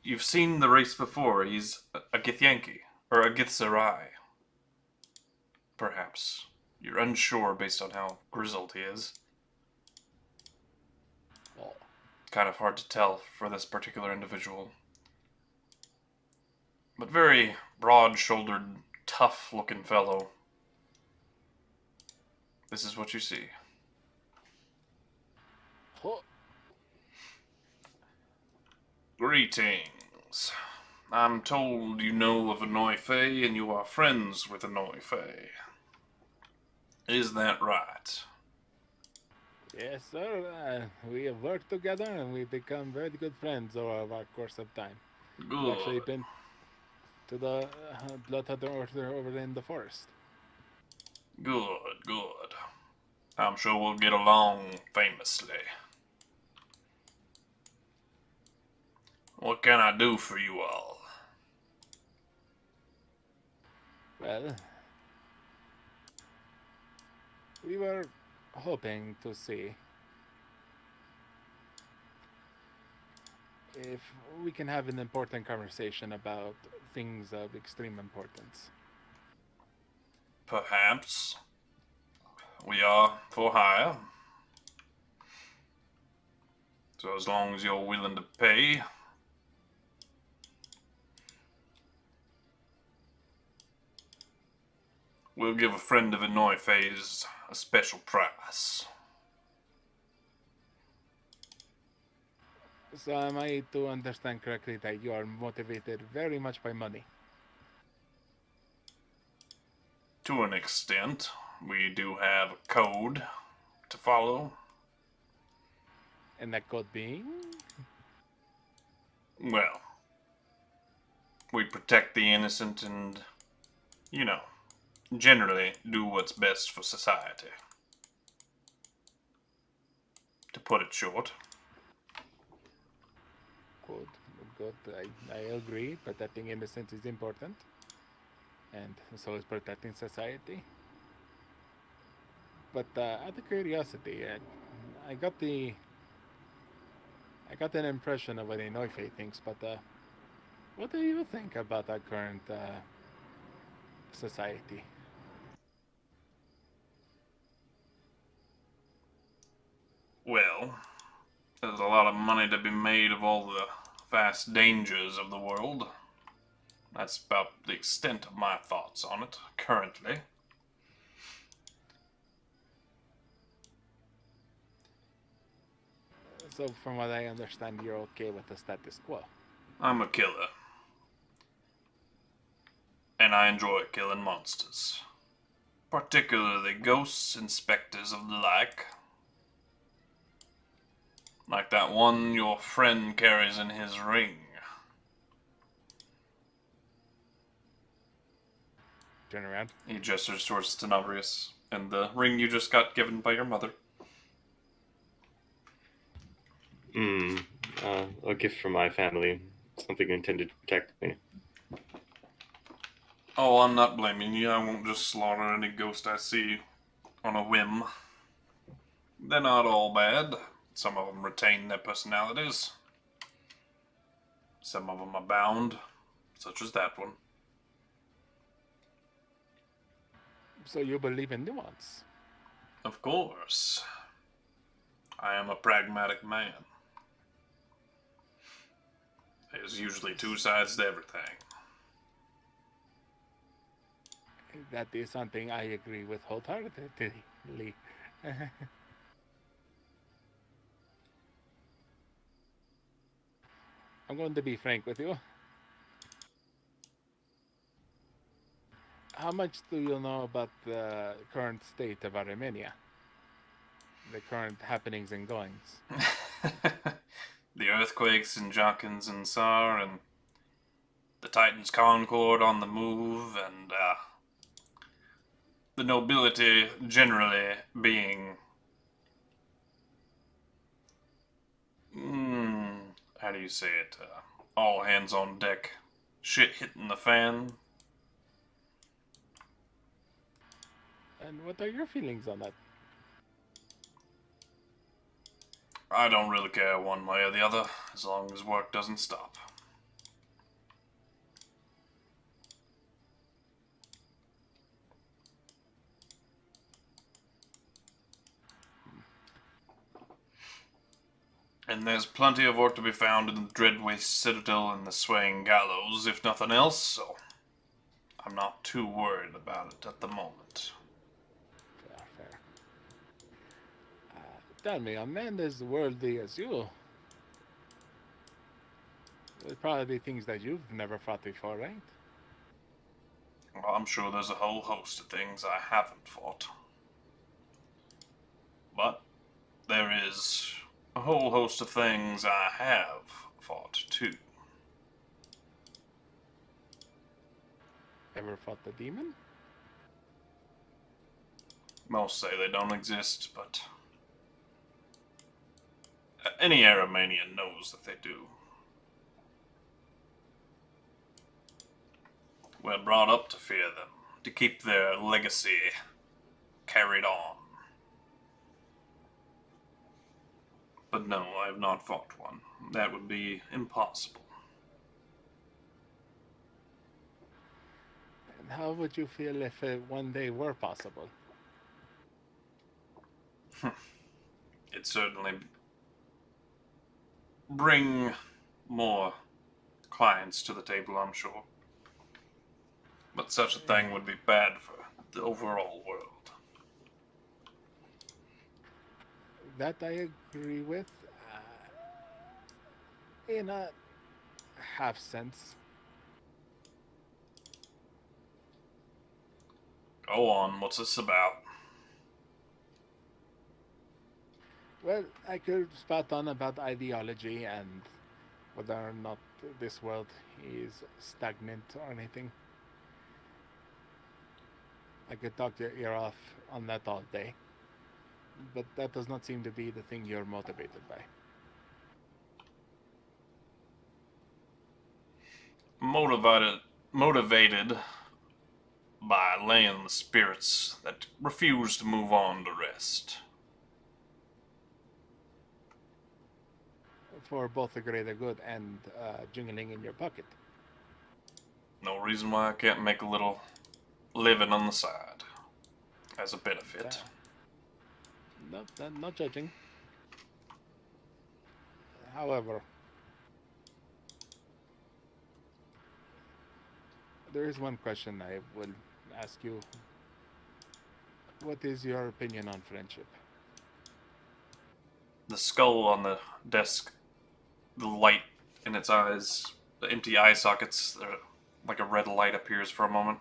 You've seen the race before. He's a Githyanki, or a Githzerai, perhaps. You're unsure based on how grizzled he is. Oh. Kind of hard to tell for this particular individual. But very broad-shouldered, tough-looking fellow. This is what you see. Oh. Greetings. I'm told you know of Anoi Fae and you are friends with Anoi Fae. Is that right? Yes, sir. We have worked together and we've become very good friends over our course of time. We've actually Good. been to the Bloodhunter Order over in the forest. Good, good. I'm sure we'll get along famously. What can I do for you all? Well, we were hoping to see if we can have an important conversation about things of extreme importance. Perhaps. We are for hire. So as long as you're willing to pay. We'll give a friend of Anoi Fae's a special price. So am I to understand correctly that you are motivated very much by money? To an extent, we do have a code to follow. And that code being? Well, we protect the innocent and, generally do what's best for society. To put it short. Good, good. I agree. Protecting innocence is important. And so is protecting society. But out of curiosity, I got an impression of what Anoi Fae thinks, but what do you think about our current society? Well, there's a lot of money to be made of all the vast dangers of the world. That's about the extent of my thoughts on it, currently. So from what I understand, you're okay with the status quo. I'm a killer. And I enjoy killing monsters. Particularly ghosts and specters of the like. Like that one your friend carries in his ring. Turn around. He gestures towards Tenebrious and the ring you just got given by your mother. A gift from my family. Something intended to protect me. Oh, I'm not blaming you. I won't just slaughter any ghost I see on a whim. They're not all bad. Some of them retain their personalities. Some of them are bound, such as that one. So you believe in nuance? Of course. I am a pragmatic man. There's usually two sides to everything. That is something I agree with wholeheartedly. I'm going to be frank with you. How much do you know about the current state of Armenia? The current happenings and goings? The earthquakes in Jokins and Sar, and the Titans Concord on the move, and the nobility generally being, how do you say it? All hands on deck, shit hitting the fan. And what are your feelings on that? I don't really care one way or the other, as long as work doesn't stop. And there's plenty of work to be found in the Dreadwaste Citadel and the Swaying Gallows, if nothing else, so I'm not too worried about it at the moment. Fair. Tell me, a man as worldly as you, there's probably things that you've never fought before, right? Well, I'm sure there's a whole host of things I haven't fought. But there is a whole host of things I have fought, too. Ever fought the demon? Most say they don't exist, but any Aramanian knows that they do. We're brought up to fear them, to keep their legacy carried on. But no, I have not fought one. That would be impossible. And how would you feel if it one day were possible? It'd certainly bring more clients to the table, I'm sure. But such a thing would be bad for the overall world. That I agree with. In a half sense. Go on, what's this about? Well, I could spot on about ideology and whether or not this world is stagnant or anything. I could talk your ear off on that all day. But that does not seem to be the thing you're motivated by. Motivated by laying the spirits that refuse to move on to rest. For both the greater good and jingling in your pocket. No reason why I can't make a little living on the side as a benefit. Not judging. However, there is one question I will ask you. What is your opinion on friendship? The skull on the desk, the light in its eyes, the empty eye sockets, like a red light appears for a moment.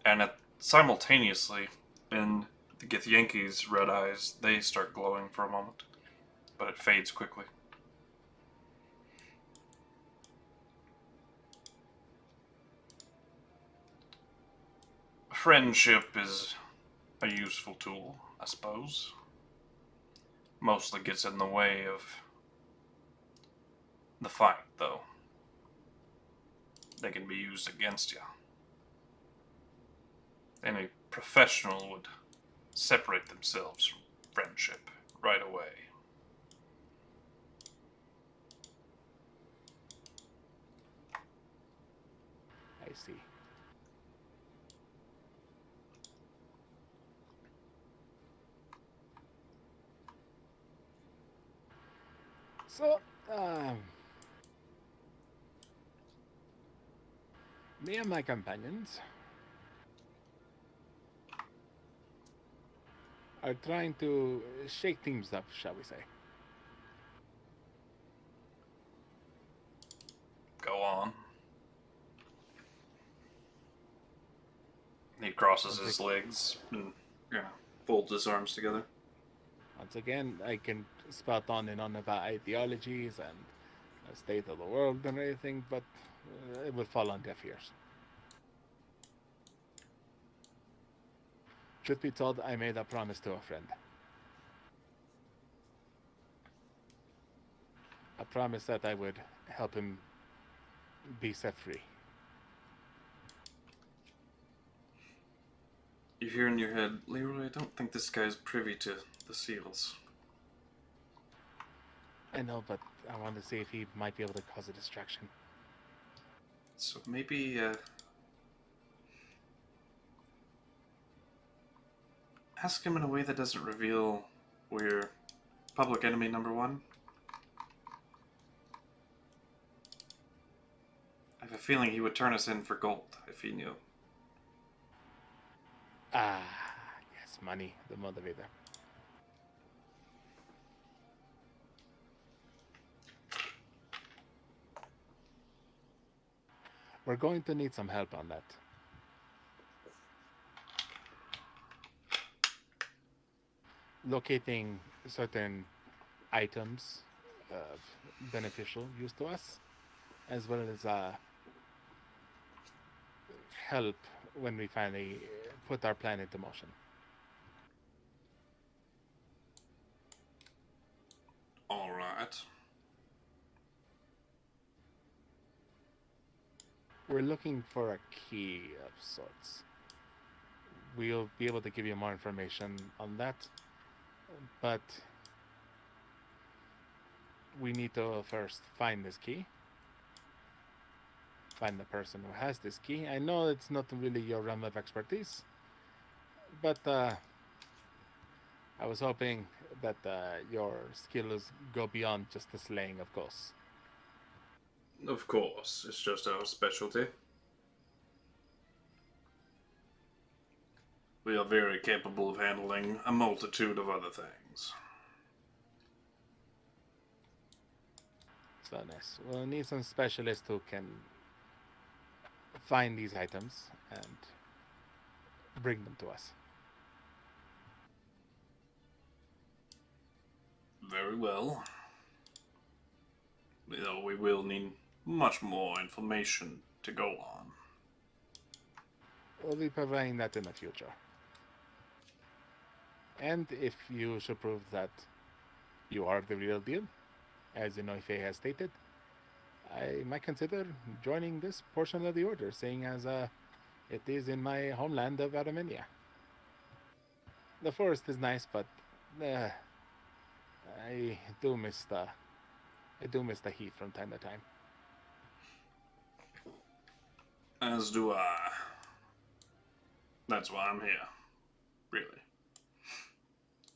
And simultaneously, in the Githyanki's red eyes, they start glowing for a moment. But it fades quickly. Friendship is a useful tool, I suppose. Mostly gets in the way of the fight, though. They can be used against you. Any professional would separate themselves from friendship right away. I see. So, me and my companions are trying to shake things up, shall we say. Go on. He crosses his legs and folds his arms together. Once again, I can spout on and on about ideologies and the state of the world and everything, but it will fall on deaf ears. Truth be told, I made a promise to a friend. A promise that I would help him be set free. You hear in your head, Leroy, I don't think this guy's privy to the seals. I know, but I want to see if he might be able to cause a distraction. So maybe, ask him in a way that doesn't reveal we're public enemy number one. I have a feeling he would turn us in for gold if he knew. Ah, yes, money, the motivator. We're going to need some help on that. Locating certain items of beneficial use to us, as well as help when we finally put our plan into motion. All right. We're looking for a key of sorts. We'll be able to give you more information on that, but we need to first find this key. Find the person who has this key. I know it's not really your realm of expertise, but I was hoping that your skills go beyond just the slaying of ghosts. Of course, it's just our specialty. We are very capable of handling a multitude of other things. So nice. We'll need some specialists who can find these items and bring them to us. Very well. Though we will need much more information to go on. We'll be providing that in the future. And if you should prove that you are the real deal, as Inoife has stated, I might consider joining this portion of the order, seeing as it is in my homeland of Armenia. The forest is nice, but I do miss the heat from time to time. As do I. That's why I'm here. Really.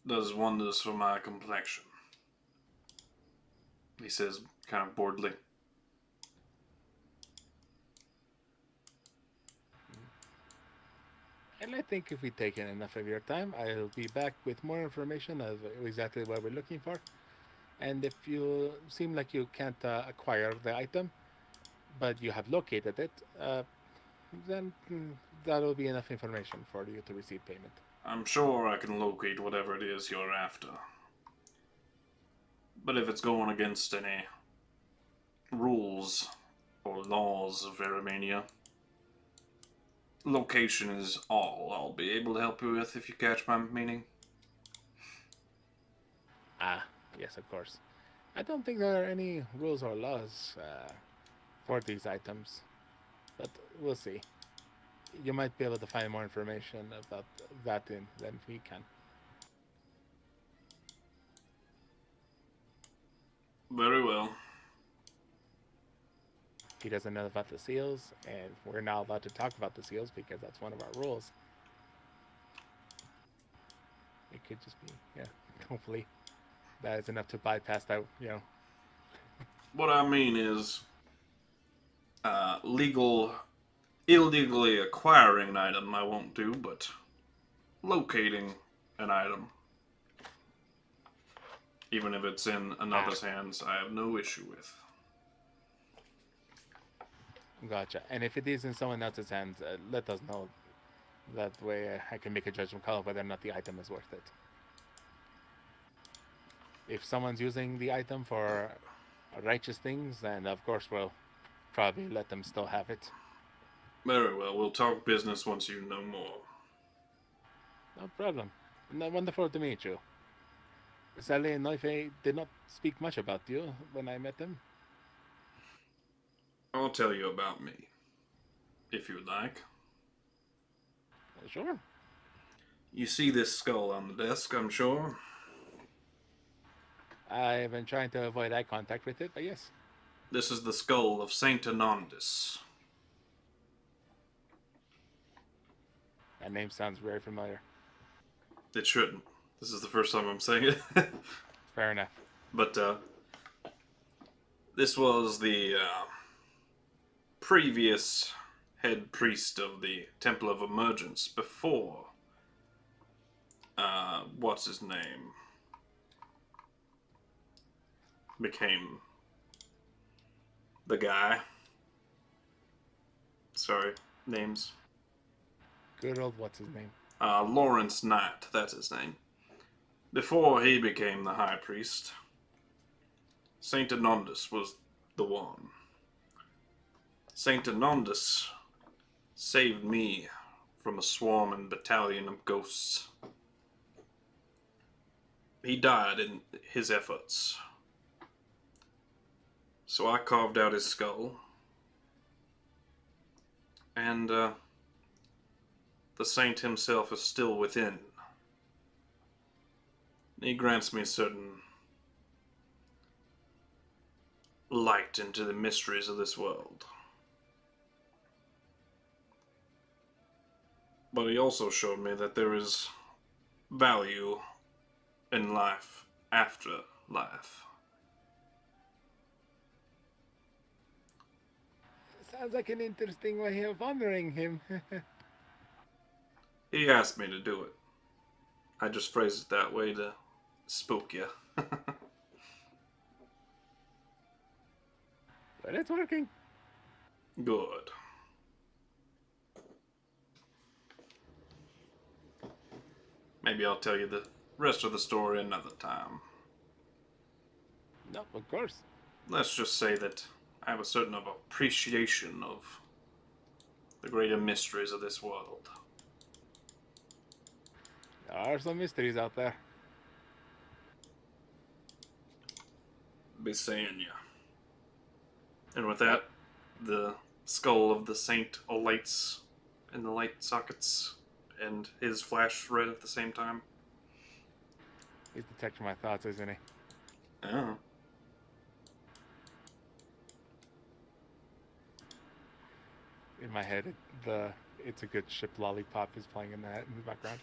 Does wonders for my complexion. He says, kind of boredly. And I think if we take in enough of your time, I'll be back with more information of exactly what we're looking for. And if you seem like you can't acquire the item, but you have located it, then that'll be enough information for you to receive payment. I'm sure I can locate whatever it is you're after. But if it's going against any rules or laws of Armenia, location is all I'll be able to help you with, if you catch my meaning. Ah, yes, of course. I don't think there are any rules or laws for these items, but we'll see. You might be able to find more information about that than we can. Very well. He doesn't know about the seals, and we're not allowed to talk about the seals because that's one of our rules. It could just be, yeah, hopefully that is enough to bypass that, What I mean is, illegally acquiring an item I won't do, but locating an item, even if it's in another's hands, I have no issue with. Gotcha. And if it is in someone else's hands, let us know. That way I can make a judgment call of whether or not the item is worth it. If someone's using the item for righteous things, then of course we'll probably let them still have it. Very well. We'll talk business once you know more. No problem. Wonderful to meet you. Sally and Noife did not speak much about you when I met them. I'll tell you about me, if you would like. Sure. You see this skull on the desk, I'm sure. I've been trying to avoid eye contact with it, but yes. This is the skull of Saint Anandus. That name sounds very familiar. It shouldn't. This is the first time I'm saying it. Fair enough. But, this was the, previous head priest of the Temple of Emergence before, what's his name? Became the guy. Sorry, names. Good old what's his name? Lawrence Knight, that's his name. Before he became the high priest, Saint Anandus was the one. Saint Anandus saved me from a swarm and battalion of ghosts. He died in his efforts. So I carved out his skull. And, the saint himself is still within. He grants me certain light into the mysteries of this world. But he also showed me that there is value in life after life. Sounds like an interesting way of honoring him. He asked me to do it. I just phrased it that way to spook you. But it's working. Good. Maybe I'll tell you the rest of the story another time. No, of course. Let's just say that I have a certain appreciation of the greater mysteries of this world. There are some mysteries out there. Be saying ya. And with that, the skull of the saint alights in the light sockets, and his flash red at the same time. He's detecting my thoughts, isn't he? Oh. In my head, It's a Good Ship Lollipop is playing in the background.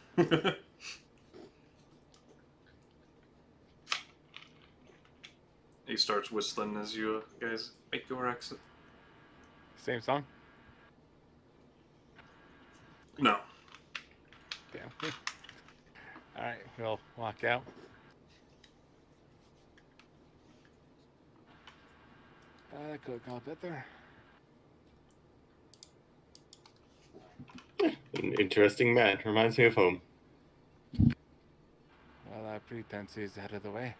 He starts whistling as you guys make your exit. Same song? No. Damn. Alright, we'll walk out. That could have gone better. An interesting man. Reminds me of home. Well, that pretense is out of the way.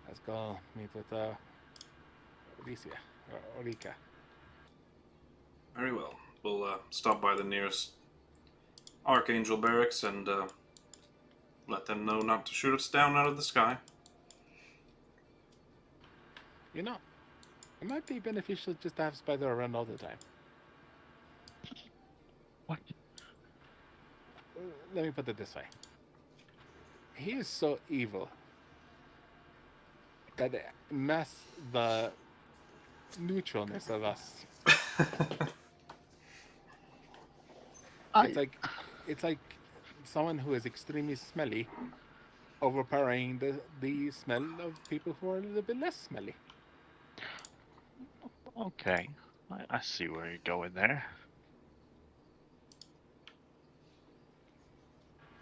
Let's go meet with Orika. Very well. We'll stop by the nearest Archangel barracks and let them know not to shoot us down out of the sky. You know, it might be beneficial just to have Spider around all the time. What? Let me put it this way. He is so evil that it masks the neutralness of us. It's like someone who is extremely smelly overpowering the smell of people who are a little bit less smelly. Okay, I see where you're going there.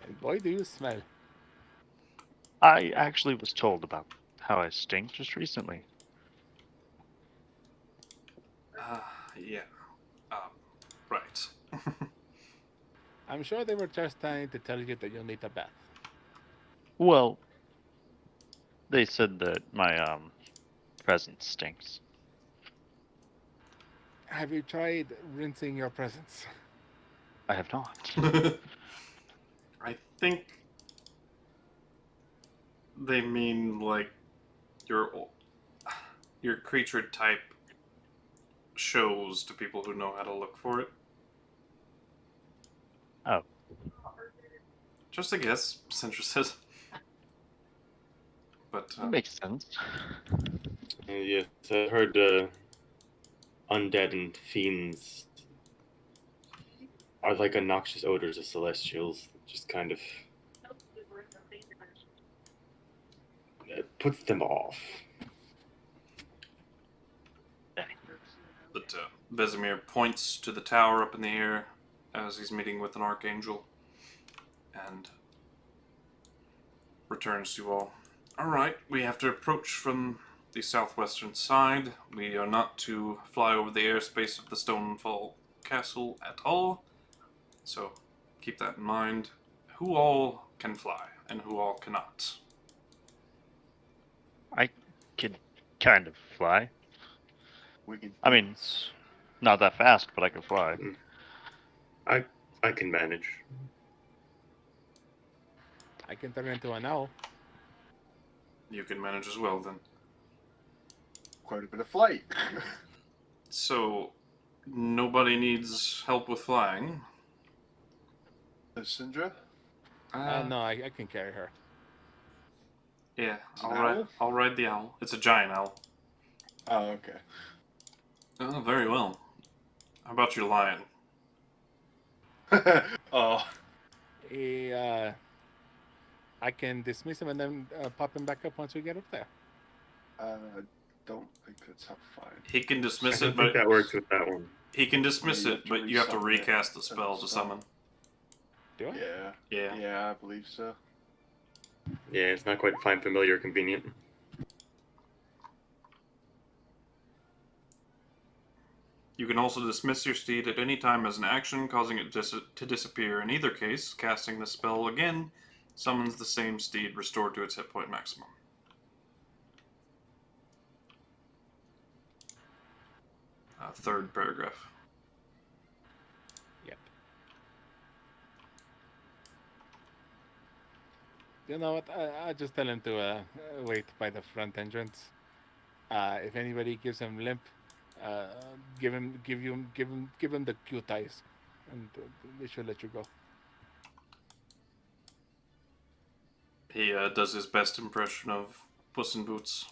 And boy, do you smell. I actually was told about how I stink just recently. Yeah. Right. I'm sure they were just trying to tell you that you'll need a bath. Well, they said that my presence stinks. Have you tried rinsing your presence? I have not. I think they mean like your creature type shows to people who know how to look for it. Oh. Just a guess, Centra says. But That makes sense. Yes, I heard undead and fiends are like obnoxious odors of celestials. Just kind of it puts them off. But Vesemir points to the tower up in the air as he's meeting with an archangel and returns to you all. Alright, we have to approach from the southwestern side. We are not to fly over the airspace of the Stonefall Castle at all, so keep that in mind. Who all can fly and who all cannot? I can kind of fly. I mean, not that fast, but I can fly. I can manage. I can turn into an owl. You can manage as well, then. Quite a bit of flight. So, nobody needs help with flying. Syndra? No, I can carry her. Yeah, It's an owl? I'll ride the owl. It's a giant owl. Oh, okay. Oh, very well. How about your lion? Oh. I can dismiss him and then pop him back up once we get up there. Don't think that's how fine. He can dismiss I it, don't think but that works with that one. he can dismiss Yeah, you it, have to but you have to resummon it. recast the spell to summon. Do I? Yeah. Yeah. Yeah, I believe so. Yeah, it's not quite find familiar convenient. You can also dismiss your steed at any time as an action, causing it to disappear. In either case, casting the spell again summons the same steed restored to its hit point maximum. Third paragraph. Yep. You know what? I'll just tell him to wait by the front entrance. If anybody gives him limp, give him the cute eyes, and they should let you go. He does his best impression of Puss in Boots.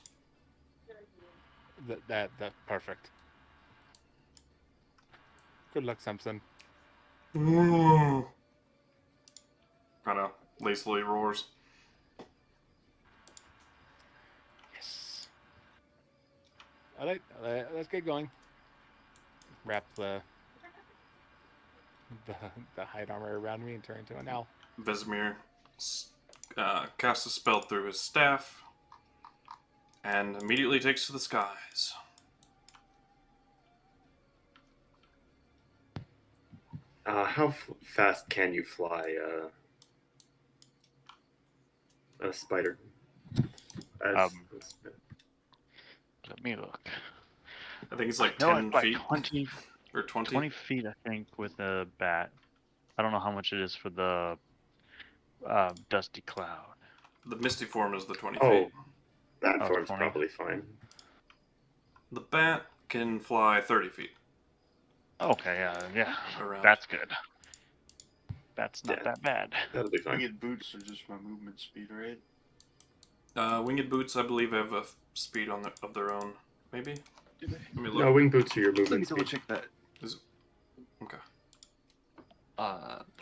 That perfect. Good luck, Samson. Kind of lazily roars. Yes. All right, let's get going. Wrap the hide armor around me and turn into an owl. Vesemir casts a spell through his staff and immediately takes to the skies. How fast can you fly, a spider? Let me look. I think it's like No, 10 it's like feet 20, or 20. 20 feet, I think, with a bat. I don't know how much it is for the Dusty Cloud. The Misty form is the 20 Oh, feet. that Oh, form's 20. probably fine. The bat can fly 30 feet. Okay, yeah, Around. that's good. That's not Yeah. that bad. That'll be fine. Winged boots are just my movement speed, right? Winged boots, I believe, have a speed of their own. Maybe? Do they? Let me look. No, wing boots are your Let me movement double speed. check that. Is it? Okay.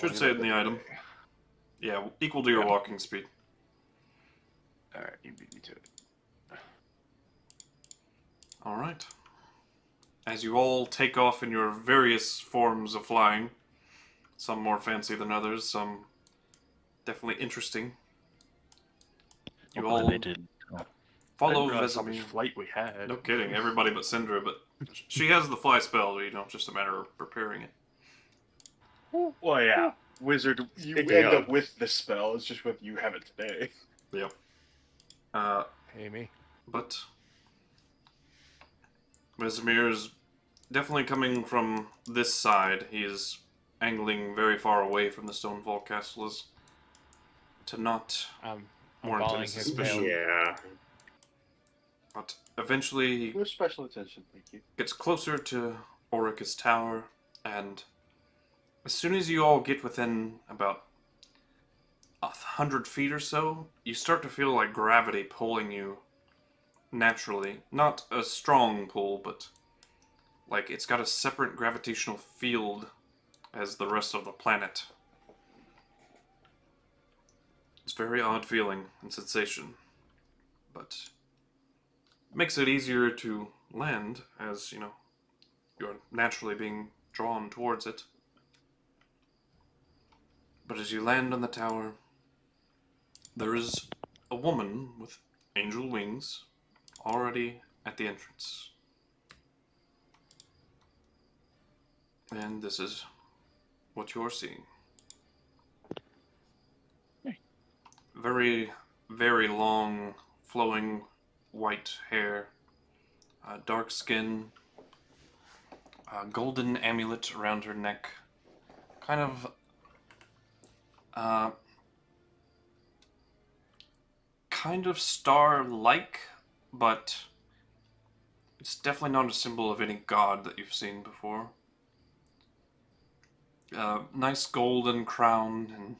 Should Should say it in the item. Yeah, equal to your walking speed. Alright, you beat me to it. Alright. As you all take off in your various forms of flying, some more fancy than others, some definitely interesting. You Hopefully all they didn't follow Didn't realize how much Vesemir. flight we had. No kidding, everybody but Syndra, but she has the fly spell, just a matter of preparing it. Well, yeah. Wizard, you Speaking end of- up with the spell. It's just whether you have it today. Yep. Amy. But Vesemir is definitely coming from this side. He is angling very far away from the Stonefall Castle as to not I'm warrant any following his suspicion. tail. Yeah. But eventually he With special attention, thank you. gets closer to Orica's tower, and as soon as you all get within about 100 feet or so, you start to feel like gravity pulling you naturally. Not a strong pull, but like it's got a separate gravitational field as the rest of the planet. It's a very odd feeling and sensation, but it makes it easier to land as, you're naturally being drawn towards it. But as you land on the tower, there is a woman with angel wings already at the entrance. And this is what you're seeing. Very, very long, flowing white hair, dark skin, a golden amulet around her neck, kind of star-like, but it's definitely not a symbol of any god that you've seen before. Nice golden crown and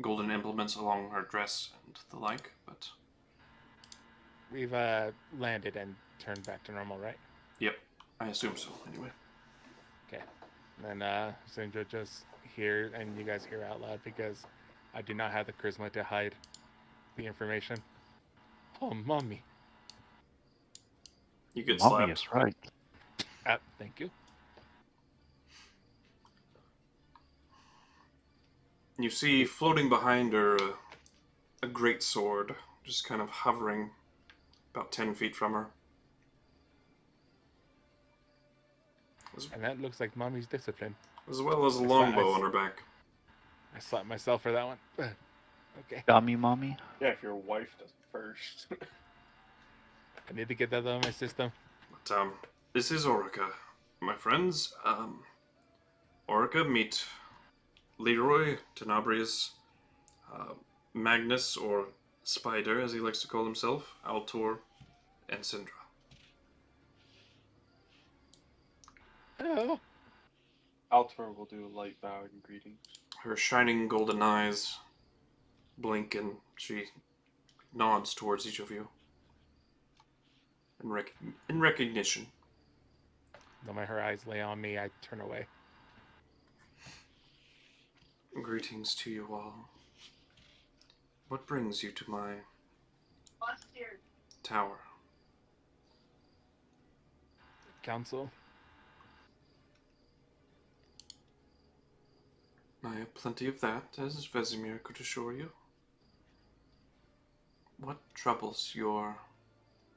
golden implements along her dress and the like, but We've landed and turned back to normal, right? yep, I assume so, anyway. Okay. And then Sindra just hear, and you guys hear out loud because I do not have the charisma to hide the information. Oh, mommy. You get Mommy slapped. is right. Thank you. You see floating behind her a great sword, just kind of hovering about 10 feet from her. And that looks like mommy's discipline. As well as a I longbow saw- on her back. I slapped myself for that one. Okay. Got me, mommy. Yeah, if your wife does it first. I need to get that out of my system. But, this is Orica, my friends. Orica, meet Leroy, Tenebrious, Magnus, or Spider, as he likes to call himself, Altor, and Syndra. Oh. Altor will do a light bow and greetings. Her shining golden eyes blink, and she nods towards each of you in recognition. No matter her eyes lay on me, I turn away. Greetings to you all. What brings you to my tower? Council. I have plenty of that, as Vesemir could assure you. What troubles your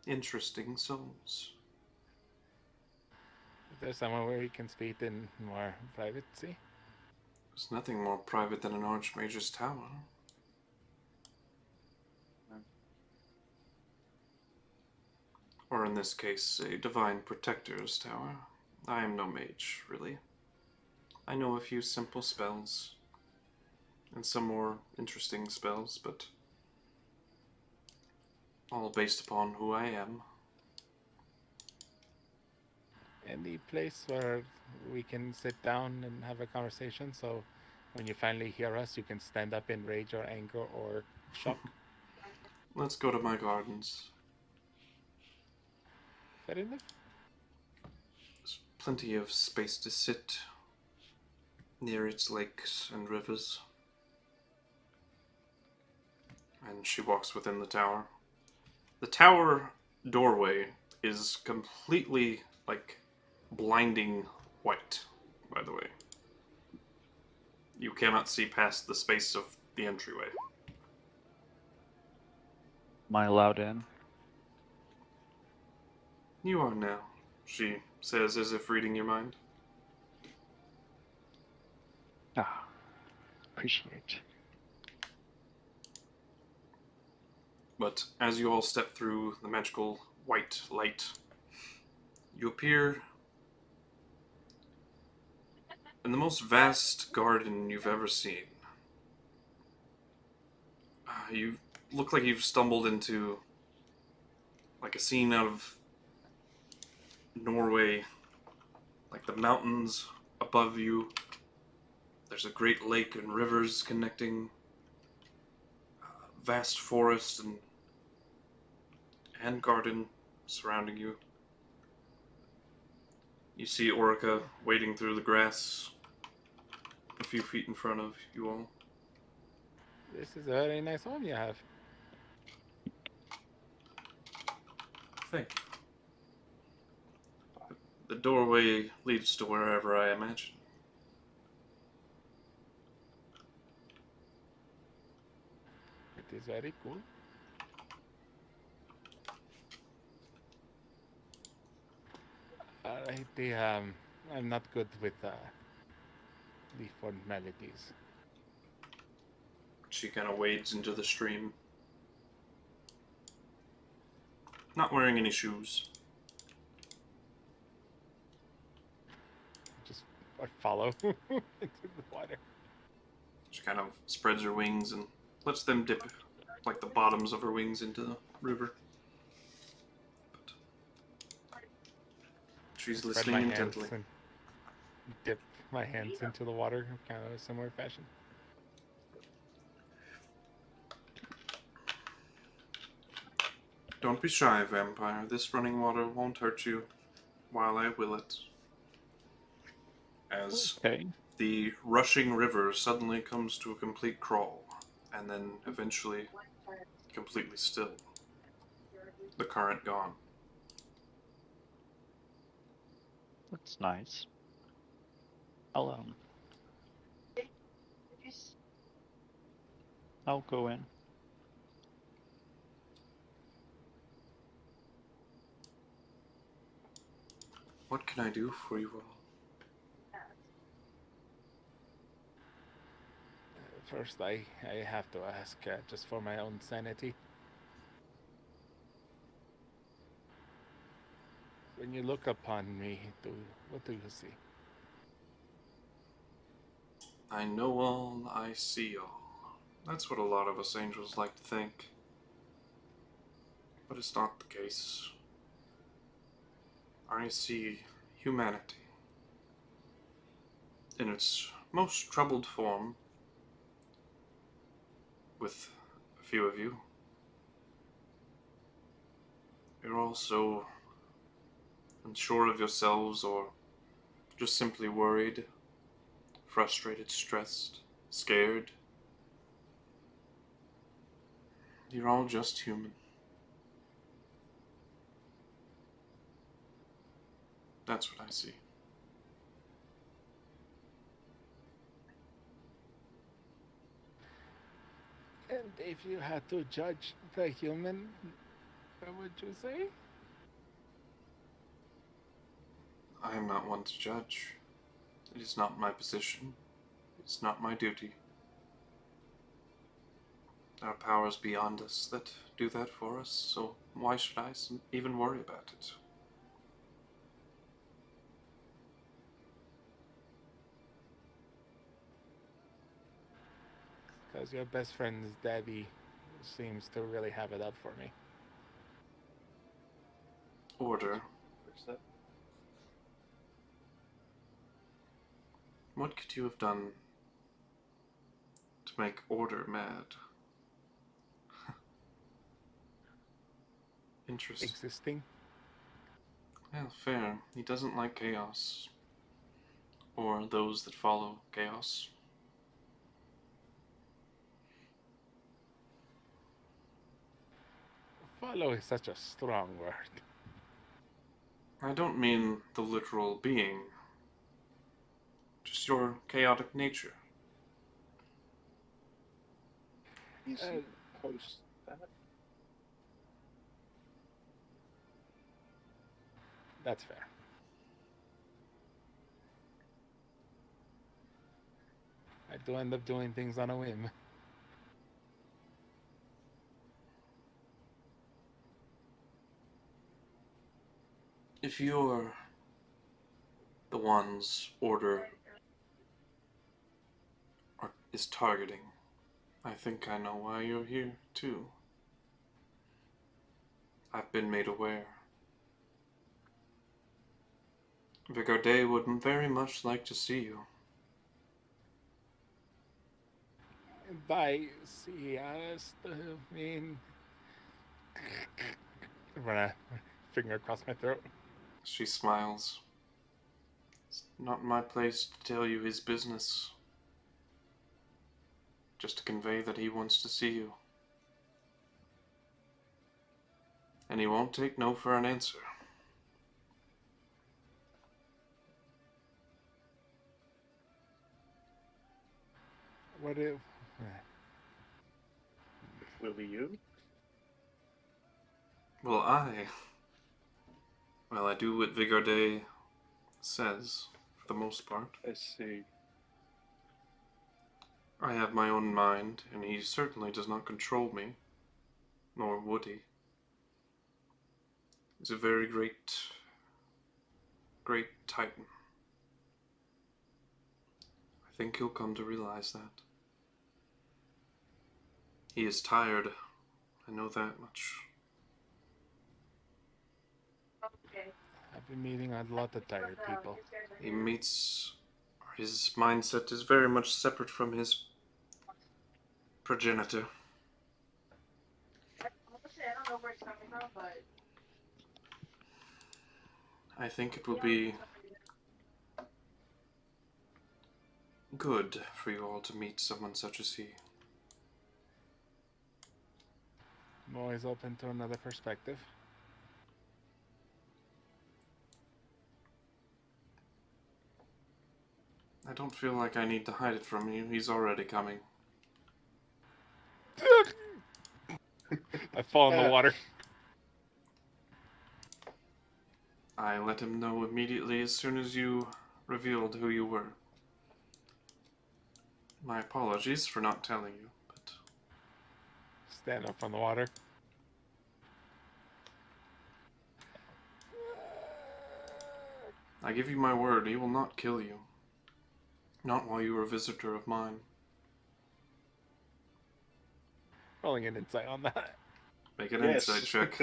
interesting souls? Is there somewhere where you can speak in more privacy? There's nothing more private than an Archmage's tower. Or in this case, a Divine Protector's tower. I am no mage, really. I know a few simple spells, and some more interesting spells, but all based upon who I am. Any place where we can sit down and have a conversation so when you finally hear us, you can stand up in rage or anger or shock? Let's go to my gardens. Fair enough. There's plenty of space to sit near its lakes and rivers. And she walks within the tower. The tower doorway is completely, blinding white, by the way. You cannot see past the space of the entryway. Am I allowed in? You are now, she says as if reading your mind. Ah, appreciate. But as you all step through the magical white light, you appear in the most vast garden you've ever seen. You look like you've stumbled into like a scene out of Norway, like the mountains above you. There's a great lake and rivers connecting, vast forest and garden surrounding you. You see Orica wading through the grass a few feet in front of you all. This is a very nice home you have. Thank you. The doorway leads to wherever I imagine. It is very cool. I'm not good with the formalities. She kind of wades into the stream. Not wearing any shoes. I follow into the water. She kind of spreads her wings and lets them dip, like the bottoms of her wings, into the river. But she's Spread listening my hands intently. and dip my hands into the water, kind of a similar fashion. Don't be shy, vampire. This running water won't hurt you while I will it. As Okay. the rushing river suddenly comes to a complete crawl, and then eventually completely still. The current gone. That's nice. I'll go in. What can I do for you all? First, I have to ask, just for my own sanity. When you look upon me, what do you see? I know all, I see all. That's what a lot of us angels like to think. But it's not the case. I see humanity. In its most troubled form, with a few of you. You're all so unsure of yourselves, or just simply worried, frustrated, stressed, scared. You're all just human. That's what I see. And if you had to judge the human, what would you say? I am not one to judge. It is not my position. It's not my duty. There are powers beyond us that do that for us, so why should I even worry about it? Because your best friend's Debbie seems to really have it up for me. Order. Fix that. What could you have done to make Order mad? Interesting. Existing? Well, fair. He doesn't like chaos. Or those that follow chaos. Follow is such a strong word. I don't mean the literal being. Just your chaotic nature. Easy post that. That's fair. I do end up doing things on a whim. If you're the ones Order is targeting, I think I know why you're here, too. I've been made aware. ViridianBlade would very much like to see you. If I see honest, I mean... Run a finger across my throat. She smiles. It's not my place to tell you his business. Just to convey that he wants to see you. And he won't take no for an answer. What if... Will you? Well, I do what ViridianBlade says, for the most part. I see. I have my own mind, and he certainly does not control me. Nor would he. He's a very great titan. I think he'll come to realize that. He is tired. I know that much. I've been meeting a lot of tired people. He meets... His mindset is very much separate from his progenitor. I think it will be good for you all to meet someone such as he. I'm always open to another perspective. I don't feel like I need to hide it from you. He's already coming. I fall in the water. I let him know immediately as soon as you revealed who you were. My apologies for not telling you, but... Stand up on the water. I give you my word, he will not kill you. Not while you are a visitor of mine. Rolling an insight on that. Make an insight check.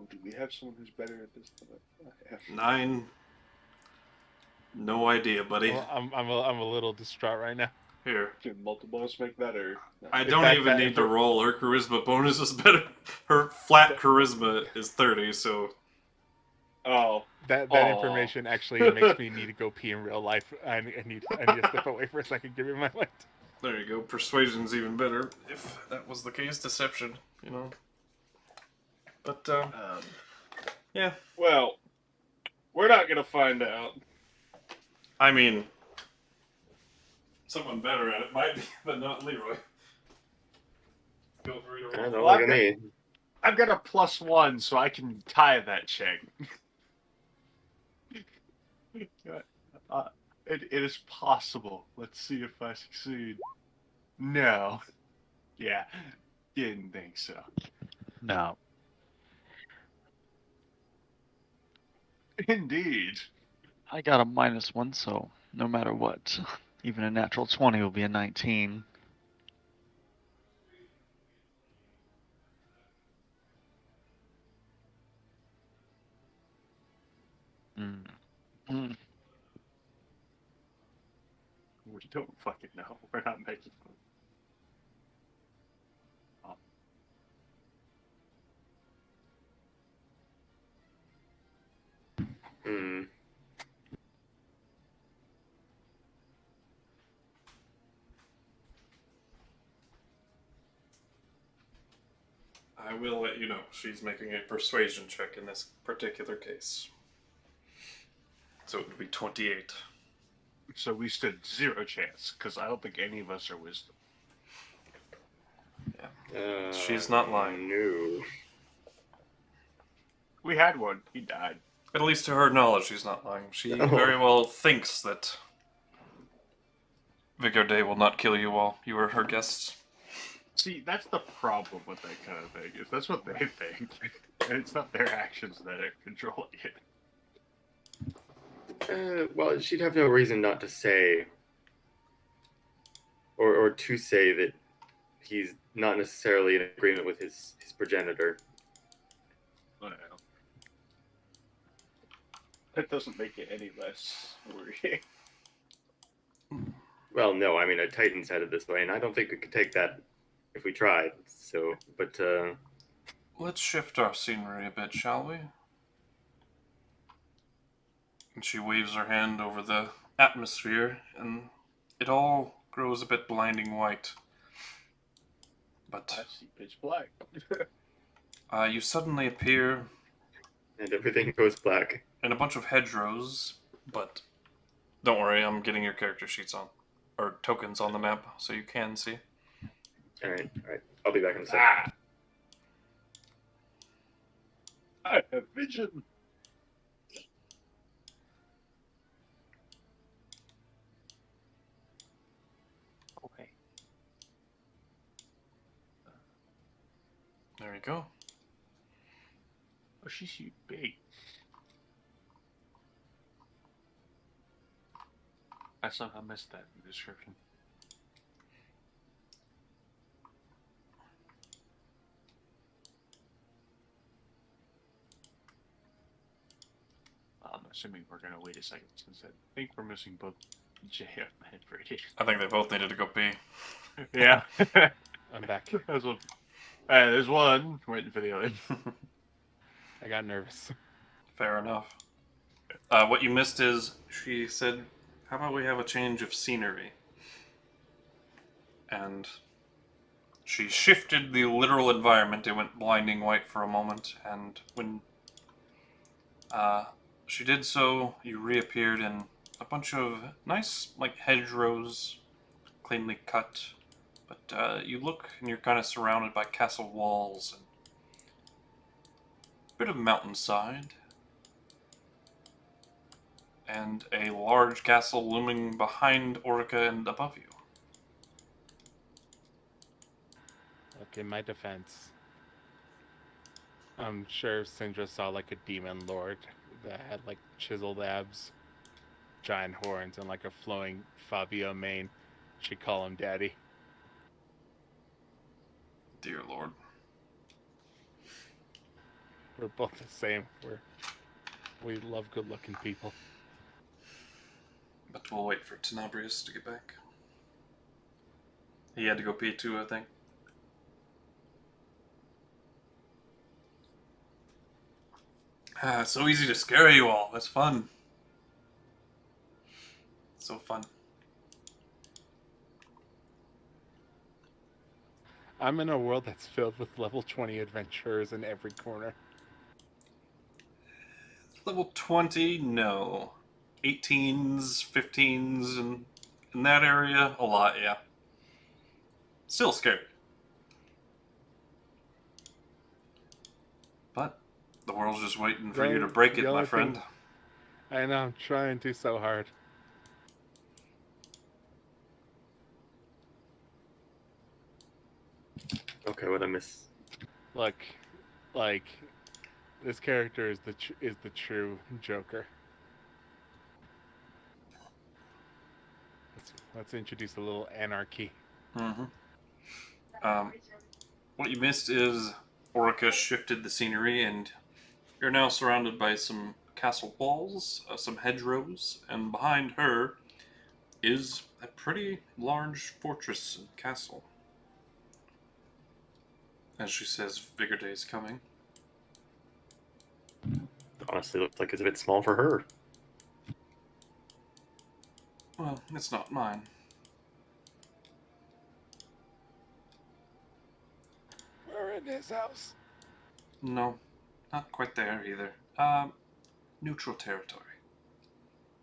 Do we have someone who's better at this than I am? 9. No idea, buddy. Well, I'm a little distraught right now. Here. Can multiple us make that, or... I don't even need to roll. Her charisma bonus is better. Her flat charisma is 30, so... Oh. That information actually makes me need to go pee in real life. I need to step away for a second. Give me my light. There you go. Persuasion's even better. If that was the case, deception, you know. But, yeah. Well, we're not gonna find out. I mean, someone better at it might be, but not Leroy. Feel free to roll. Don't look at me. I've got a +1, so I can tie that check. It is possible. Let's see if I succeed. No. Yeah. Didn't think so. No. Indeed. I got a -1, so no matter what, even a natural 20 will be a 19. We don't fucking know. We're not making them. I will let you know. She's making a persuasion check in this particular case. So it would be 28. So we stood 0 chance, because I don't think any of us are wisdom. Yeah. She's not lying. No. We had one. He died. At least to her knowledge, she's not lying. She Oh. very well thinks that ViridianBlade will not kill you while you are her guests. See, that's the problem with that kind of thing. Is that's what they think, and it's not their actions that are controlling it. Well, she'd have no reason not to say, or to say that he's not necessarily in agreement with his progenitor. Well, that doesn't make it any less worrying. Well, no, I mean, a Titan's headed this way, and I don't think we could take that if we tried. So, but, Let's shift our scenery a bit, shall we? And she waves her hand over the atmosphere, and it all grows a bit blinding white. But I see pitch black. you suddenly appear and everything goes black. in a bunch of hedgerows, but don't worry, I'm getting your character sheets on, or tokens on the map, so you can see. All right. I'll be back in a second. Ah! I have vision. Okay. There you go. Oh, she's big. I somehow missed that in the description. I'm assuming we're gonna wait a second since I think we're missing both J and Brady. I think they both needed to go pee. Yeah. I'm back. There's one. There's one waiting for the other. I got nervous. Fair enough. What you missed is she said, how about we have a change of scenery? And she shifted the literal environment. It went blinding white for a moment, and when she did so, you reappeared in a bunch of nice, like, hedgerows, cleanly cut. But you look and you're kind of surrounded by castle walls and a bit of mountainside. And a large castle looming behind Orica and above you. Look, in my defense, I'm sure Syndra saw like a demon lord that had like chiseled abs, giant horns, and like a flowing Fabio mane. She'd call him daddy. Dear Lord. We're both the same. We love good-looking people. But we'll wait for Tenebrious to get back. He had to go pee too, I think. It's so easy to scare you all. That's fun. So fun. I'm in a world that's filled with level 20 adventurers in every corner. Level 20, no. 18s, 15s, and in that area, a lot, yeah. Still scary. But the world's just waiting for you to break it, my friend. I know, I'm trying to so hard. Okay, what I miss? Look, like, this character is the true Joker. Let's introduce a little anarchy. Mm-hmm. What you missed is Orica shifted the scenery, and you're now surrounded by some castle walls, some hedgerows, and behind her is a pretty large fortress and castle. As she says, ViridianBlade is coming. Honestly, looks like it's a bit small for her. Well, it's not mine. We're in his house. No, not quite there either. Neutral territory.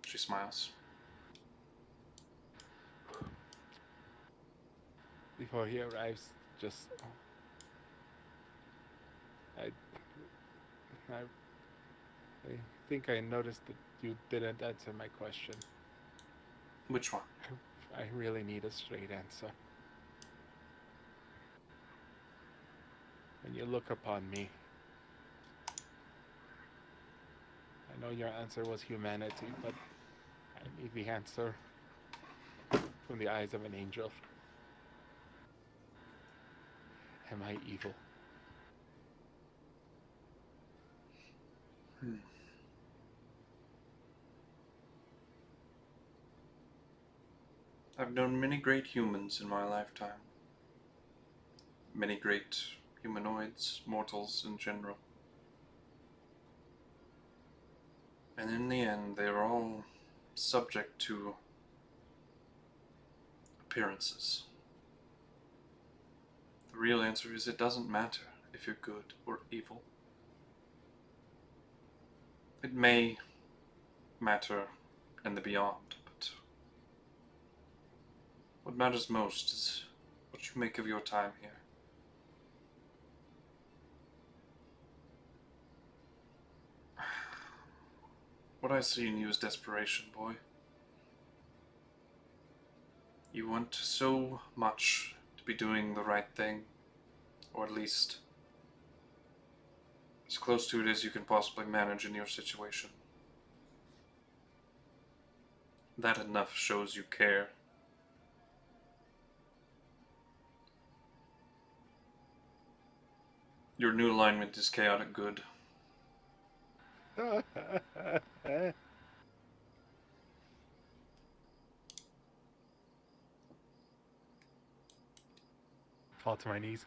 She smiles. Before he arrives, just... I think I noticed that you didn't answer my question. Which one? I really need a straight answer. When you look upon me, I know your answer was humanity, but I need the answer from the eyes of an angel. Am I evil? I've known many great humans in my lifetime. Many great humanoids, mortals in general. And in the end, they are all subject to appearances. The real answer is it doesn't matter if you're good or evil. It may matter in the beyond, but what matters most is what you make of your time here. What I see in you is desperation, boy. You want so much to be doing the right thing, or at least as close to it as you can possibly manage in your situation. That enough shows you care. Your new alignment is chaotic good. Fall to my knees.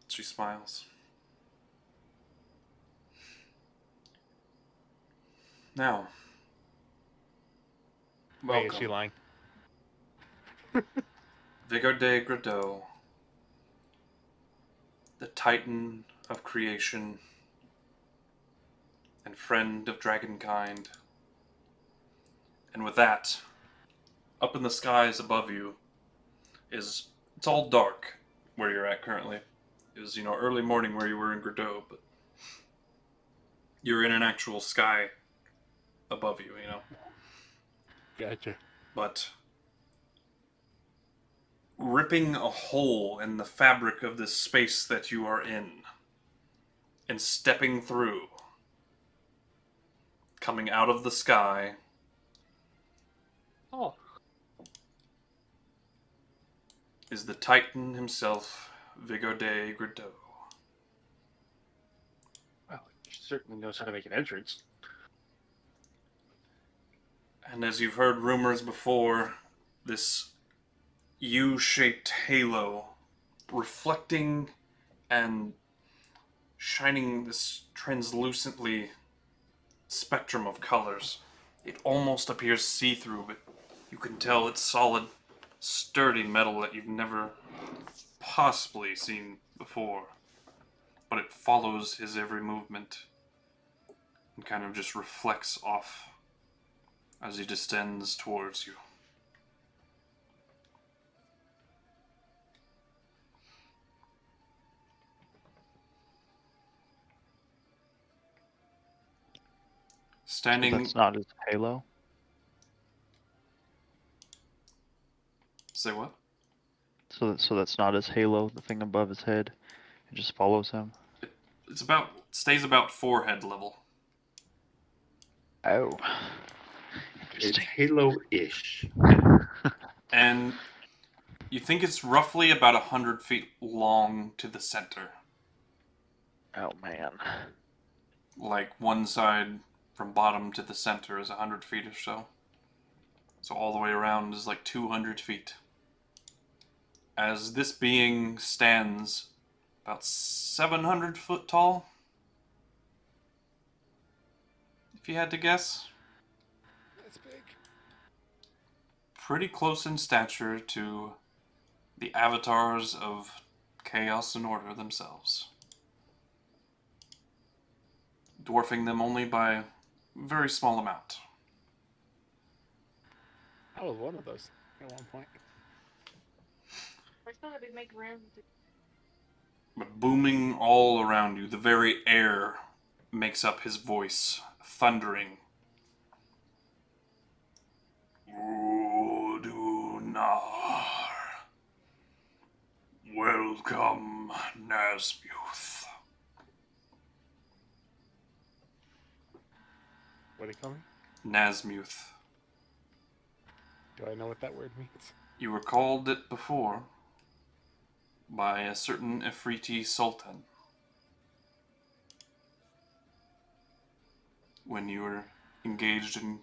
She smiles. Now, welcome. Wait, is she lying? Vigor de Grado, the Titan of creation and friend of dragonkind. And with that, up in the skies above you it's all dark where you're at currently. It was, early morning where you were in Grado, but you're in an actual sky above you, Gotcha. But ripping a hole in the fabric of this space that you are in and stepping through, coming out of the sky, is the Titan himself, Vigor de Grado. Well, he certainly knows how to make an entrance. And as you've heard rumors before, this U-shaped halo reflecting and shining this translucently spectrum of colors. It almost appears see-through, but you can tell it's solid, sturdy metal that you've never possibly seen before. But it follows his every movement and kind of just reflects off as he descends towards you. Standing... So that's not his halo? Say what? So that's not his halo, the thing above his head? It just follows him? Stays about forehead level. Oh. It's Interesting. Halo-ish. And you think it's roughly about 100 feet long to the center. Oh, man. Like one side from bottom to the center is 100 feet or so. So all the way around is like 200 feet. As this being stands about 700 foot tall, if you had to guess. That's big. Pretty close in stature to the avatars of Chaos and Order themselves. Dwarfing them only by a very small amount. I was one of those at one point. But booming all around you, the very air makes up his voice, thundering. Udunar. Welcome, Nazmuth. What do you call me? Nazmuth. Do I know what that word means? You were called it before by a certain Ifriti Sultan when you were engaged in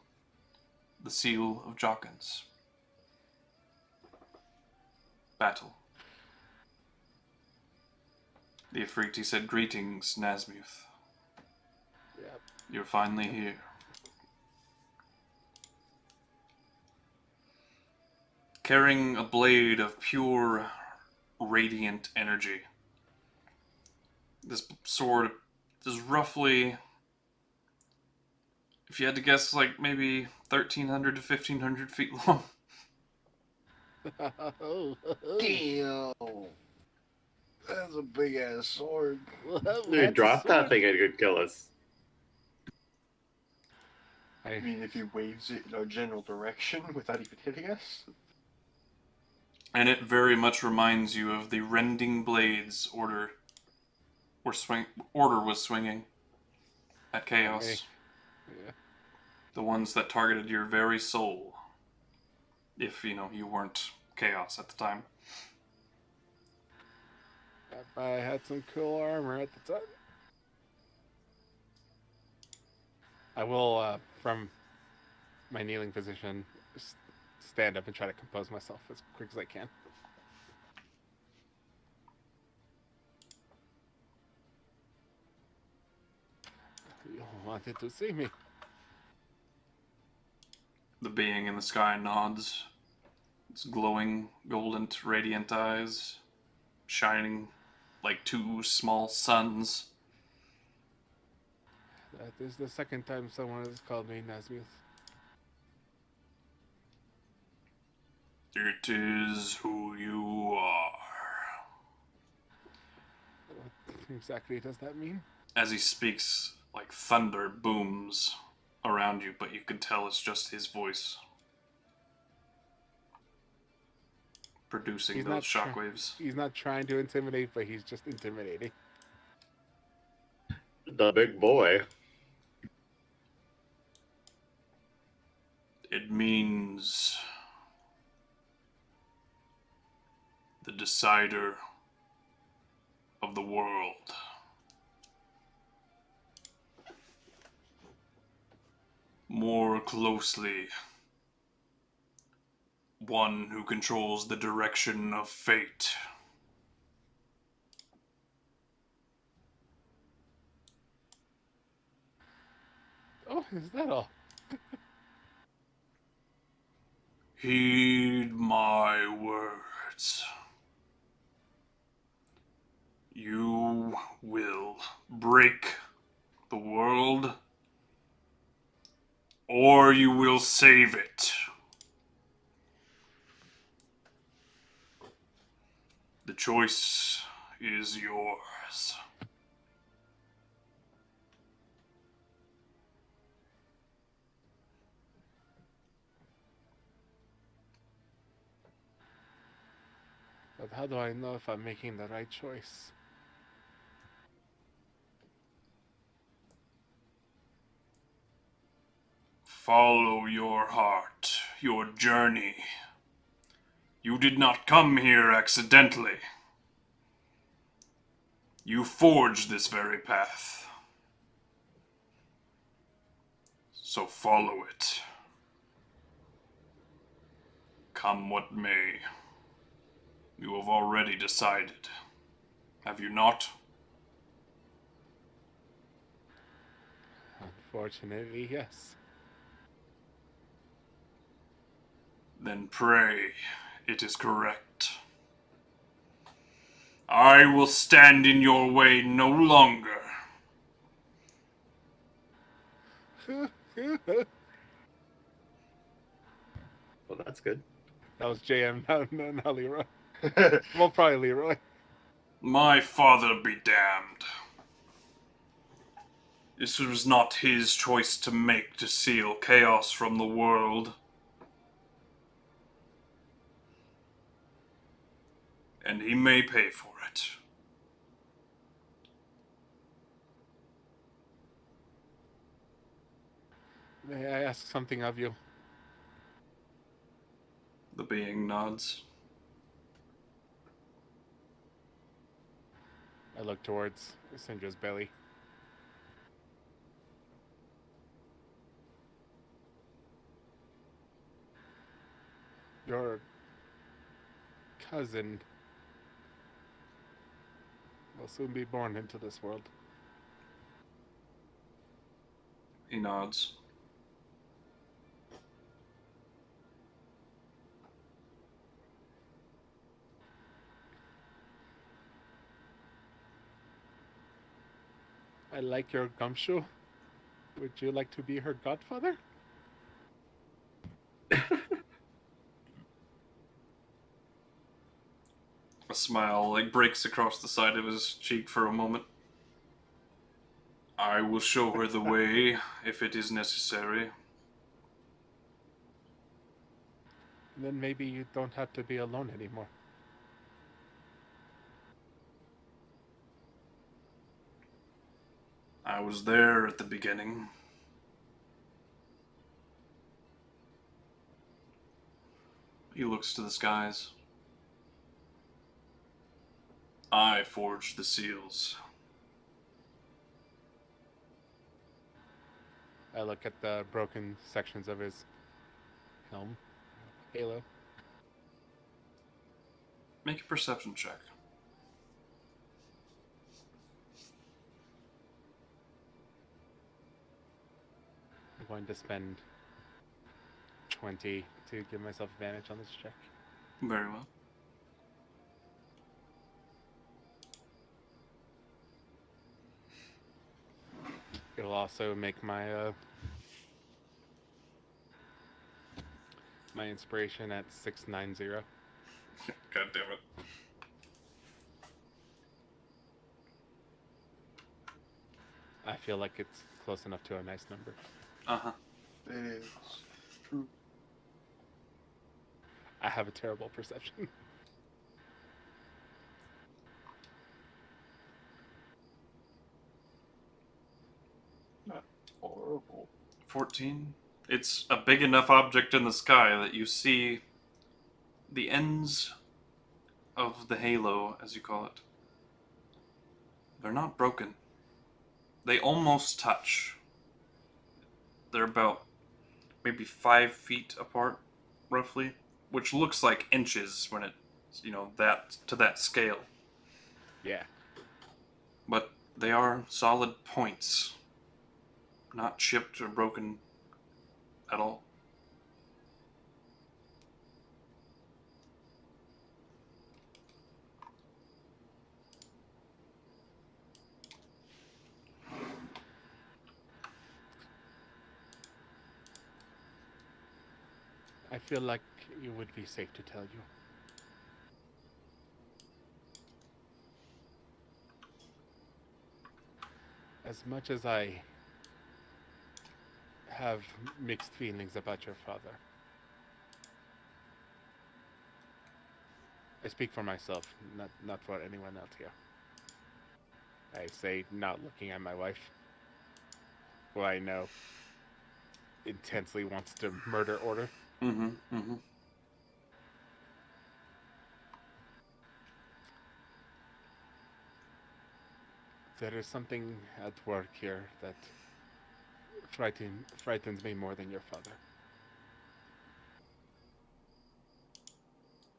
the Seal of Jokans battle. The Ifriti said, "Greetings, Nazmuth. Yep. You're finally here." Carrying a blade of pure, radiant energy. This sword is roughly, if you had to guess, like maybe 1,300 to 1,500 feet long. Damn. That's a big ass sword. Dude, drop that thing, it could kill us. I mean, if he waves it in our general direction without even hitting us. And it very much reminds you of the rending blades order was swinging at Chaos. Okay. Yeah. The ones that targeted your very soul. If, you weren't Chaos at the time. If I had some cool armor at the time. I will, from my kneeling position, stand up and try to compose myself as quick as I can. You wanted to see me. The being in the sky nods. Its glowing, golden, radiant eyes, shining like two small suns. That is the second time someone has called me Nazmuth. It is who you are. What exactly does that mean? As he speaks, like thunder booms around you, but you can tell it's just his voice producing those shockwaves. He's not trying to intimidate, but he's just intimidating. The big boy. It means the decider of the world. More closely, one who controls the direction of fate. Oh, is that all? Heed my words. You will break the world, or you will save it. The choice is yours. But how do I know if I'm making the right choice? Follow your heart, your journey. You did not come here accidentally. You forged this very path. So follow it. Come what may. You have already decided. Have you not? Unfortunately, yes. Then pray it is correct. I will stand in your way no longer. Well, that's good. That was JM, not Leroy. Well, probably Leroy. My father be damned. This was not his choice to make to seal chaos from the world. And he may pay for it. May I ask something of you? The being nods. I look towards Syndra's belly. Your cousin will soon be born into this world. He nods. I like your gumshoe. Would you like to be her godfather? A smile breaks across the side of his cheek for a moment. I will show her the way if it is necessary. Then maybe you don't have to be alone anymore. I was there at the beginning. He looks to the skies. I forged the seals. I look at the broken sections of his helm, halo. Make a perception check. I'm going to spend 20 to give myself advantage on this check. Very well. It'll also make my my inspiration at 690. God damn it. I feel like it's close enough to a nice number. Uh-huh. It is true. I have a terrible perception. Not horrible. 14. It's a big enough object in the sky that you see the ends of the halo, as you call it. They're not broken. They almost touch. They're about maybe 5 feet apart, roughly, which looks like inches when it's, that to that scale. Yeah. But they are solid points, not chipped or broken at all. I feel like it would be safe to tell you. As much as I have mixed feelings about your father, I speak for myself, not for anyone else here. I say, not looking at my wife, who I know intensely wants to murder order. There is something at work here that frightens me more than your father.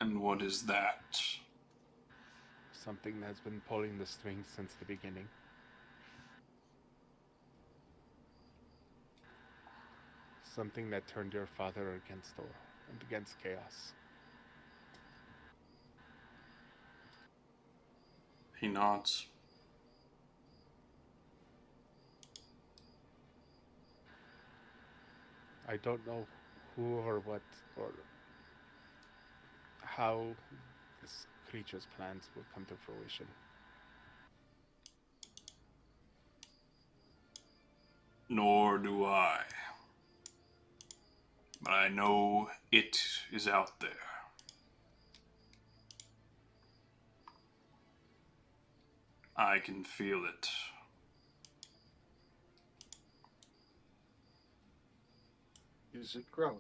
And what is that? Something that's been pulling the strings since the beginning. Something that turned your father against Thor and against chaos. He nods. I don't know who or what or how this creature's plans will come to fruition. Nor do I. But I know it is out there. I can feel it. Is it growing?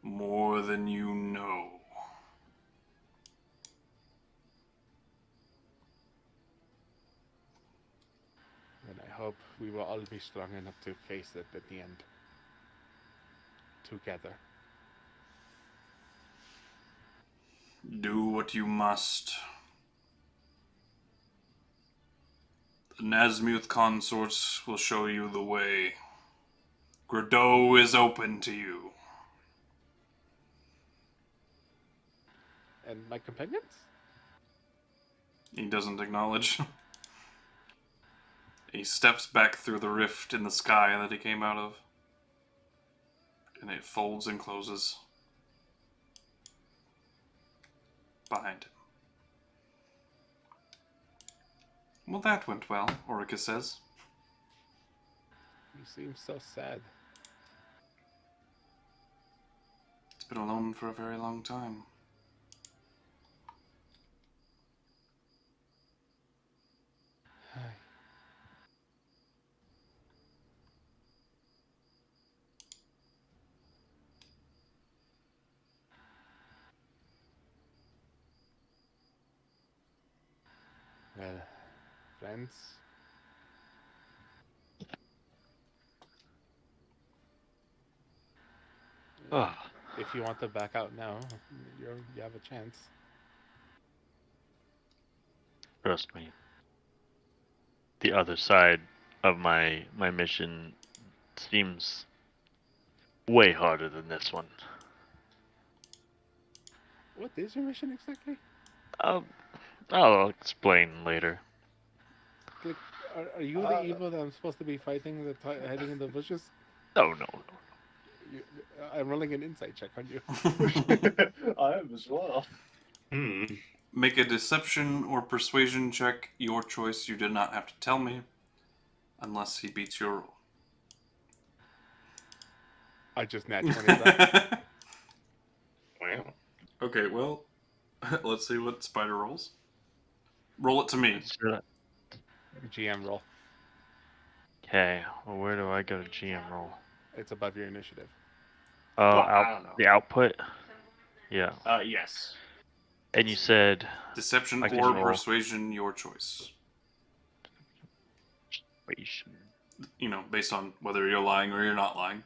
More than you know. And I hope we will all be strong enough to face it at the end. Together. Do what you must. The Nazmuth consorts will show you the way. Gradeau is open to you. And my companions? He doesn't acknowledge. He steps back through the rift in the sky that he came out of. And it folds and closes behind him. Well, that went well, Orica says. You seem so sad. It's been alone for a very long time. Well, friends. Ugh. If you want to back out now, you have a chance. Trust me. The other side of my mission seems way harder than this one. What is your mission exactly? I'll explain later. Like, are you the evil that I'm supposed to be fighting, hiding in the bushes? No. I'm rolling an insight check on you. I am as well. Make a deception or persuasion check, your choice. You did not have to tell me, unless he beats your roll. I just nat 20 that. Wow. Okay, well, let's see what Spider rolls. Roll it to me. GM roll. Okay, well, where do I go to GM roll? It's above your initiative. Oh, Well, I don't know. the output? Yeah. Yes. And you said... Deception I can or roll. persuasion, your choice. Persuasion. You know, based on whether you're lying or you're not lying.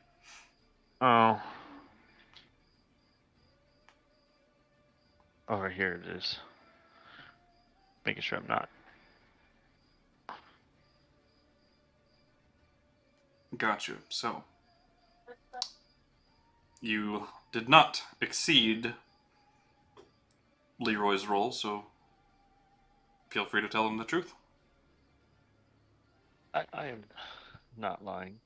Oh. Over here it is. Making sure I'm not. Gotcha. So, you did not exceed Leroy's roll, so feel free to tell him the truth. I am not lying.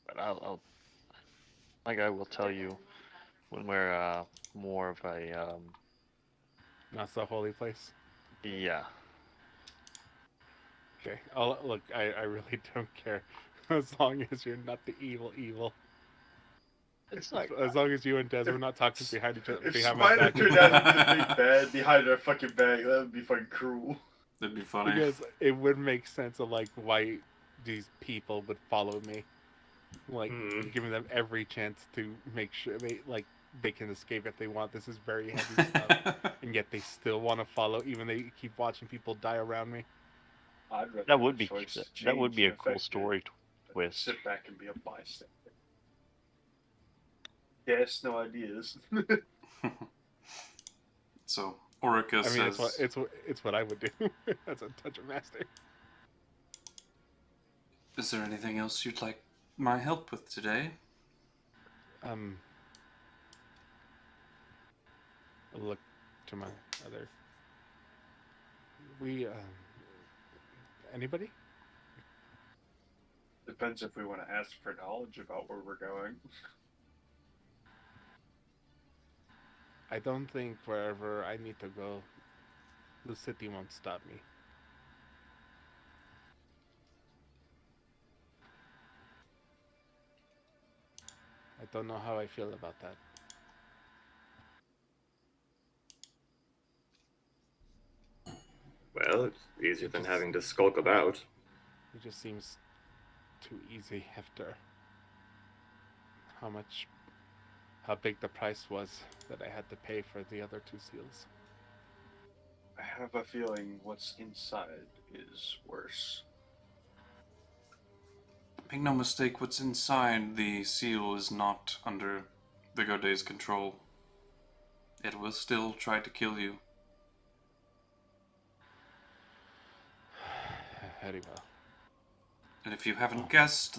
But I'll like I will tell you when we're more of a Not so holy place. yeah. Okay. Look, I really don't care. As long as you're not the evil. It's like As long as you and Des were not talking behind each other. If Behind my Spider back. turned out to be the big bad behind our fucking back, that would be fucking cruel. That'd be funny. Because it would make sense of like why these people would follow me. Like giving them every chance to make sure they can escape if they want. This is very heavy stuff. And yet they still want to follow, even they keep watching people die around me. I'd rather that would have be choice to that would change be a and cool affect it story than twist. Sit back and be a bystander. Yes, no ideas. So, Orica I mean, says... it's what I would do. That's a touch of master. Is there anything else you'd like my help with today? I'll look to my other. Anybody? Depends if we want to ask for knowledge about where we're going. I don't think wherever I need to go, the city won't stop me. I don't know how I feel about that. Well, it's easier It than just- having to skulk about. It just seems too easy after how big the price was that I had to pay for the other 2 seals. I have a feeling what's inside is worse. Make no mistake, what's inside the seal is not under the Godet's control. It will still try to kill you. Very well. And if you haven't guessed,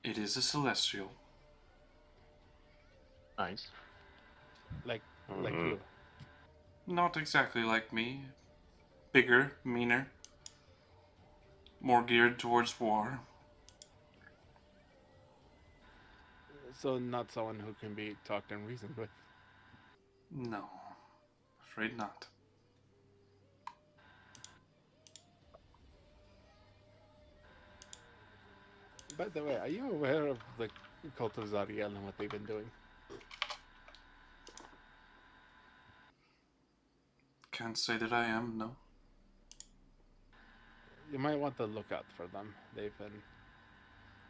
it is a celestial. Nice. Like Mhm. you. Not exactly like me. Bigger, meaner, more geared towards war. So not someone who can be talked and reasoned with. No, afraid not. By the way, are you aware of the cult of Zariel and what they've been doing? Can't say that I am, no. You might want to look out for them. They've been...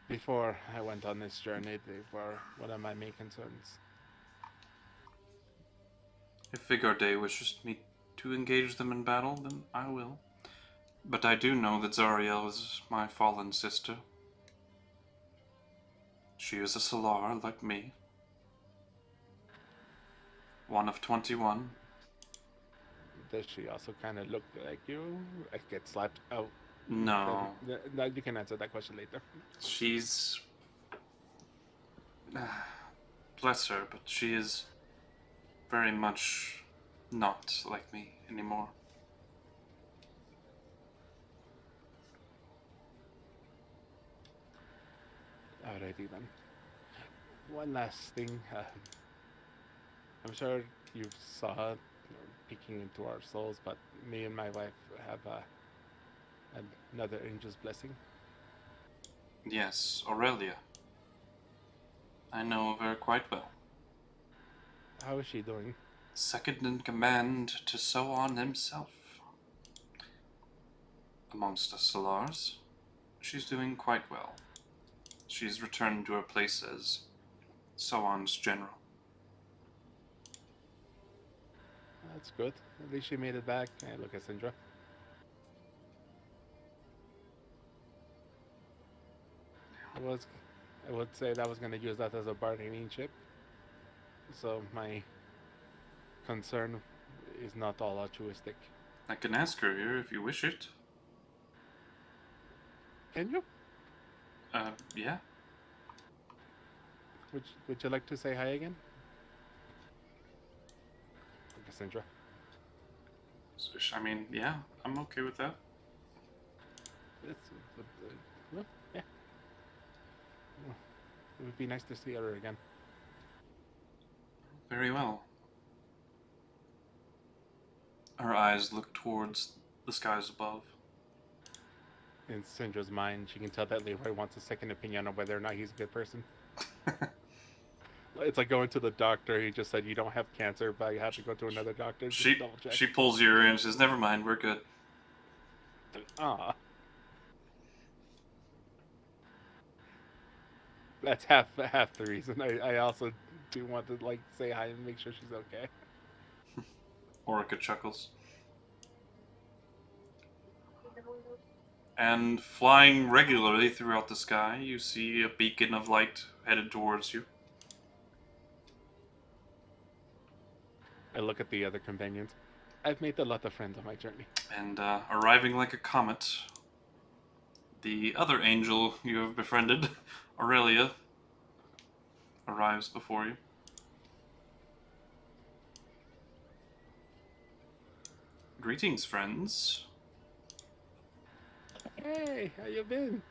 Before I went on this journey, they were one of my main concerns. If Vigorde wishes me to engage them in battle, then I will. But I do know that Zariel is my fallen sister. She is a Solar like me. One of 21. Does she also kind of look like you? I get slapped out. No, No, you can answer that question later. she's... Bless her, but she is very much not like me anymore. Alrighty then. One last thing. I'm sure you saw peeking into our souls, but me and my wife have another angel's blessing. Yes, Aurelia. I know of her quite well. How is she doing? Second in command to Soan himself. Amongst the Solars, she's doing quite well. She's returned to her place as Soan's general. That's good. At least she made it back. Hey, look at Syndra. I would say that I was going to use that as a bargaining chip. So my concern is not all altruistic. I can ask her here if you wish it. Can you? Yeah. Would you like to say hi again? Cassandra. I mean, yeah, I'm okay with that. Well, yeah. Well, it would be nice to see her again. Very well. Her eyes look towards the skies above. In Syndra's mind, she can tell that Leroy wants a second opinion on whether or not he's a good person. It's like going to the doctor. He just said you don't have cancer, but you have to go to another doctor. Just She double check. she pulls your ear and says, "Never mind, we're good." Ah. That's half the reason. I also do want to like say hi and make sure she's okay. Orica chuckles. And flying regularly throughout the sky, you see a beacon of light headed towards you. I look at the other companions. I've made a lot of friends on my journey. And arriving like a comet, the other angel you have befriended, Aurelia, arrives before you. Greetings, friends. Hey, how you been?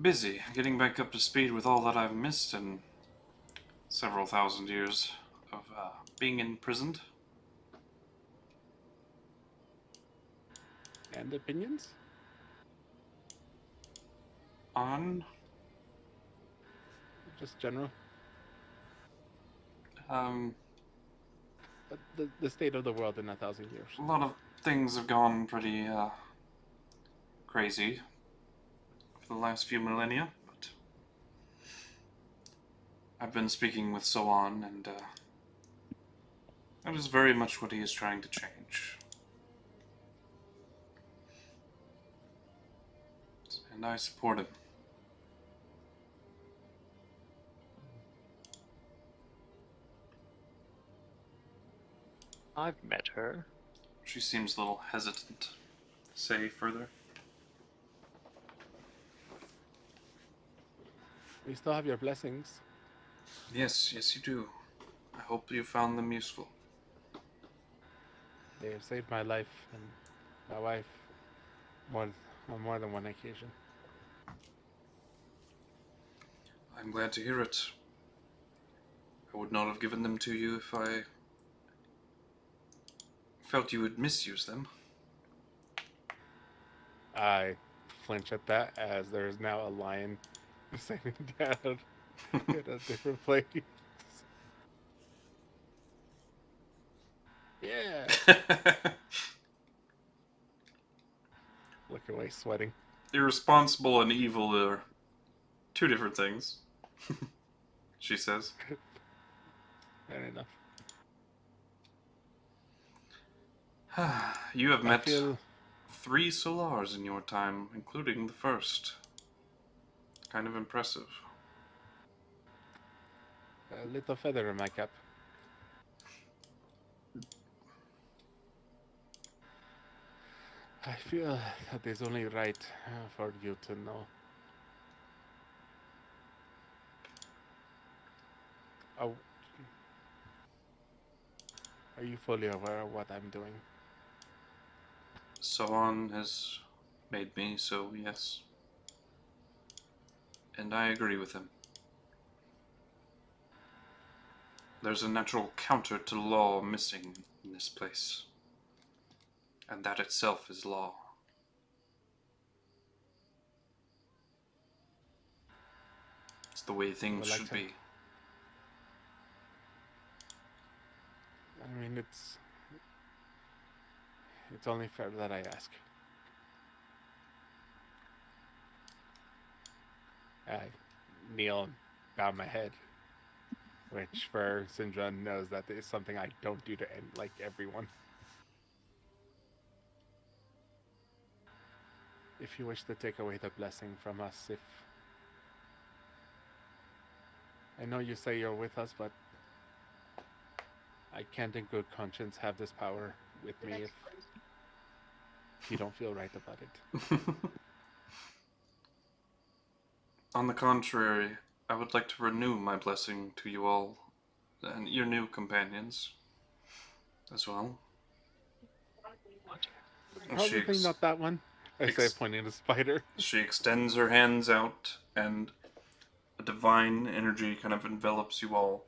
Busy, getting back up to speed with all that I've missed in several thousand years of being imprisoned. And opinions? On Just general. um, But the state of the world in 1,000 years. a lot of things have gone pretty crazy for the last few millennia, but I've been speaking with Soan, and that is very much what he is trying to change. And I support him. I've met her. She seems a little hesitant to say further. We still have your blessings. Yes, yes you do. I hope you found them useful. They have saved my life and my wife on more than one occasion. I'm glad to hear it. I would not have given them to you if I felt you would misuse them. I flinch at that as there is now a lion sitting down in a different place. Yeah. Look away, sweating. Irresponsible and evil are two different things, she says. Fair enough. You have met I feel 3 Solars in your time, including the first. Kind of impressive. a little feather in my cap. I feel that it's only right for you to know. Oh, are you fully aware of what I'm doing? Soan has made me so, yes. And I agree with him. There's a natural counter to law missing in this place. And that itself is law. It's the way things should be. I mean, it's only fair that I ask. I kneel and bow my head, which for Syndra knows that is something I don't do to everyone. If you wish to take away the blessing from us, if I know you say you're with us, but I can't in good conscience have this power with me if you don't feel right about it. On the contrary, I would like to renew my blessing to you all, and your new companions, as well. And Probably not that one. I say, pointing to Spider. She extends her hands out, and a divine energy kind of envelops you all.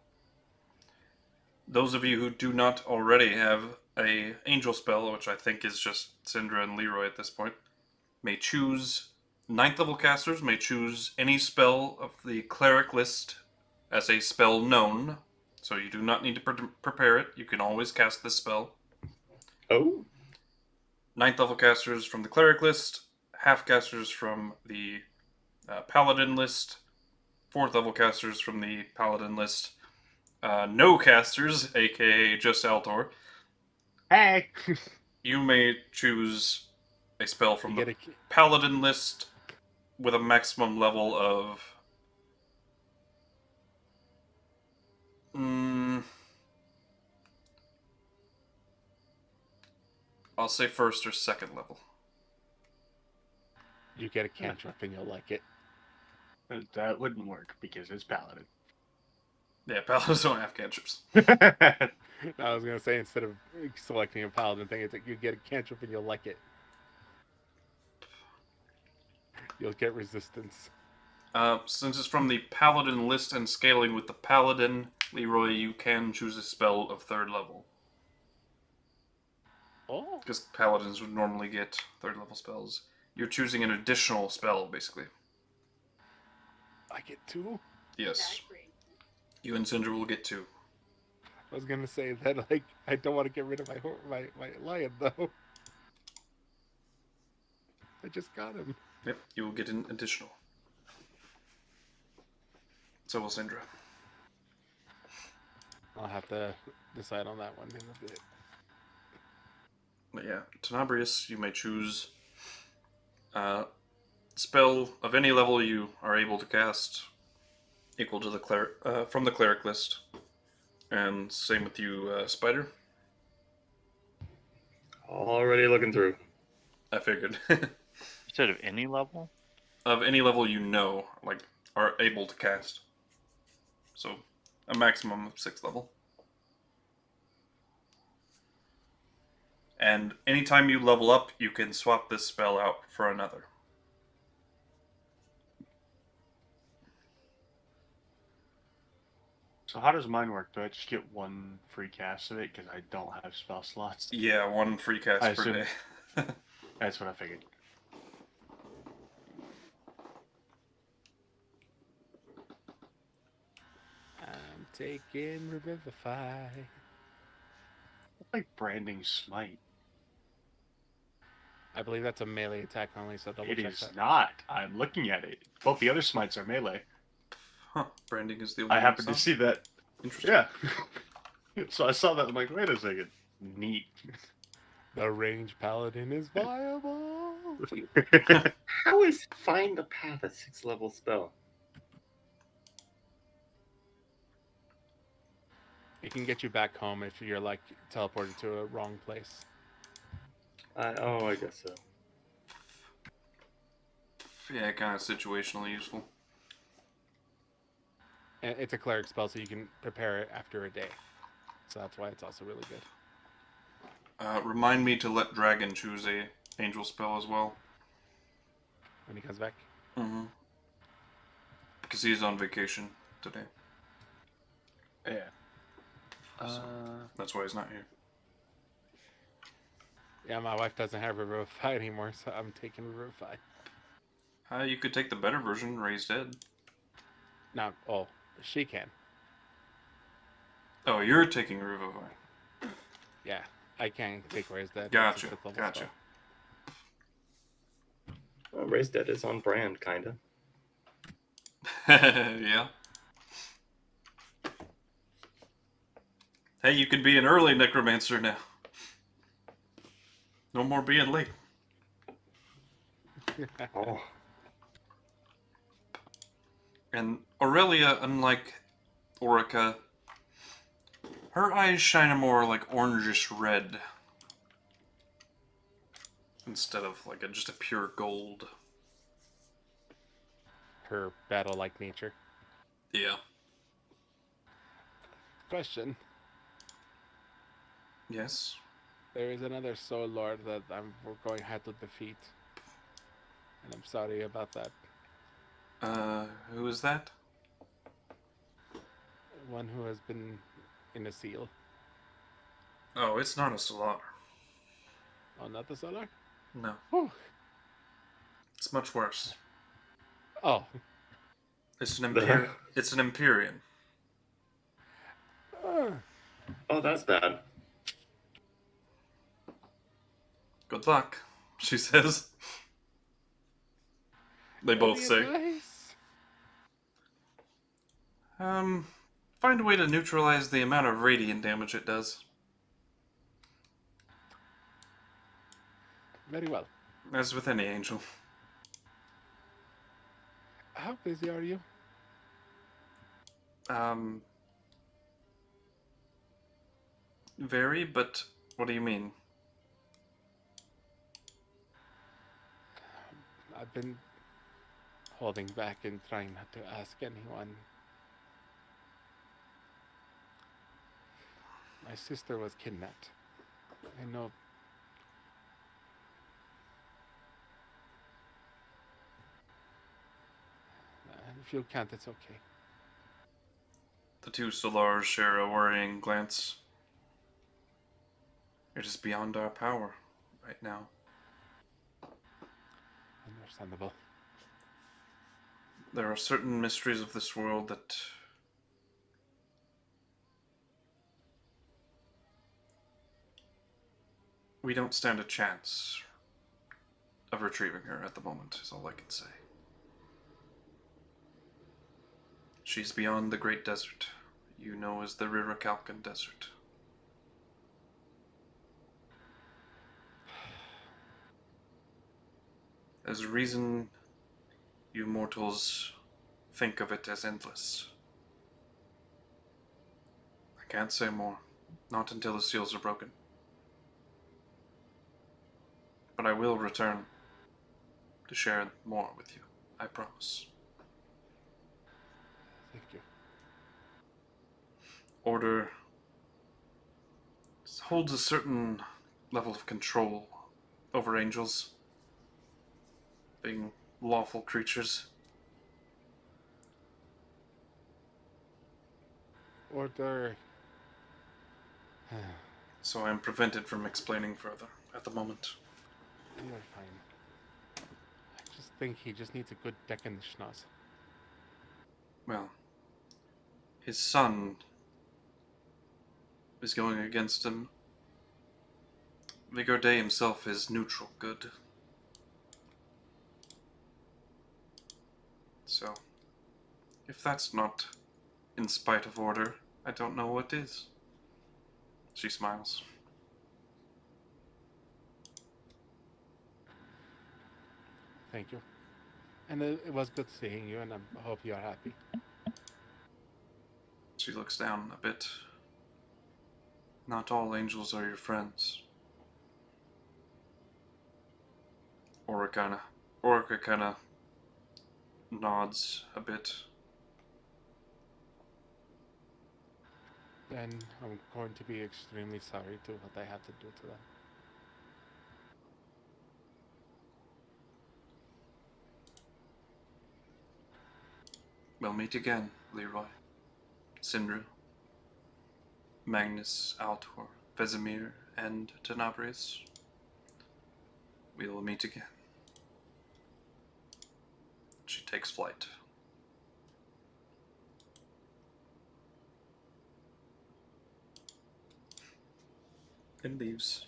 Those of you who do not already have a angel spell, which I think is just Syndra and Leroy at this point, may choose 9th level casters may choose any spell of the Cleric list as a spell known, so you do not need to prepare it. You can always cast this spell. Oh. 9th level casters from the Cleric list, half casters from the Paladin list, 4th level casters from the Paladin list, no casters, aka just Altor. Hey! You may choose a spell from the Paladin list with a maximum level of... I'll say 1st or 2nd level. You get a cantrip and you'll like it. That wouldn't work because it's Paladin. Yeah, Paladins don't have cantrips. I was going to say, instead of selecting a Paladin thing, it's like you get a cantrip and you'll like it. You'll get resistance. Since it's from the Paladin list and scaling with the Paladin, Leroy, you can choose a spell of 3rd level. Oh. Because Paladins would normally get 3rd level spells. You're choosing an additional spell, basically. I get 2? Yes. You and Cinder will get 2. I was gonna say that, like, I don't want to get rid of my lion, though. I just got him. Yep, you will get an additional. So will Syndra. I'll have to decide on that one in a bit. But yeah, Tenebrious, you may choose spell of any level you are able to cast equal to the cleric from the cleric list. And same with you, Spider. Already looking through. I figured. Instead of any level? Of any level you know, like, are able to cast. So, a maximum of 6th level. And anytime you level up, you can swap this spell out for another. So how does mine work? Do I just get 1 free cast of it because I don't have spell slots? Yeah, 1 free cast I per assume- day. That's what I figured. I'm taking Revivify. Like branding smite. I believe that's a melee attack only, so double It check is that. not. I'm looking at it. Both the other smites are melee. Huh, branding is the only I one happened to that's see that. not? Interesting. Yeah. So I saw that. I'm like, wait a second. Neat. The range paladin is viable. How is Find the Path a 6th level spell? It can get you back home if you're like teleported to a wrong place. I guess so. Yeah, kind of situationally useful. And it's a cleric spell, so you can prepare it after a day. So that's why it's also really good. Remind me to let Dragon choose a angel spell as well. When he comes back. Mm-hmm. Because he's on vacation today. Yeah. That's why he's not here. Yeah, my wife doesn't have Revivify anymore, so I'm taking Revivify. You could take the better version, Raise Dead. Now, oh, she can. Oh, you're taking Revivify. Yeah, I can't take Raise Dead. Gotcha, It's a 5th level gotcha. spell. Well, Raised Dead is on brand, kinda. Yeah. Hey, you could be an early Necromancer now. No more being late. Oh. And Aurelia, unlike Orica, her eyes shine a more like orangish red instead of like just a pure gold. Her battle-like nature. Yeah. Question. Yes. There is another Soul Lord that we're going to have to defeat. And I'm sorry about that. Who is that? One who has been in a seal. Oh, it's not a Solar. Oh, not the Solar? No. Whew. It's much worse. Oh. It's an It's an Empyrean. Oh, that's bad. Good luck, she says. They both say. Advice? Find a way to neutralize the amount of radiant damage it does. Very well. As with any angel. How busy are you? Very, but what do you mean? I've been holding back and trying not to ask anyone. My sister was kidnapped. I know. If you can't, it's okay. The two Solars share a worrying glance. It is beyond our power right now. Understandable. There are certain mysteries of this world that we don't stand a chance of retrieving her at the moment, is all I can say. She's beyond the Great Desert, you know as the Riricalcan Desert. There's a reason you mortals think of it as endless. I can't say more, not until the seals are broken. But I will return to share more with you, I promise. Thank you. Order holds a certain level of control over angels, being lawful creatures. Order. So I am prevented from explaining further at the moment. You're fine. I just think he just needs a good deck in the schnoz. Well, his son is going against him. Vigor Day himself is neutral good. So, if that's not in spite of order, I don't know what is. She smiles. Thank you. And it was good seeing you, and I hope you're happy. She looks down a bit. Not all angels are your friends. Orca kinda nods a bit. Then I'm going to be extremely sorry to what I had to do to them. We'll meet again, Leroy. Sindru. Magnus, Altor, Vesemir, and Tenebrious. We will meet again. She takes flight. And leaves.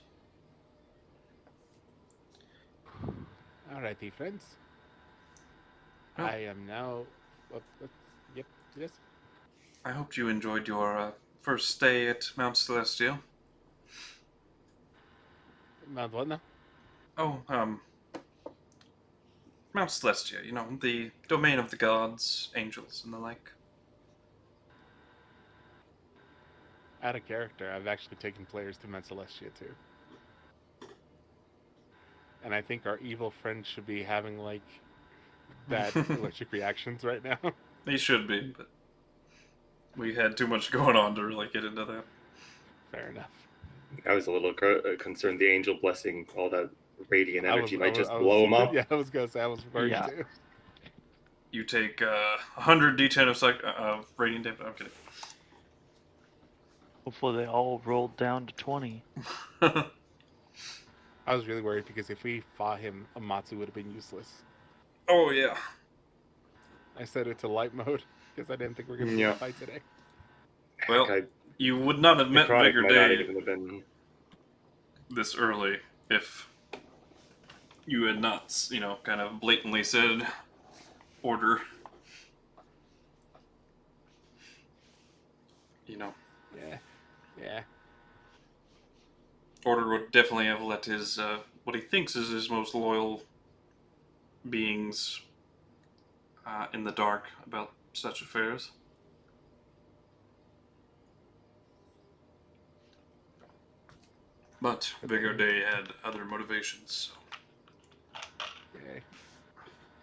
Alrighty, friends. Oh. I am now. Yep, yes. I hope you enjoyed your first stay at Mount Celestial. Mount what now? Oh, Mount Celestia, you know, the domain of the gods, angels, and the like. Out of character, I've actually taken players to Mount Celestia too. And I think our evil friend should be having, like, bad electric reactions right now. He should be, but we had too much going on to really get into that. Fair enough. I was a little concerned the angel blessing, all that radiant energy might just I blow him up. Yeah, I was gonna say I was worried too. You take 100 d10 of radiant damage. I'm kidding. Hopefully they all rolled down to 20. I was really worried because if we fought him, Amatsu would have been useless. Oh, yeah. I set it to light mode because I didn't think we were going to be able to fight today. Well, you would not have met Vigor Day this early if you had not, you know, kind of blatantly said order. You know. Yeah. Order would definitely have let his, what he thinks is his most loyal beings in the dark about such affairs. But Vigor Day had other motivations. So. Yeah.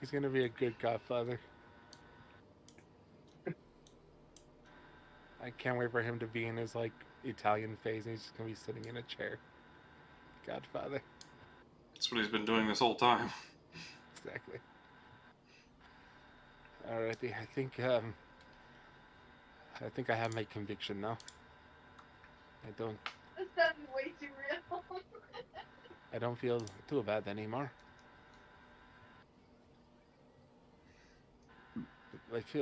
He's going to be a good godfather. I can't wait for him to be in his, like, Italian phase and he's just going to be sitting in a chair. Godfather. That's what he's been doing this whole time. Exactly. Alrighty, I think I have my conviction now. I don't. This sounded way too real. I don't feel too bad anymore.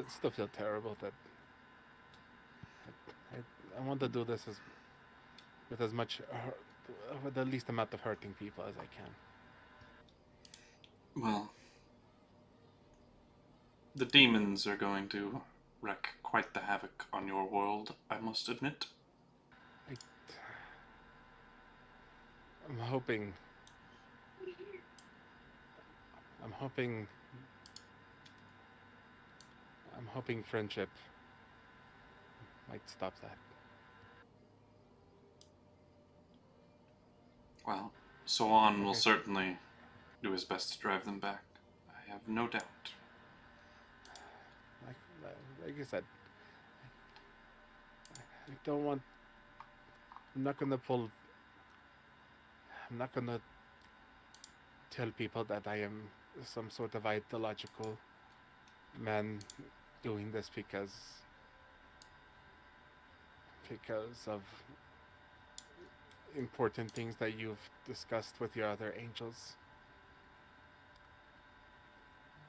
Still feel terrible that I want to do this with as much, with the least amount of hurting people as I can. Well, the demons are going to wreak quite the havoc on your world, I must admit. I'm hoping friendship might stop that. Well, Soan will certainly do his best to drive them back. I have no doubt. Like I said, I don't want. I'm not gonna tell people that I am some sort of ideological man doing this because of important things that you've discussed with your other angels.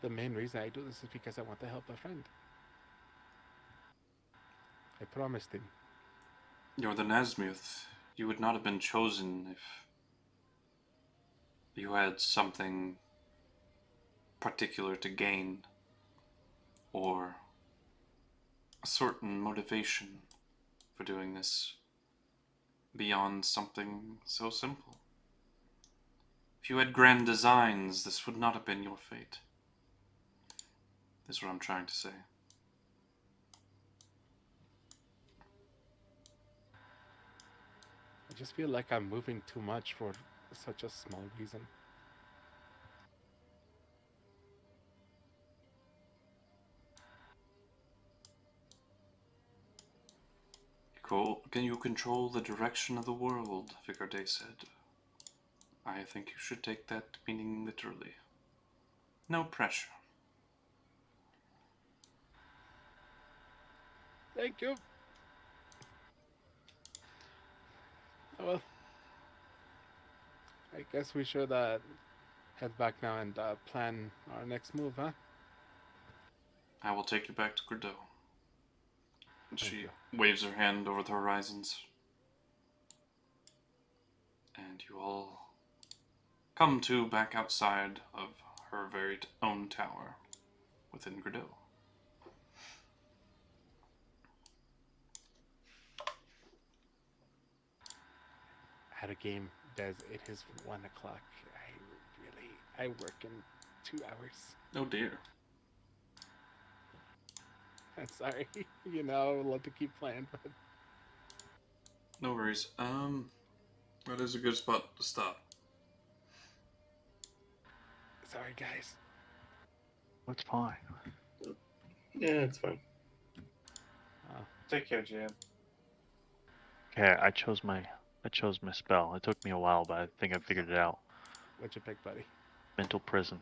The main reason I do this is because I want to help a friend. I promised him. You're the Nazmuth. You would not have been chosen if you had something particular to gain, or a certain motivation for doing this beyond something so simple. If you had grand designs, this would not have been your fate. That's what I'm trying to say. I just feel like I'm moving too much for such a small reason. Can you control the direction of the world? ViridianBlade said. I think you should take that meaning literally. No pressure. Thank you. Oh, well, I guess we should head back now and plan our next move, huh? I will take you back to Grideau. And she waves her hand over the horizons. And you all come to back outside of her very own tower within Grideau. At a game, Des, it is 1 o'clock. I work in 2 hours. Oh dear. I'm sorry. You know, I would love to keep playing, but No worries. That is a good spot to stop. sorry, guys. It's fine. Yeah, it's fine. Take care, Jan. Okay, I chose my spell. It took me a while, but I think I figured it out. What'd you pick, buddy? Mental prison.